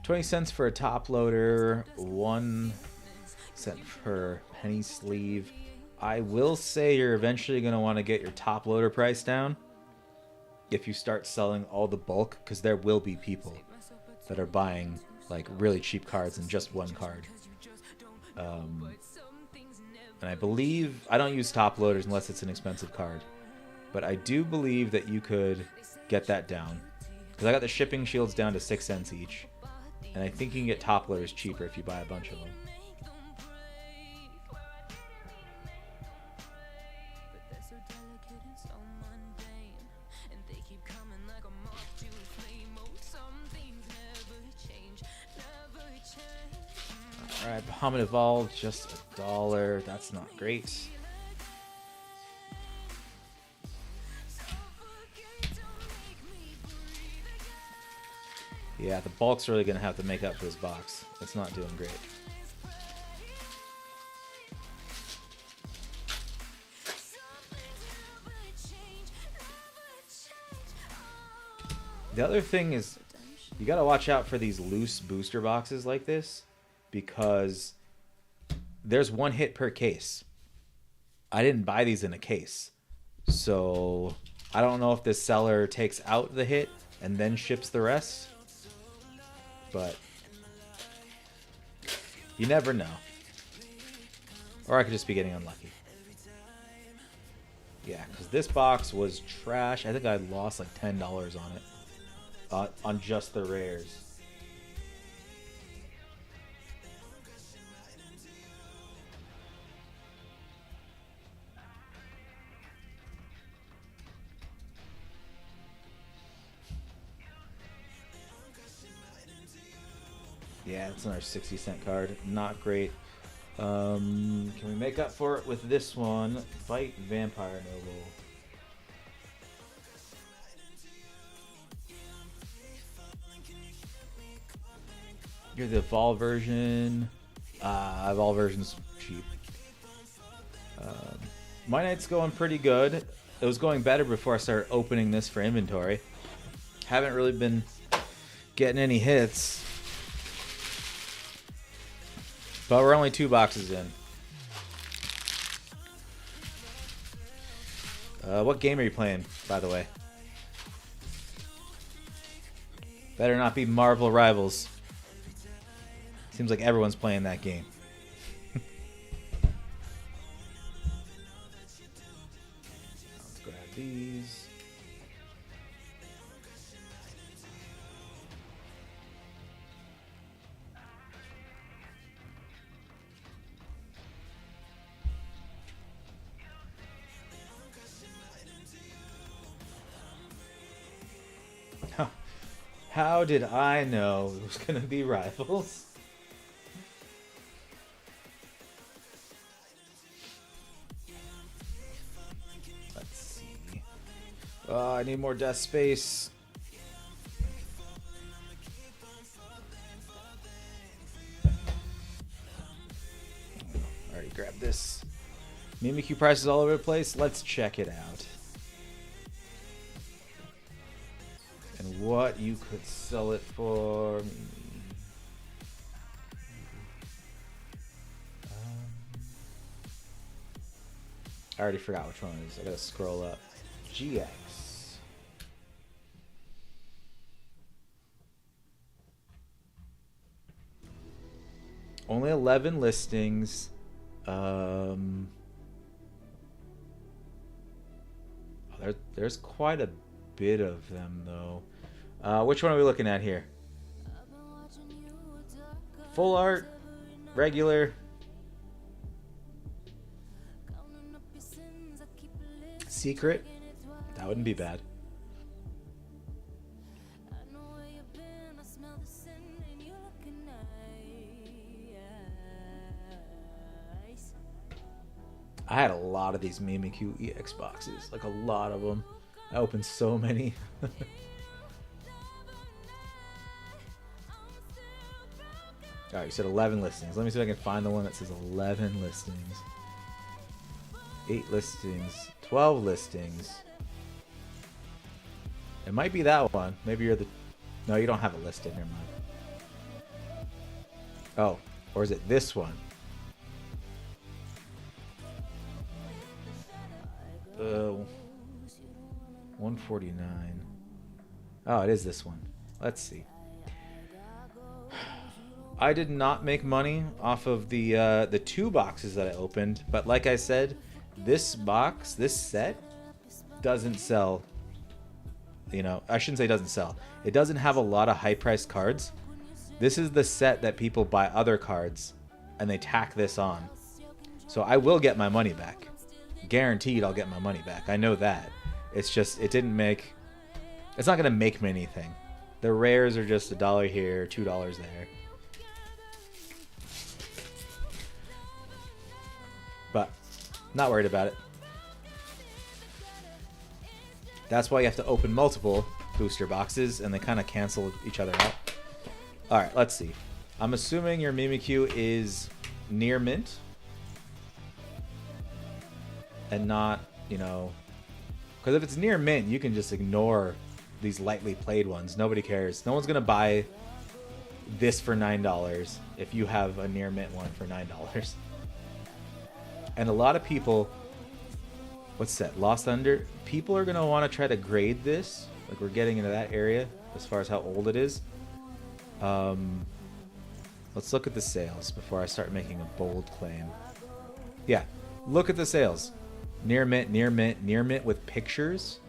$0.20 for a top loader, 1 cent per penny sleeve. I will say you're eventually going to want to get your top loader price down if you start selling all the bulk, because there will be people that are buying like really cheap cards and just one card. And I believe, I don't use top loaders unless it's an expensive card, but I do believe that you could get that down, because I got the shipping shields down to 6 cents each, and I think you can get top loaders cheaper if you buy a bunch of them. Alright, Bahamut Evolved, just $1. That's not great. Yeah, the bulk's really going to have to make up for this box. It's not doing great. The other thing is, you got to watch out for these loose booster boxes like this, because there's one hit per case. I didn't buy these in a case, so I don't know if this seller takes out the hit and then ships the rest, but you never know. Or I could just be getting unlucky. Yeah, because this box was trash. I think I lost like $10 on it, on just the rares. Yeah, it's another 60-cent card. Not great. Can we make up for it with this one? Fight Vampire Noble. You're the Evolve version. Evolve version's cheap. My night's going pretty good. It was going better before I started opening this for inventory. Haven't really been getting any hits. But we're only 2 boxes in. What game are you playing, by the way? Better not be Marvel Rivals. Seems like everyone's playing that game. these. How did I know it was going to be rivals? Let's see. I need more death space. Already grabbed this. Mimikyu prices all over the place. Let's check it out. And what you could sell it for. I already forgot which one it is. I gotta scroll up. GX. Only 11 listings. There's quite a bit of them though. Which one are we looking at here? Full art, regular, secret. That wouldn't be bad. I had a lot of these Mimikyu EX boxes, like a lot of them. I opened so many. Alright, you said 11 listings. Let me see if I can find the one that says 11 listings. 8 listings. 12 listings. It might be that one. Maybe you're the... No, you don't have it listed. Never mind. Oh, or is it this one? 149. Oh, it is this one. Let's see. I did not make money off of the 2 boxes that I opened, but like I said, this box, this set, doesn't sell. You know, I shouldn't say doesn't sell. It doesn't have a lot of high-priced cards. This is the set that people buy other cards, and they tack this on. So I will get my money back. Guaranteed I'll get my money back. I know that. It's just, it didn't make... It's not going to make me anything. The rares are just $1 here, $2 there. But, not worried about it. That's why you have to open multiple booster boxes, and they kind of cancel each other out. Alright, let's see. I'm assuming your Mimikyu is near mint. And not, you know... Because if it's near mint, you can just ignore these lightly played ones. Nobody cares. No one's going to buy this for $9 if you have a near mint one for $9. And a lot of people... What's that? Lost Thunder? People are going to want to try to grade this. Like, we're getting into that area as far as how old it is. Let's look at the sales before I start making a bold claim. Yeah, look at the sales. Near mint, near mint, near mint with pictures.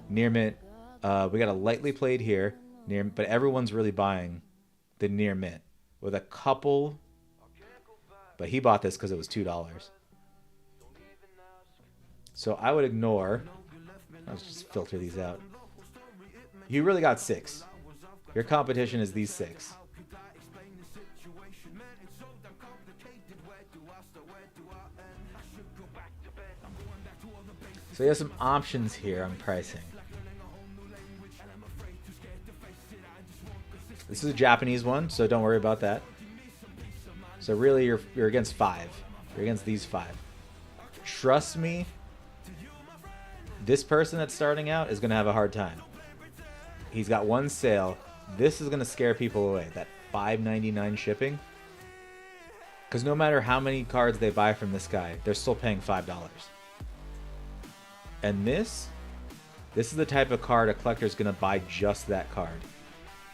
Near mint. We got a lightly played here. Near, but everyone's really buying the near mint. With a couple... But he bought this because it was $2. So I would ignore... Let's just filter these out. You really got 6. Your competition is these 6. So you have some options here on pricing. This is a Japanese one, so don't worry about that. So really, you're against 5. You're against these 5. Trust me, this person that's starting out is going to have a hard time. He's got one sale. This is going to scare people away. That $5.99 shipping. Because no matter how many cards they buy from this guy, they're still paying $5. And this is the type of card a collector is going to buy just that card.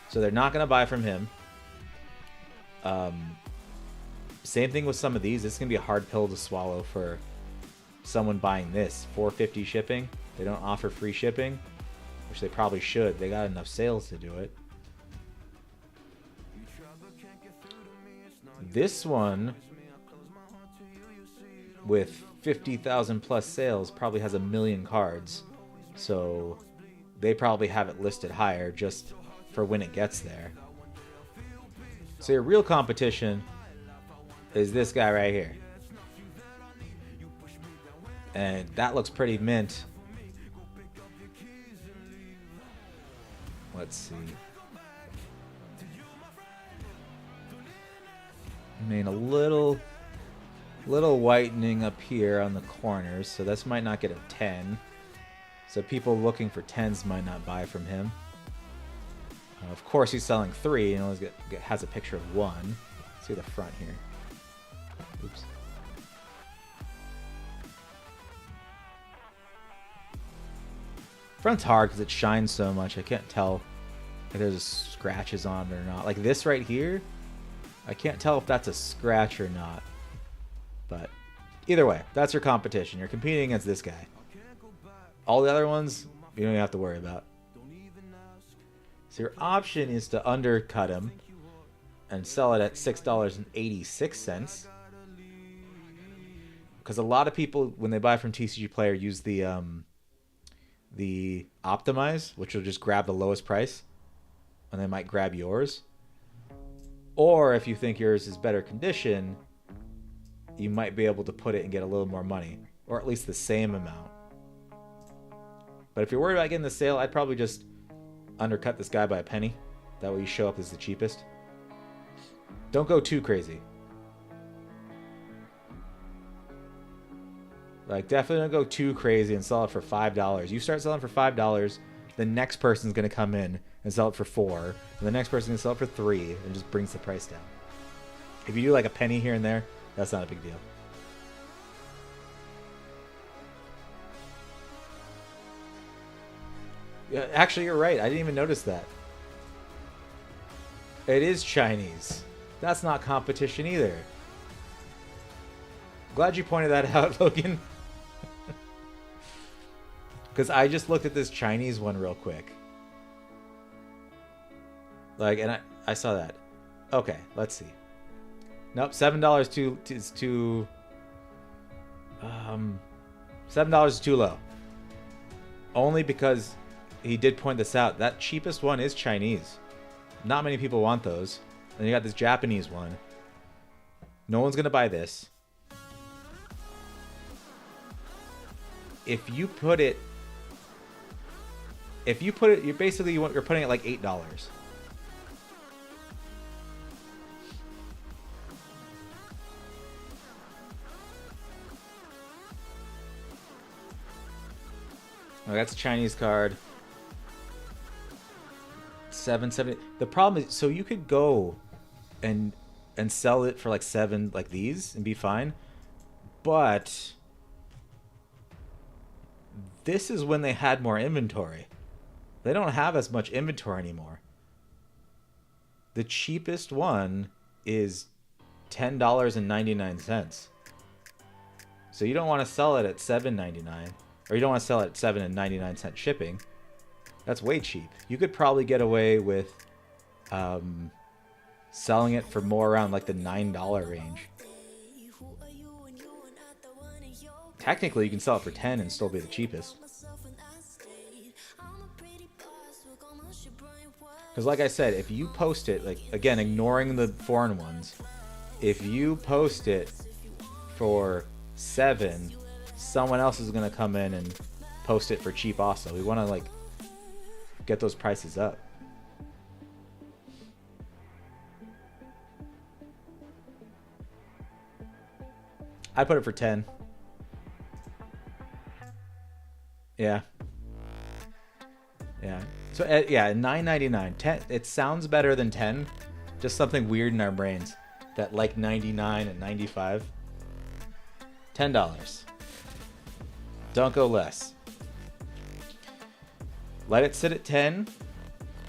So they're not going to buy from him. Same thing with some of these. It's going to be a hard pill to swallow for someone buying this. $4.50 shipping. They don't offer free shipping, which they probably should. They got enough sales to do it. This one, with 50,000 plus sales, probably has 1 million cards. So they probably have it listed higher just for when it gets there. So your real competition is this guy right here. And that looks pretty mint. Let's see. I mean, a little whitening up here on the corners, so this might not get a 10. So people looking for 10s might not buy from him. Of course, he's selling 3 and always has a picture of 1. Let's see the front here. Oops. Front's hard because it shines so much. I can't tell if there's scratches on it or not. Like this right here, I can't tell if that's a scratch or not. But either way, that's your competition. You're competing against this guy. All the other ones, you don't even have to worry about. So your option is to undercut him and sell it at $6.86. Because a lot of people, when they buy from TCGplayer, use the optimize, which will just grab the lowest price, and they might grab yours. Or if you think yours is better condition, you might be able to put it and get a little more money, or at least the same amount. But if you're worried about getting the sale, I'd probably just undercut this guy by a penny. That way you show up as the cheapest. Don't go too crazy. Like, definitely don't go too crazy and sell it for $5. You start selling for $5, the next person's going to come in and sell it for $4. And the next person's going to sell it for $3 and just brings the price down. If you do like a penny here and there, that's not a big deal. Yeah, actually, you're right. I didn't even notice that. It is Chinese. That's not competition either. Glad you pointed that out, Logan. Because I just looked at this Chinese one real quick. Like, and I saw that. Okay, let's see. Nope, $7 is too... $7 is too low. Only because he did point this out. That cheapest one is Chinese. Not many people want those. Then you got this Japanese one. No one's gonna buy this. If you put it, you're putting it like $8. Oh, that's a Chinese card. $7.70. The problem is, so you could go and sell it for like $7, like these, and be fine. But this is when they had more inventory. They don't have as much inventory anymore. The cheapest one is $10.99. So you don't want to sell it at $7.99. Or you don't want to sell it at $7.99 shipping. That's way cheap. You could probably get away with selling it for more around like the $9 range. Technically, you can sell it for $10 and still be the cheapest. Because like I said, if you post it, like, again, ignoring the foreign ones, if you post it for $7, someone else is going to come in and post it for cheap also. We want to, like, get those prices up. I put it for 10. Yeah. Yeah. So yeah, $9.99. 10. It sounds better than 10. Just something weird in our brains that like 99 and 95. $10. Don't go less. Let it sit at 10.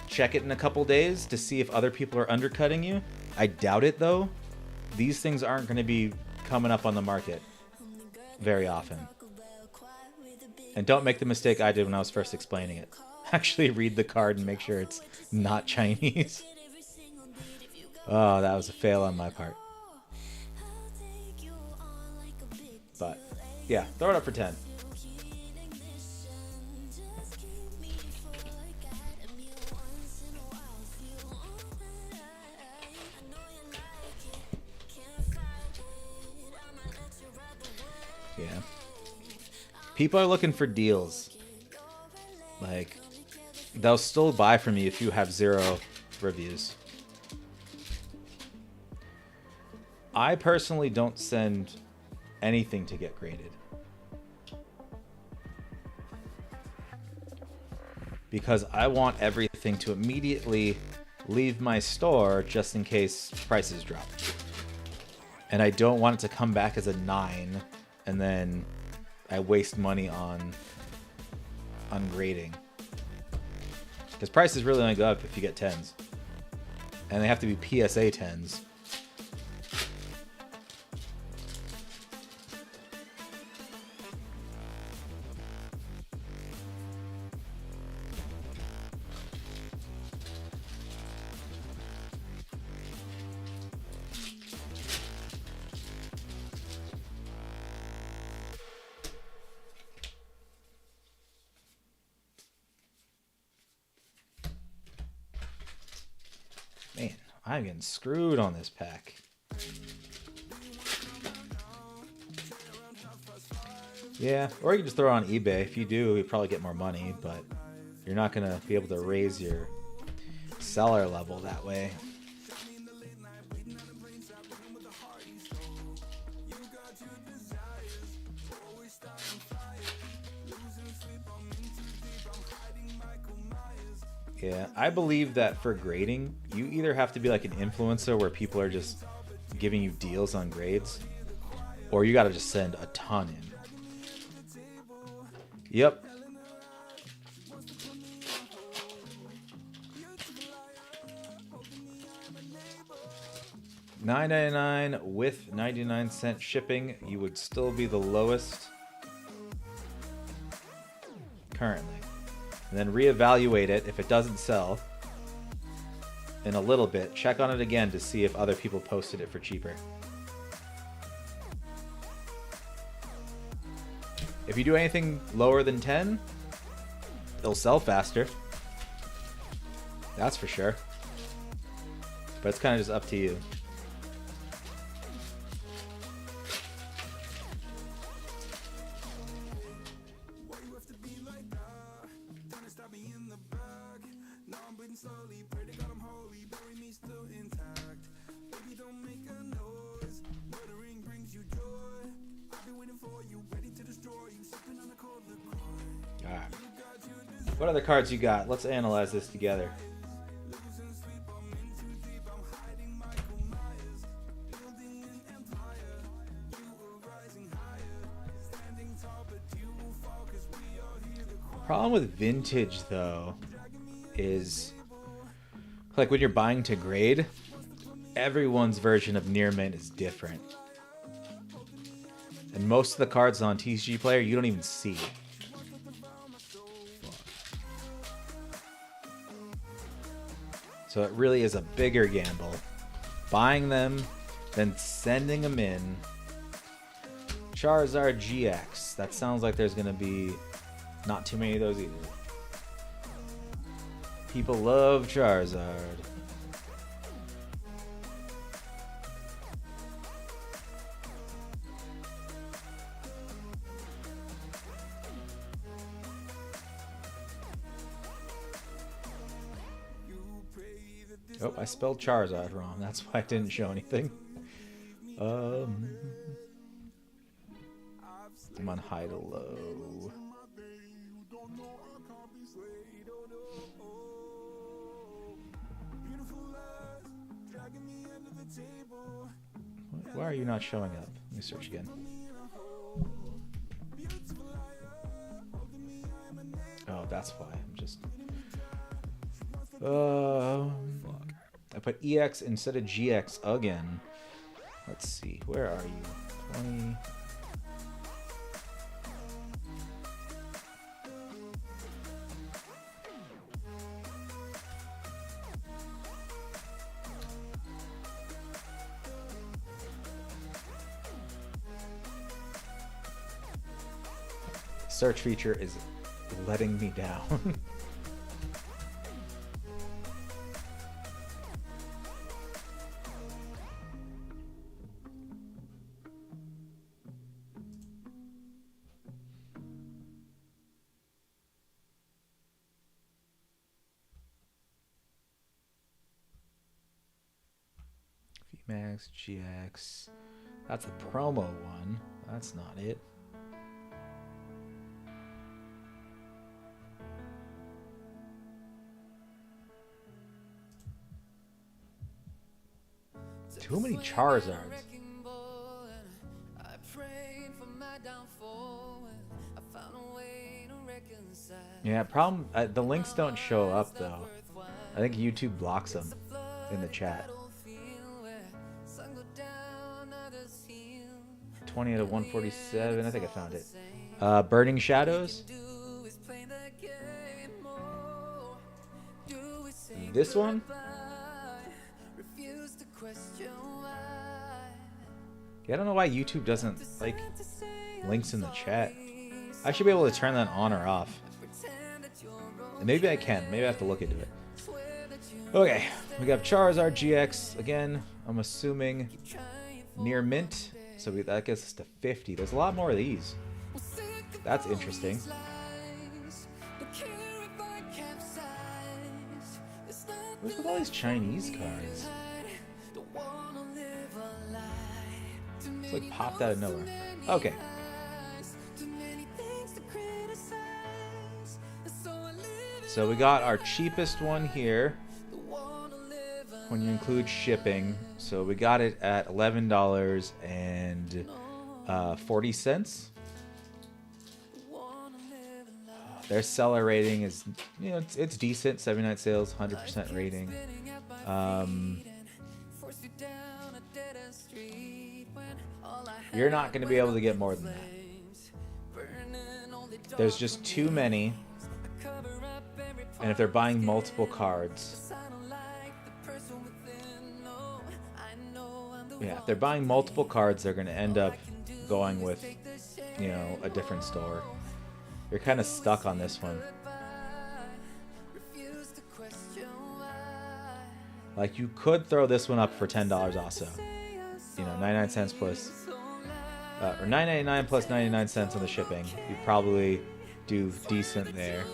Check it in a couple days to see if other people are undercutting you. I doubt it though. These things aren't going to be coming up on the market very often. And don't make the mistake I did when I was first explaining it. Actually read the card and make sure it's not Chinese. Oh, that was a fail on my part. But, yeah, throw it up for 10. Yeah. People are looking for deals. Like, they'll still buy from you if you have 0 reviews. I personally don't send anything to get graded. Because I want everything to immediately leave my store just in case prices drop. And I don't want it to come back as a 9 and then I waste money on grading. Because prices really only go up if you get 10s. And they have to be PSA 10s. Man, I'm getting screwed on this pack. Yeah, or you can just throw it on eBay. If you do, you probably get more money, but you're not going to be able to raise your seller level that way. Yeah, I believe that for grading, you either have to be like an influencer where people are just giving you deals on grades, or you got to just send a ton in. Yep. $9.99 with 99-cent shipping. You would still be the lowest currently. And then reevaluate it if it doesn't sell in a little bit. Check on it again to see if other people posted it for cheaper. If you do anything lower than 10, it'll sell faster. That's for sure. But it's kind of just up to you. Alright. What other cards you got? Let's analyze this together. Problem with vintage though is like when you're buying to grade, everyone's version of near mint is different. And most of the cards on TCGplayer you don't even see. So it really is a bigger gamble buying them than sending them in. Charizard GX. That sounds like there's going to be not too many of those either. People love Charizard. Oh, I spelled Charizard wrong. That's why I didn't show anything. I'm on high to low. Why are you not showing up? Let me search again. Oh, that's why. I'm just... I put EX instead of GX again. Let's see. Where are you? 20... search feature is letting me down. VMAX, GX. That's the promo one. That's not it. Too many Charizards. Yeah, problem. The links don't show up though. I think YouTube blocks them in the chat. 20 out of 147. I think I found it. Burning Shadows. This one. Yeah, I don't know why YouTube doesn't like links in the chat. I should be able to turn that on or off. And maybe I can. Maybe I have to look into it. Okay, we got Charizard GX again. I'm assuming near mint. So that gets us to 50. There's a lot more of these. That's interesting. What's with all these Chinese cards? It's like popped out of nowhere. Okay. So we got our cheapest one here when you include shipping. So we got it at $11.40. Their seller rating is, you know, it's decent. 79 sales, 100% rating. You're not going to be able to get more than that. There's just too many. And if they're buying multiple cards, yeah, if they're buying multiple cards, they're going to end up going with, you know, a different store. You're kind of stuck on this one. Like, you could throw this one up for $10 also. You know, 99 cents plus, or $9.99 plus 99 cents on the shipping. You probably do decent there.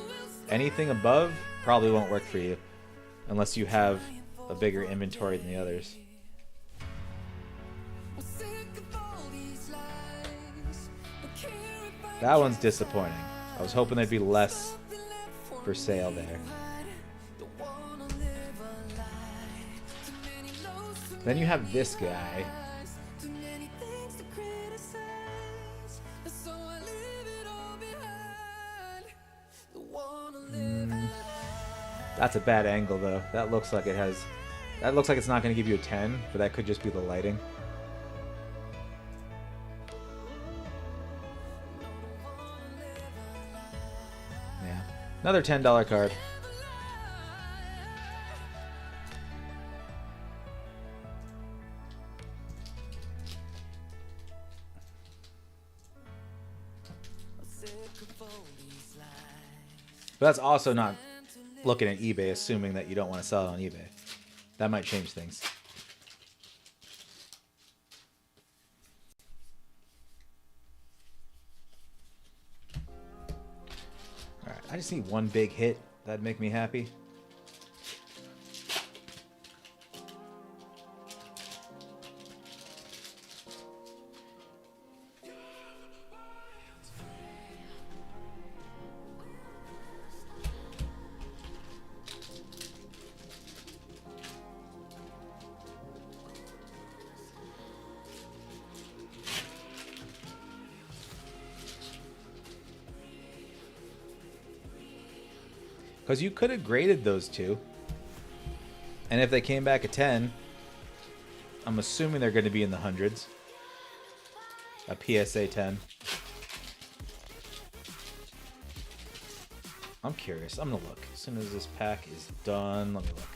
Anything above probably won't work for you unless you have a bigger inventory than the others. That one's disappointing. I was hoping there'd be less for sale there. Then you have this guy. That's a bad angle though. That looks like it has. That looks like it's not going to give you a 10, but that could just be the lighting. Yeah. Another $10 card. But that's also not looking at eBay, assuming that you don't want to sell it on eBay. That might change things. Alright, I just need one big hit. That'd make me happy. Because you could have graded those two. And if they came back at 10, I'm assuming they're going to be in the hundreds. A PSA 10. I'm curious. I'm going to look. As soon as this pack is done, let me look.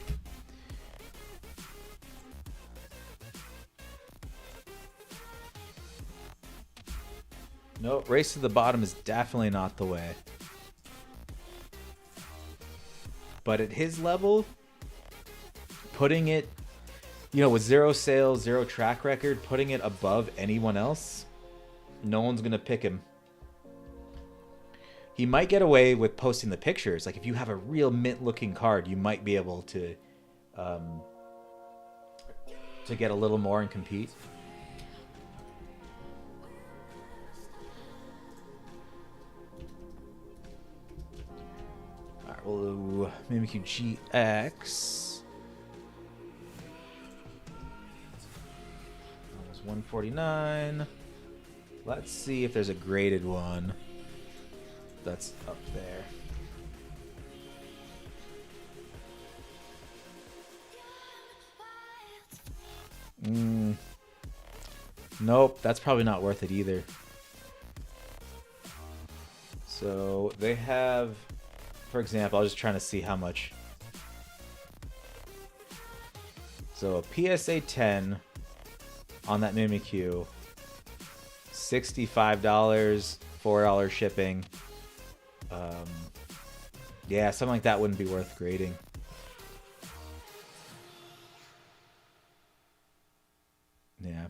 No, race to the bottom is definitely not the way. But at his level, putting it, you know, with 0 sales, 0 track record, putting it above anyone else, no one's going to pick him. He might get away with posting the pictures. Like, if you have a real mint-looking card, you might be able to get a little more and compete. All right, we'll Mimikyu GX. That was 149. Let's see if there's a graded one that's up there. Nope, that's probably not worth it either. So they have, for example, I was just trying to see how much. So a PSA 10 on that Mimikyu, $65, $4 shipping. Yeah, something like that wouldn't be worth grading. Yeah,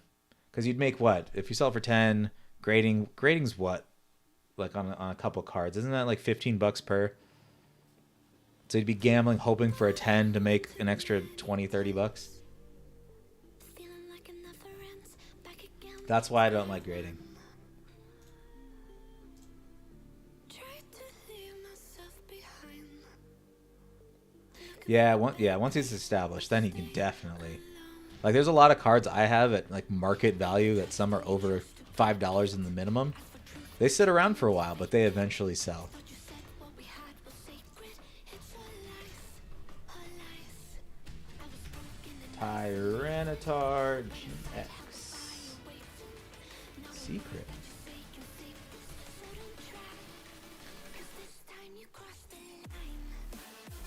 because you'd make what if you sell it for 10? Grading's what, like on a couple cards, isn't that like $15 per? So you'd be gambling, hoping for a 10 to make an extra $20-$30. That's why I don't like grading. Yeah, once he's established, then he can definitely. Like, there's a lot of cards I have at like market value that some are over $5 in the minimum. They sit around for a while, but they eventually sell. Tyranitar GX. Secret.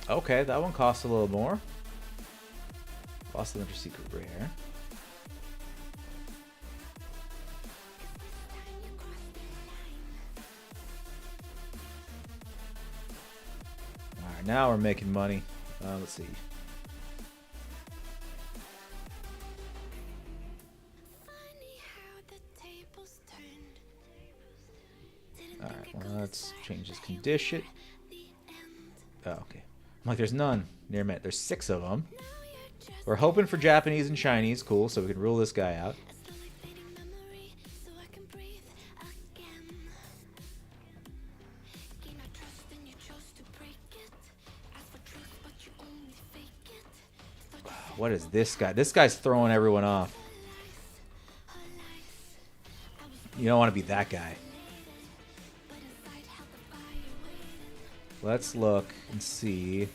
Okay, that one costs a little more. Lost the Winter Secret Rare. Alright, now we're making money. Let's see. Alright, well, let's change this condition. Oh, okay. I'm like, there's none near mint. There's 6 of them. We're hoping for Japanese and Chinese. Cool, so we can rule this guy out. What is this guy? This guy's throwing everyone off. You don't want to be that guy. Let's look and see.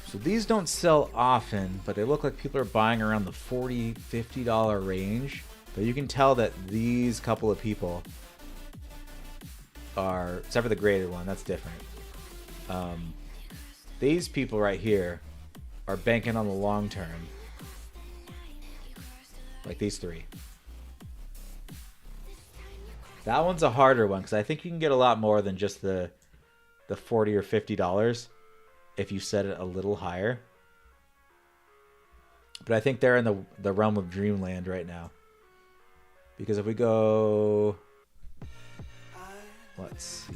So these don't sell often, but they look like people are buying around the $40, $50 range. But you can tell that these couple of people are, except for the graded one, that's different. These people right here are banking on the long term. Like these 3. That one's a harder one because I think you can get a lot more than just the $40 or $50 if you set it a little higher. But I think they're in the realm of Dreamland right now. Because if we go, let's see.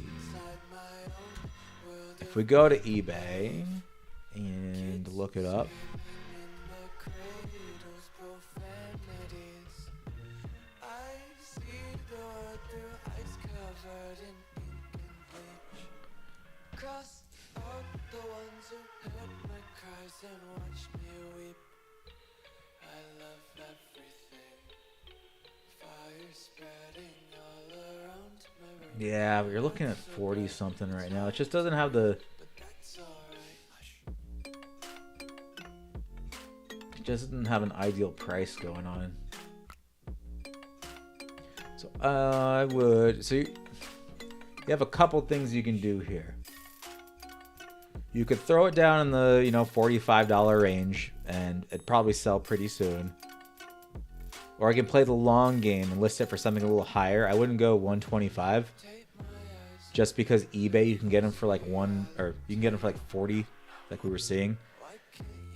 If we go to eBay and look it up. Yeah, but you're looking at 40 something right now. It just doesn't have the. It doesn't have an ideal price going on. So I would. So you have a couple things you can do here. You could throw it down in the, you know, $45 range, and it'd probably sell pretty soon. Or I can play the long game and list it for something a little higher. I wouldn't go 125, just because eBay you can get them for like you can get them for like 40, like we were seeing.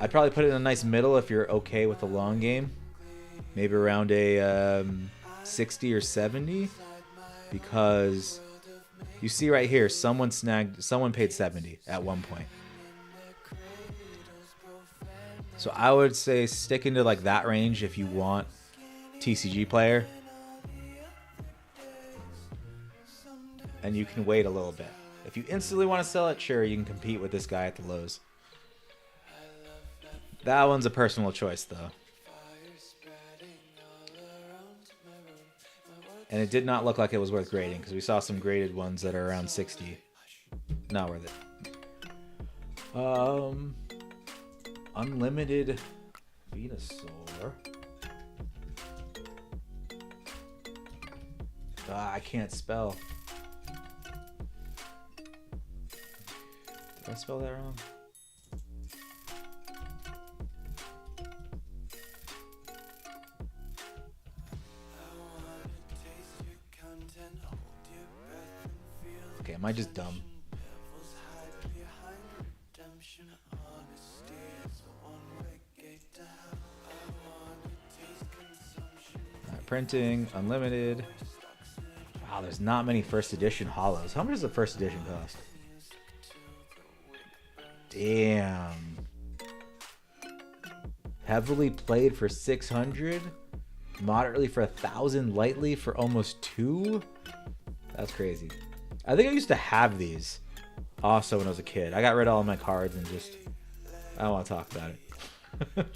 I'd probably put it in a nice middle if you're okay with the long game, maybe around a 60 or 70, because you see right here, someone paid 70 at one point. So I would say stick into like that range if you want TCGplayer. And you can wait a little bit. If you instantly want to sell it, sure, you can compete with this guy at the lows. That one's a personal choice, though. And it did not look like it was worth grading, because we saw some graded ones that are around 60. Not worth it. Unlimited Venusaur. I can't spell. Did I spell that wrong? Okay, am I just dumb? Printing, unlimited. Wow, there's not many first edition holos. How much does the first edition cost? Damn. Heavily played for 600. Moderately for 1,000. Lightly for almost 2. That's crazy. I think I used to have these also when I was a kid. I got rid of all of my cards and just... I don't want to talk about it.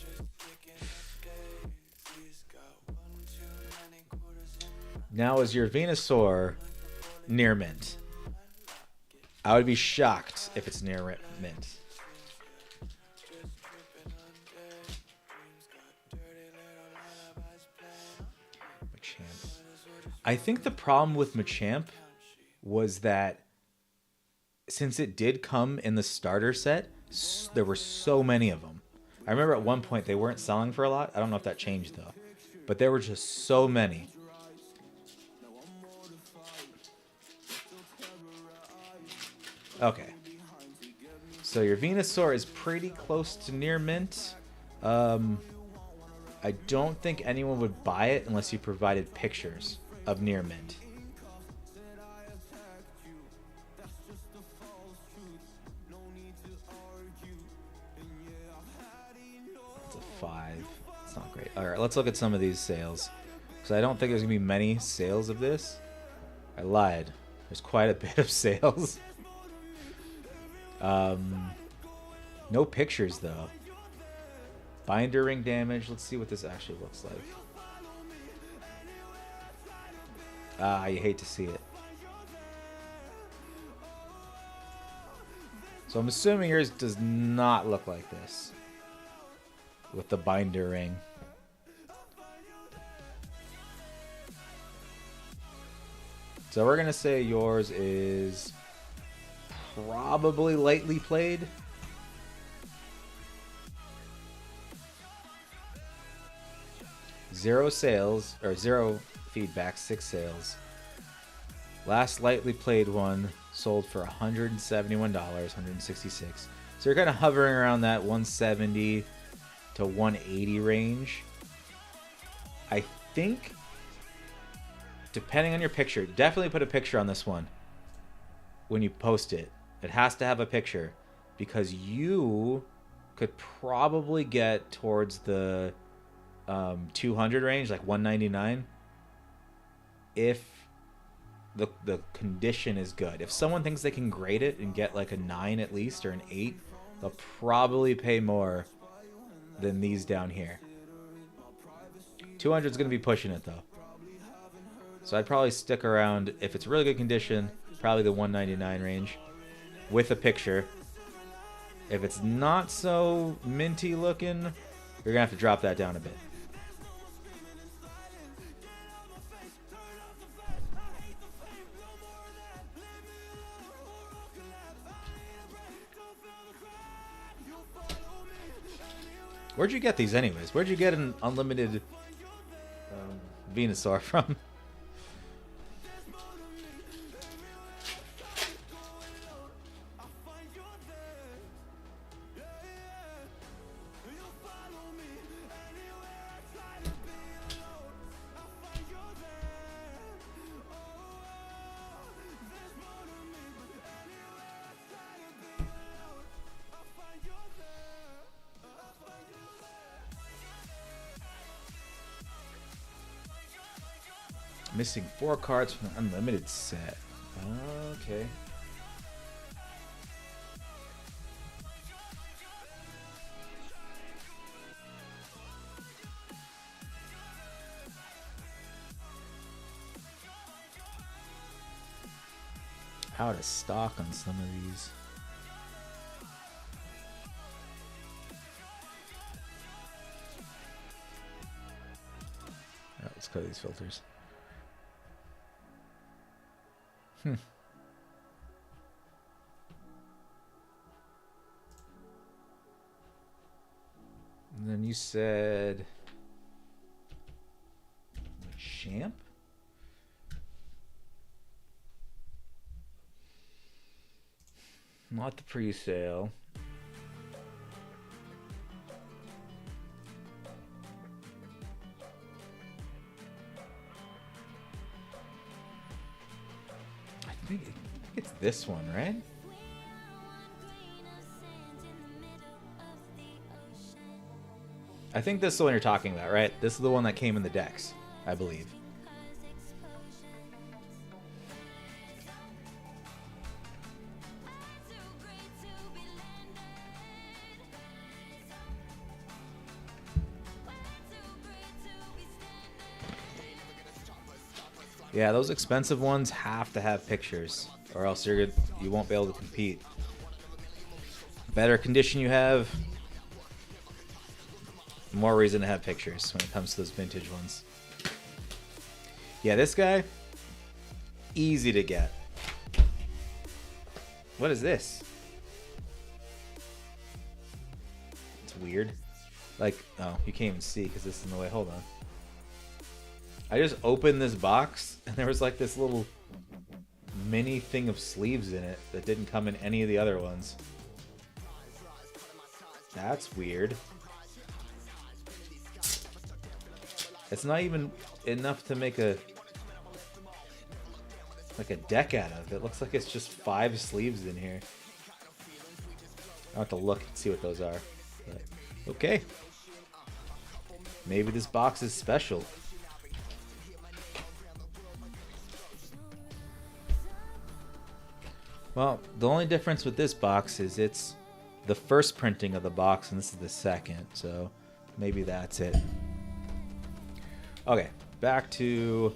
Now, is your Venusaur near mint? I would be shocked if it's near mint. Machamp. I think the problem with Machamp was that since it did come in the starter set, there were so many of them. I remember at one point they weren't selling for a lot. I don't know if that changed though. But there were just so many. Okay. So your Venusaur is pretty close to near mint. I don't think anyone would buy it unless you provided pictures of near mint. It's a 5. It's not great. Alright, let's look at some of these sales. Because I don't think there's going to be many sales of this. I lied. There's quite a bit of sales. No pictures though. Binder ring damage. Let's see what this actually looks like. Ah, you hate to see it. So I'm assuming yours does not look like this with the binder ring. So we're gonna say yours is probably lightly played. Zero sales, or 0 feedback, 6 sales. Last lightly played one sold for $171, 166. So you're kind of hovering around that 170 to 180 range. I think, depending on your picture, definitely put a picture on this one when you post it. It has to have a picture because you could probably get towards the 200 range, like 199, if the condition is good. If someone thinks they can grade it and get like a 9 at least or an 8, they'll probably pay more than these down here. 200 is going to be pushing it though. So I'd probably stick around, if it's really good condition, probably the 199 range with a picture. If it's not so minty looking, you're going to have to drop that down a bit. Where'd you get these anyways? Where'd you get an unlimited Venusaur from? Missing 4 cards from the unlimited set. Okay. Out of stock on some of these. Oh, let's cut these filters. And then you said Champ? Not the pre-sale. I think it's this one, right? I think this is the one you're talking about, right? This is the one that came in the decks, I believe. Yeah, those expensive ones have to have pictures, or else you won't be able to compete. Better condition you have, more reason to have pictures when it comes to those vintage ones. Yeah, this guy, easy to get. What is this? It's weird. Like, oh, you can't even see because this is in the way. Hold on. I just opened this box and there was like this little mini thing of sleeves in it that didn't come in any of the other ones. That's weird. It's not even enough to make a deck out of. It looks like it's just 5 sleeves in here. I'll have to look and see what those are. But, okay. Maybe this box is special. Well, the only difference with this box is it's the first printing of the box and this is the second, so maybe that's it. Okay, back to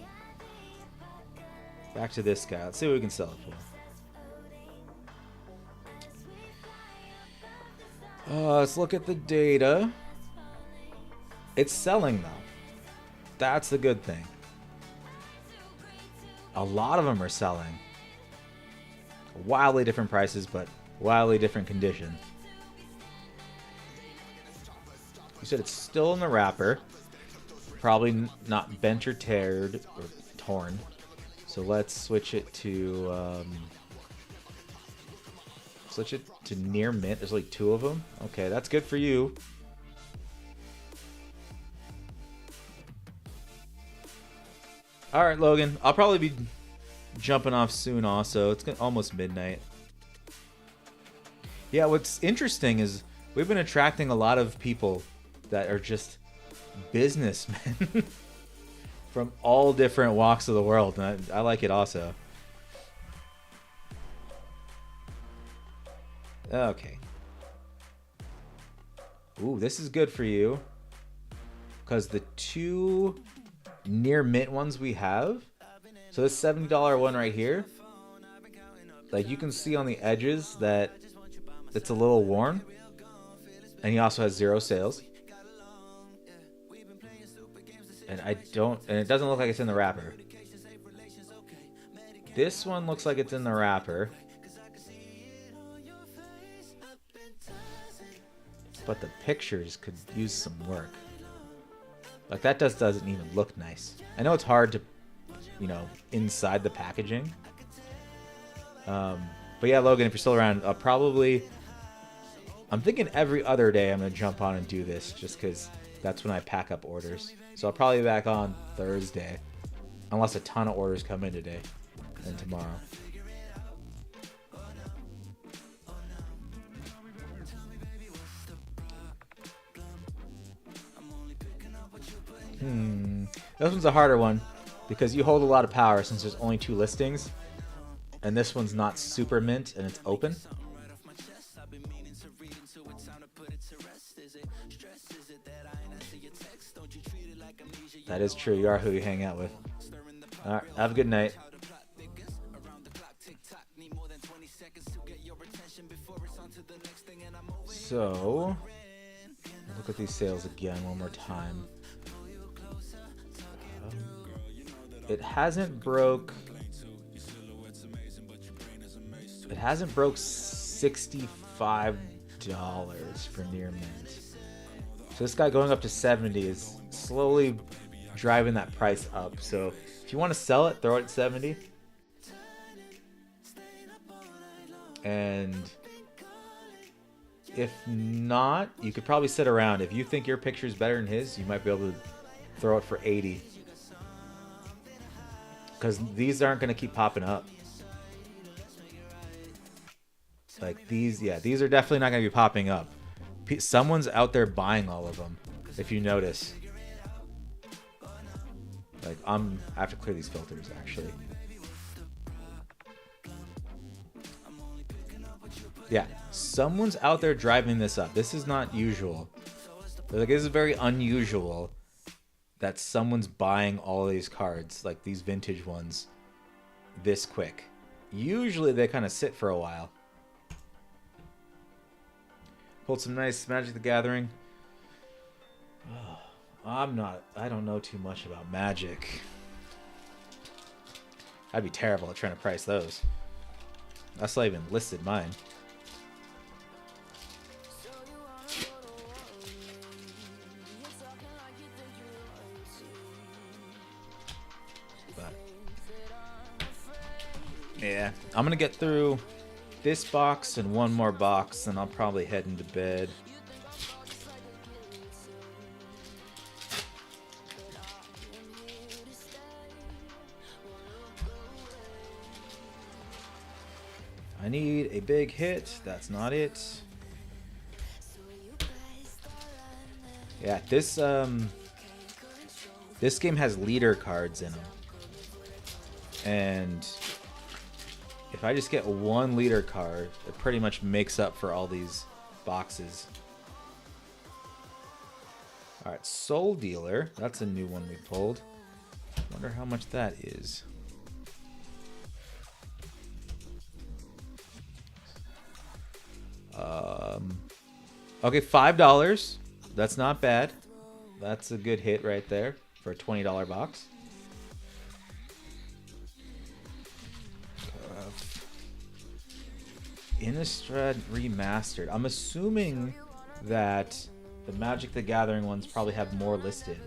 this guy. Let's see what we can sell it for. Let's look at the data. It's selling though. That's the good thing. A lot of them are selling. Wildly different prices, but wildly different condition. You said it's still in the wrapper. Probably not bent or teared or torn. So let's switch it to near mint. There's like 2 of them. Okay, that's good for you. All right, Logan. I'll probably be jumping off soon also. It's almost midnight. Yeah, what's interesting is we've been attracting a lot of people that are just businessmen from all different walks of the world, and I like it also. Okay. Ooh, this is good for you because the 2 near mint ones we have, so this $70 one right here, like you can see on the edges that it's a little worn, and he also has 0 sales. And it doesn't look like it's in the wrapper. This one looks like it's in the wrapper. but the pictures could use some work. Like that doesn't even look nice. I know it's hard to, you know, inside the packaging. But yeah, Logan, if you're still around, I'm thinking every other day I'm gonna jump on and do this, just because that's when I pack up orders. So I'll probably be back on Thursday, unless a ton of orders come in today and tomorrow. This one's a harder one because you hold a lot of power since there's only 2 listings, and this one's not super mint and it's open. That is true. You are who you hang out with. All right. Have a good night. So, look at these sales again one more time. It hasn't broke $65 for near mint. So this guy going up to 70 is slowly driving that price up. So if you want to sell it, throw it at 70. And if not, you could probably sit around. If you think your picture is better than his, you might be able to throw it for 80. Because these aren't going to keep popping up. Like these, yeah, these are definitely not going to be popping up. Someone's out there buying all of them, if you notice. Like, I have to clear these filters, actually. Yeah, someone's out there driving this up. This is not usual. Like, this is very unusual that someone's buying all these cards, like these vintage ones, this quick. Usually they kind of sit for a while. Pulled some nice Magic the Gathering. I don't know too much about Magic. I'd be terrible at trying to price those. That's not even listed mine. But yeah, I'm gonna get through this box and one more box, and I'll probably head into bed. I need a big hit. That's not it. Yeah, this game has leader cards in them. And if I just get one leader card, it pretty much makes up for all these boxes. Alright, Soul Dealer. That's a new one we pulled. Wonder how much that is. Okay, $5. That's not bad. That's a good hit right there for a $20 box. Innistrad Remastered. I'm assuming that the Magic the Gathering ones probably have more listed.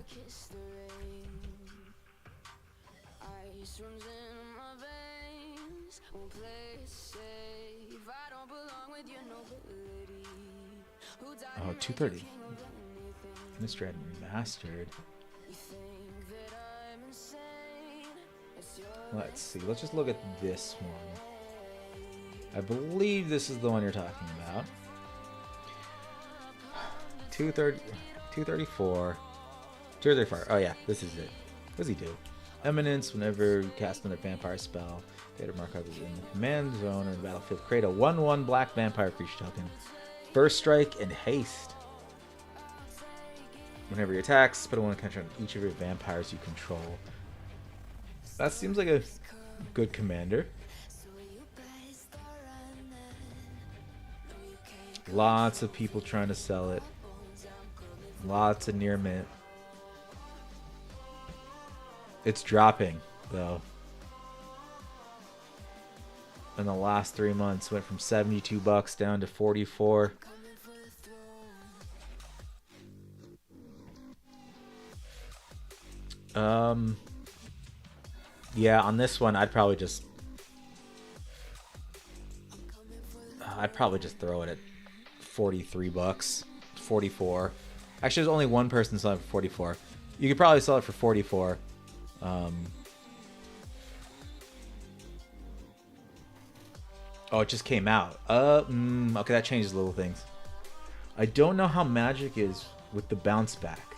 Oh, 230. Innistrad Remastered. Let's see. Let's just look at this one. I believe this is the one you're talking about. 234. 234. Oh yeah, this is it. What does he do? Eminence. Whenever you cast another vampire spell, data marker is in the command zone or the battlefield. Create a 1/1 black vampire creature token. First strike and haste. Whenever he attacks, put a 1 counter on each of your vampires you control. That seems like a good commander. Lots of people trying to sell it. Lots of near mint. It's dropping, though. In the last 3 months, went from $72 down to $44. Yeah, on this one, I'd probably just throw it at 43 bucks, 44. Actually, there's only one person selling it for 44. You could probably sell it for 44. Oh, it just came out. Okay, that changes little things. I don't know how Magic is with the bounce back.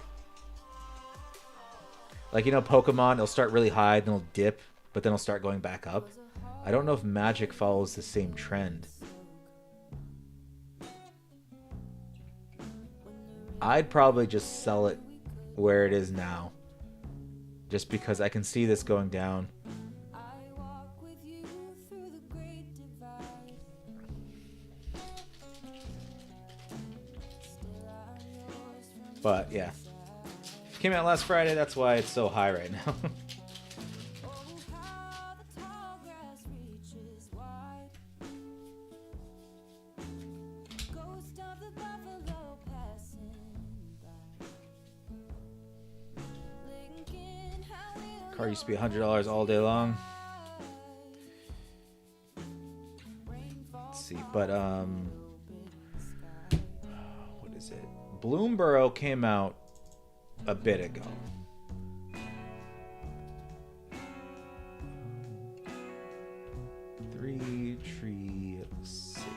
Like, you know, Pokemon, it'll start really high, then it'll dip, but then it'll start going back up. I don't know if Magic follows the same trend. I'd probably just sell it where it is now. Just because I can see this going down. But yeah, it came out last Friday. That's why it's so high right now. Car used to be $100 all day long. Let's see, but what is it? Bloomborough came out a bit ago. Three Tree City.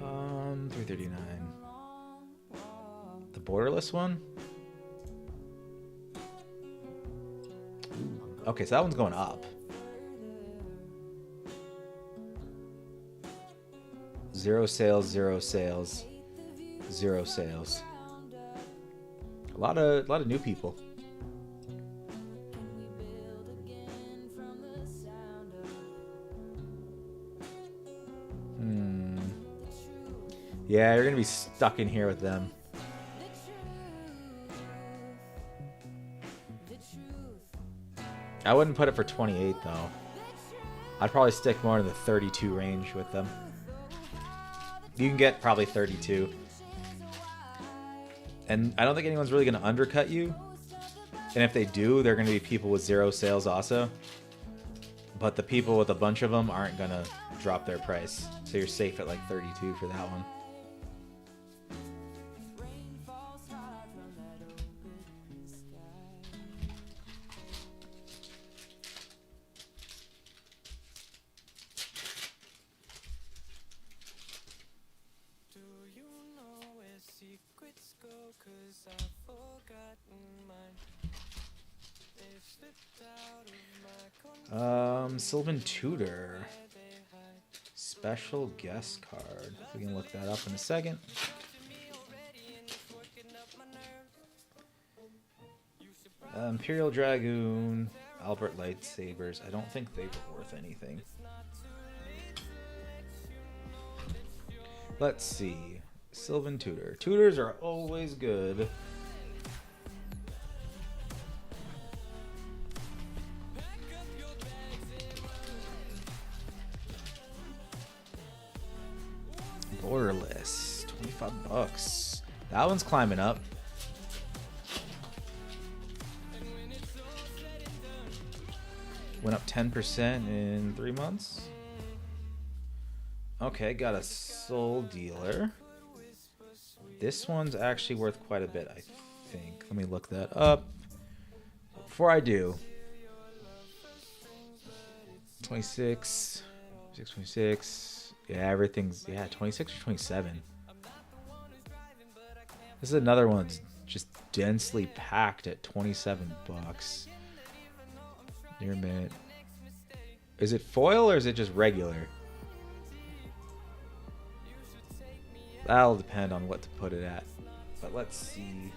$339. The borderless one. Ooh. Okay, so that one's going up. Zero sales, zero sales, zero sales. A lot of new people. Yeah, you're gonna be stuck in here with them. I wouldn't put it for 28 though. I'd probably stick more in the 32 range with them. You can get probably 32. And I don't think anyone's really going to undercut you. And if they do, they're going to be people with zero sales also. But the people with a bunch of them aren't going to drop their price. So you're safe at like 32 for that one. Sylvan Tutor. Special guest card. We can look that up in a second. Imperial Dragoon. Albert Lightsabers. I don't think they were worth anything. Let's see. Sylvan Tutor. Tutors are always good. Borderless. 25 bucks. That one's climbing up. Went up 10% in 3 months. Okay, got a Soul Dealer. This one's actually worth quite a bit, I think. Let me look that up. Before I do. 26. 626. Yeah, everything's... Yeah, 26 or 27. This is another one that's just densely packed at 27 bucks. Near mint. Is it foil or is it just regular? That'll depend on what to put it at. But let's see.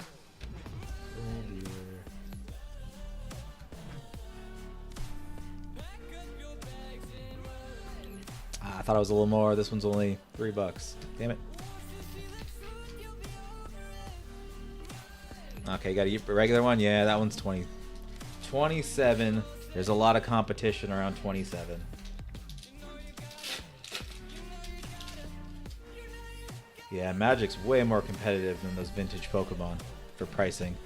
Oh dear. I thought it was a little more. This one's only $3. Damn it. Okay, got a regular one. Yeah, that one's 27. There's a lot of competition around 27. Yeah, Magic's way more competitive than those vintage Pokemon for pricing.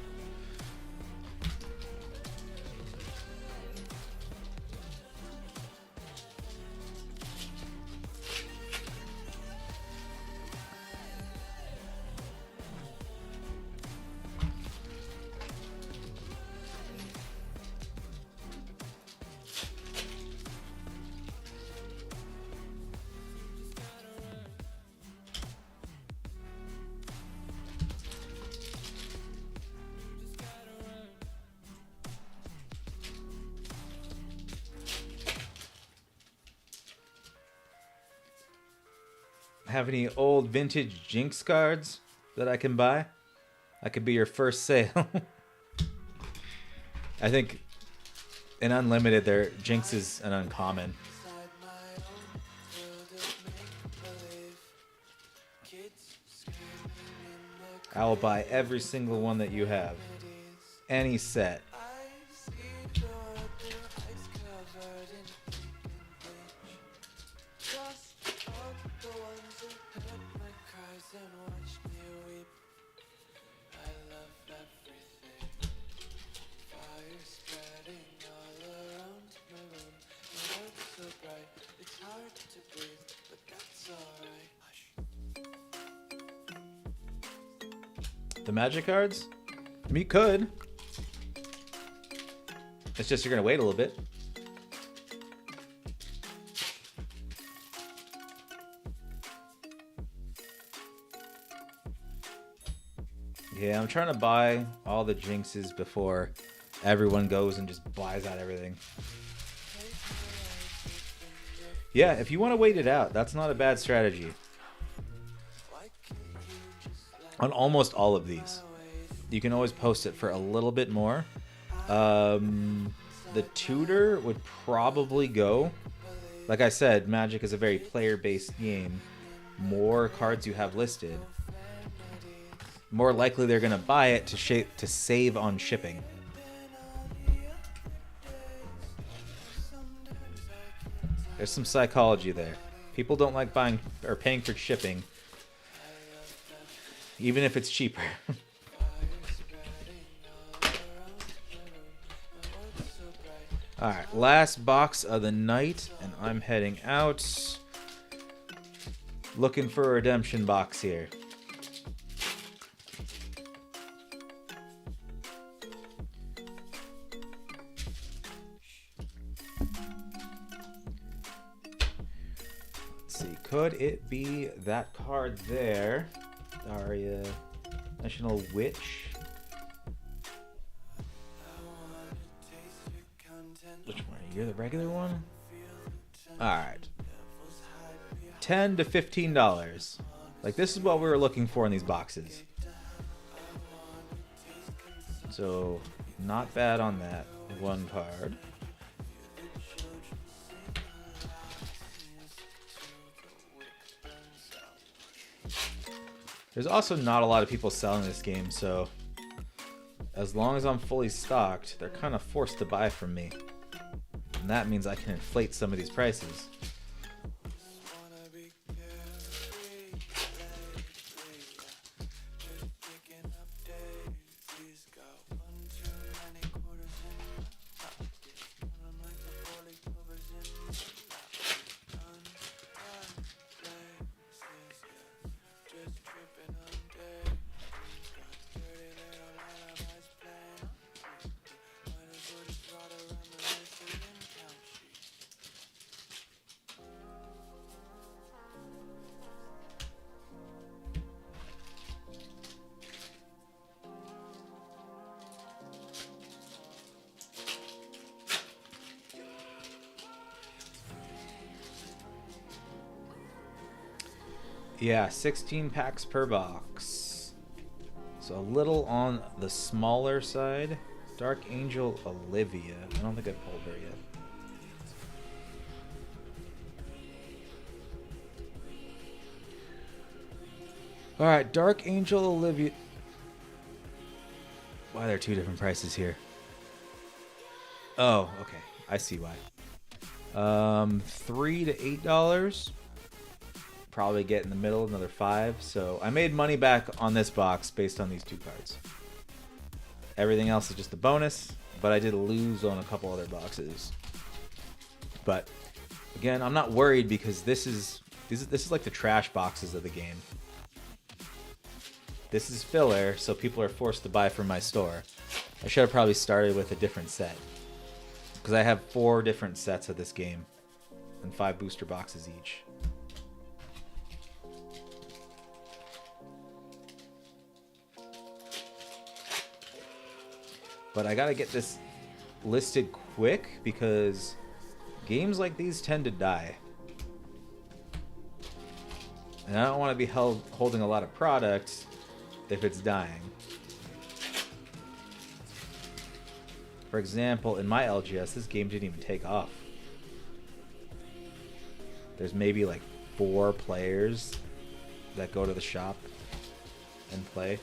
Have any old vintage Jinx cards that I can buy? I could be your first sale. I think in Unlimited, their Jinx is an uncommon. I will buy every single one that you have. Any set. The Magic cards? I mean, you could. It's just you're going to wait a little bit. Yeah, I'm trying to buy all the Jinxes before everyone goes and just buys out everything. Yeah, if you want to wait it out, that's not a bad strategy. On almost all of these, you can always post it for a little bit more. The tutor would probably go. Like I said, Magic is a very player-based game. More cards you have listed, more likely they're going to buy it to save on shipping. There's some psychology there. People don't like buying or paying for shipping, even if it's cheaper. Alright, last box of the night, and I'm heading out. Looking for a redemption box here. Let's see, could it be that card there? Daria, National Witch. Which one? You're the regular one? Alright. $10 to $15. Like, this is what we were looking for in these boxes. So, not bad on that one card. There's also not a lot of people selling this game, so as long as I'm fully stocked, they're kind of forced to buy from me. And that means I can inflate some of these prices. Yeah, 16 packs per box. So a little on the smaller side. Dark Angel Olivia. I don't think I've pulled her yet. Alright, Dark Angel Olivia. Why are there two different prices here? Oh, okay. I see why. $3 to $8. probably get in the middle, another 5. So I made money back on this box based on these 2 cards. Everything else is just a bonus, but I did lose on a couple other boxes. But again, I'm not worried because this is like the trash boxes of the game. This is filler, so people are forced to buy from my store. I should have probably started with a different set, because I have 4 different sets of this game and 5 booster boxes each. But I gotta get this listed quick because games like these tend to die. And I don't want to be holding a lot of product if it's dying. For example, in my LGS, this game didn't even take off. There's maybe like 4 players that go to the shop and play.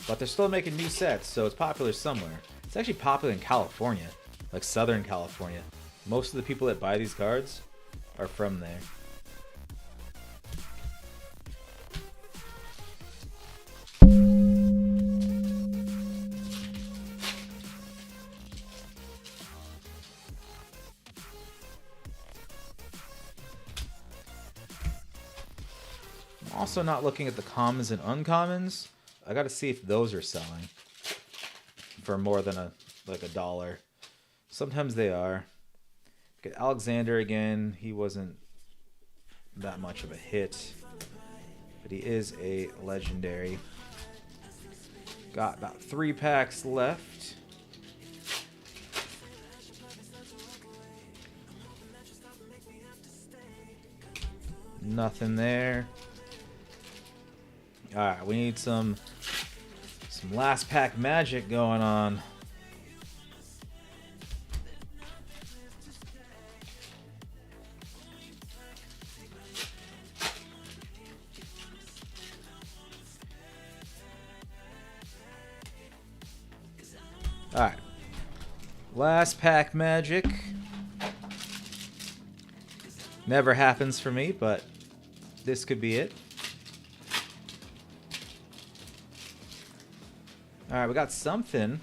But they're still making new sets, so it's popular somewhere. It's actually popular in California, like Southern California. Most of the people that buy these cards are from there. I'm also not looking at the commons and uncommons. I gotta see if those are selling for more than a dollar. Sometimes they are. Get Alexander again. He wasn't that much of a hit, but he is a legendary. Got about 3 packs left. Nothing there. All right, we need some last pack magic going on. All right, last pack magic. Never happens for me, but this could be it. All right, we got something.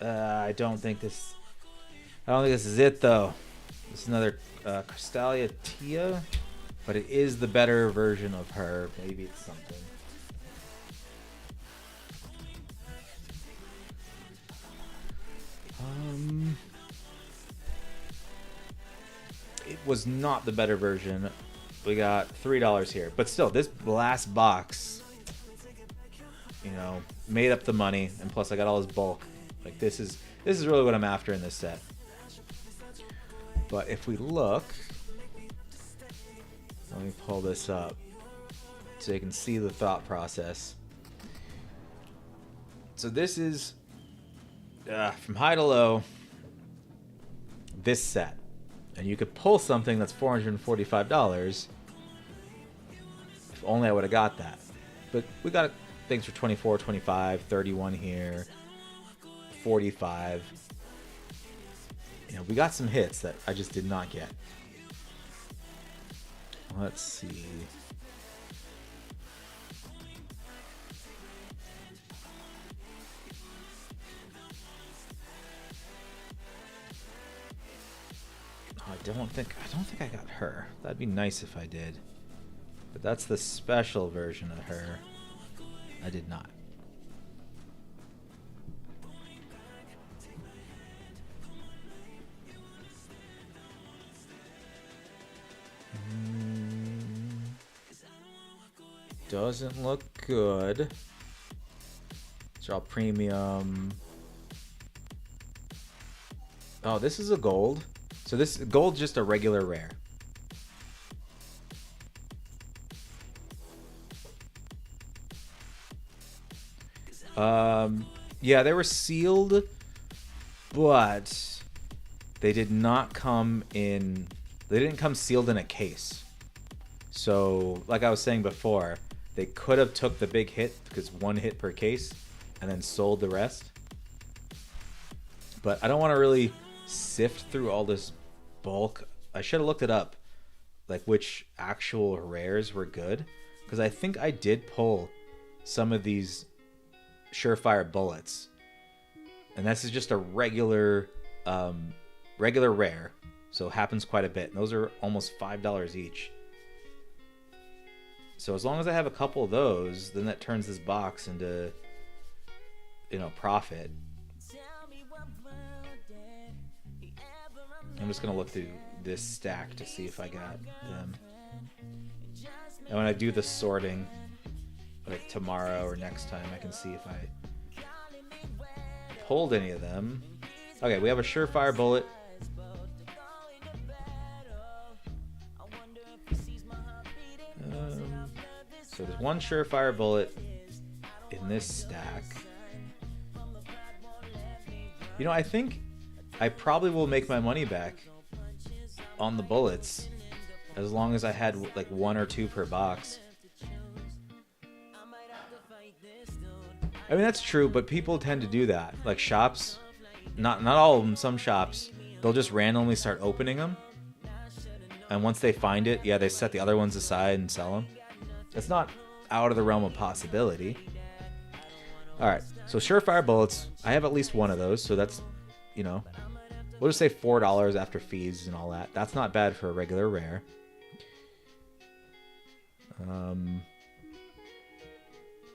I don't think this is it though. This is another Crystalia Tia, but it is the better version of her. Maybe it's something. It was not the better version. We got $3 here, but still, this last box, you know, made up the money, and plus I got all this bulk. Like this is really what I'm after in this set. But if we look, let me pull this up so you can see the thought process. So this is from high to low, this set, and you could pull something that's $445. If only I would have got that. But we got things for 24, 25, 31 here, 45. You know, we got some hits that I just did not get. Let's see. I don't think I got her. That'd be nice if I did. But that's the special version of her. I did not. Doesn't look good. It's all premium. Oh, this is a gold. So this gold's just a regular rare. Yeah, they were sealed, but they did not come in. They didn't come sealed in a case. So, like I was saying before, they could have took the big hit because 1 hit per case, and then sold the rest. But I don't want to really sift through all this bulk, I should have looked it up, like which actual rares were good, because I think I did pull some of these surefire bullets, and this is just a regular rare, so it happens quite a bit. And those are almost $5 each. So as long as I have a couple of those, then that turns this box into, profit. I'm just gonna look through this stack to see if I got them. And when I do the sorting, like tomorrow or next time, I can see if I pulled any of them. Okay, we have a surefire bullet. So there's one surefire bullet in this stack. I think I probably will make my money back on the bullets as long as I had like 1 or 2 per box. I mean, that's true, but people tend to do that. Like shops, not all of them, some shops, they'll just randomly start opening them. And once they find it, they set the other ones aside and sell them. It's not out of the realm of possibility. All right, so surefire bullets, I have at least one of those, so that's, we'll just say $4 after fees and all that. That's not bad for a regular rare.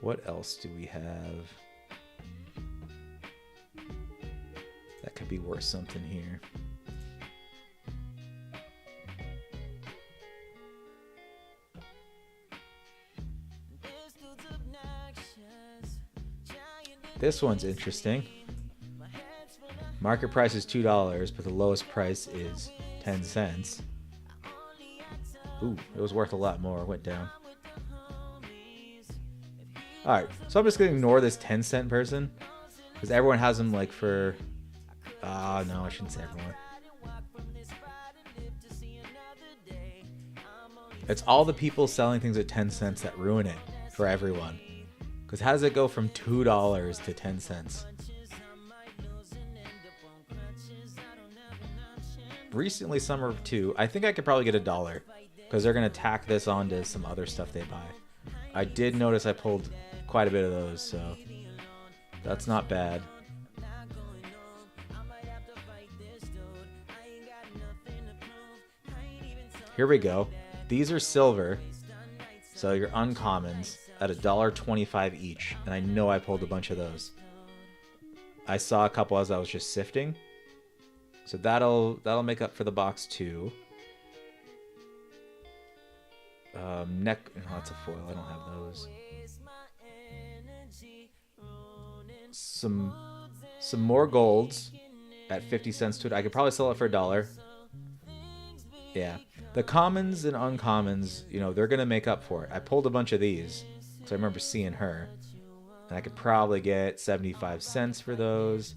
What else do we have that could be worth something here? This one's interesting. Market price is $2, but the lowest price is 10 cents. Ooh, it was worth a lot more. It went down. Alright, so I'm just going to ignore this 10-cent person, because everyone has them like for... no, I shouldn't say everyone. It's all the people selling things at 10 cents that ruin it for everyone. Because how does it go from $2 to 10 cents? Recently, Summer 2, I think I could probably get $1, because they're going to tack this onto some other stuff they buy. I did notice I pulled quite a bit of those, so that's not bad. Here we go. These are silver, so your uncommons at $1.25 each, and I know I pulled a bunch of those. I saw a couple as I was just sifting, so that'll make up for the box too. No, that's a foil. I don't have those. Some more golds at 50 cents to it. I could probably sell it for $1. Yeah, the commons and uncommons, they're gonna make up for it. I pulled a bunch of these because I remember seeing her, and I could probably get 75 cents for those.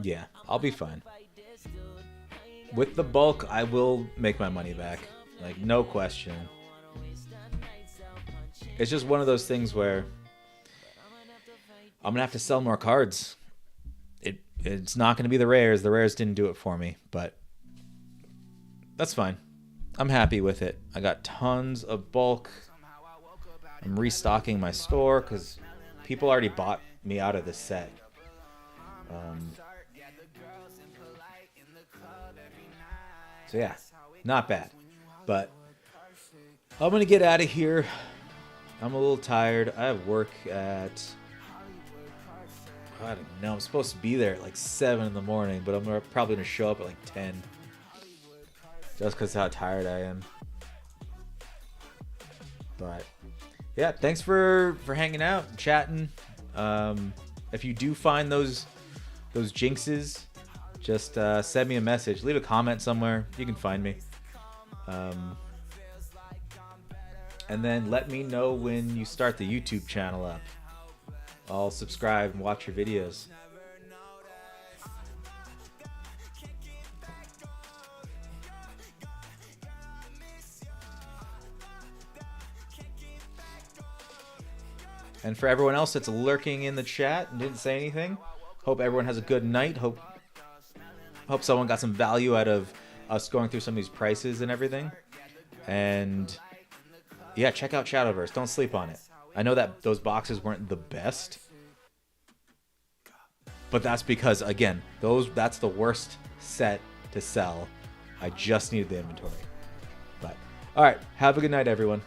Yeah, I'll be fine. With the bulk, I will make my money back. Like, no question. It's just one of those things where I'm going to have to sell more cards. It's not going to be the rares. The rares didn't do it for me, but that's fine. I'm happy with it. I got tons of bulk. I'm restocking my store because people already bought me out of this set. So yeah, not bad. But I'm going to get out of here. I'm a little tired. I have work at... I don't know. I'm supposed to be there at like 7 in the morning, but I'm probably going to show up at like 10. Just because of how tired I am. But yeah, thanks for hanging out, chatting. If you do find those jinxes, just send me a message. Leave a comment somewhere. You can find me. And then let me know when you start the YouTube channel up. I'll subscribe and watch your videos. And for everyone else that's lurking in the chat and didn't say anything, hope everyone has a good night. Hope someone got some value out of us going through some of these prices and everything. And yeah, check out Shadowverse. Don't sleep on it. I know that those boxes weren't the best, but that's because, again, that's the worst set to sell. I just needed the inventory. But all right, have a good night, everyone.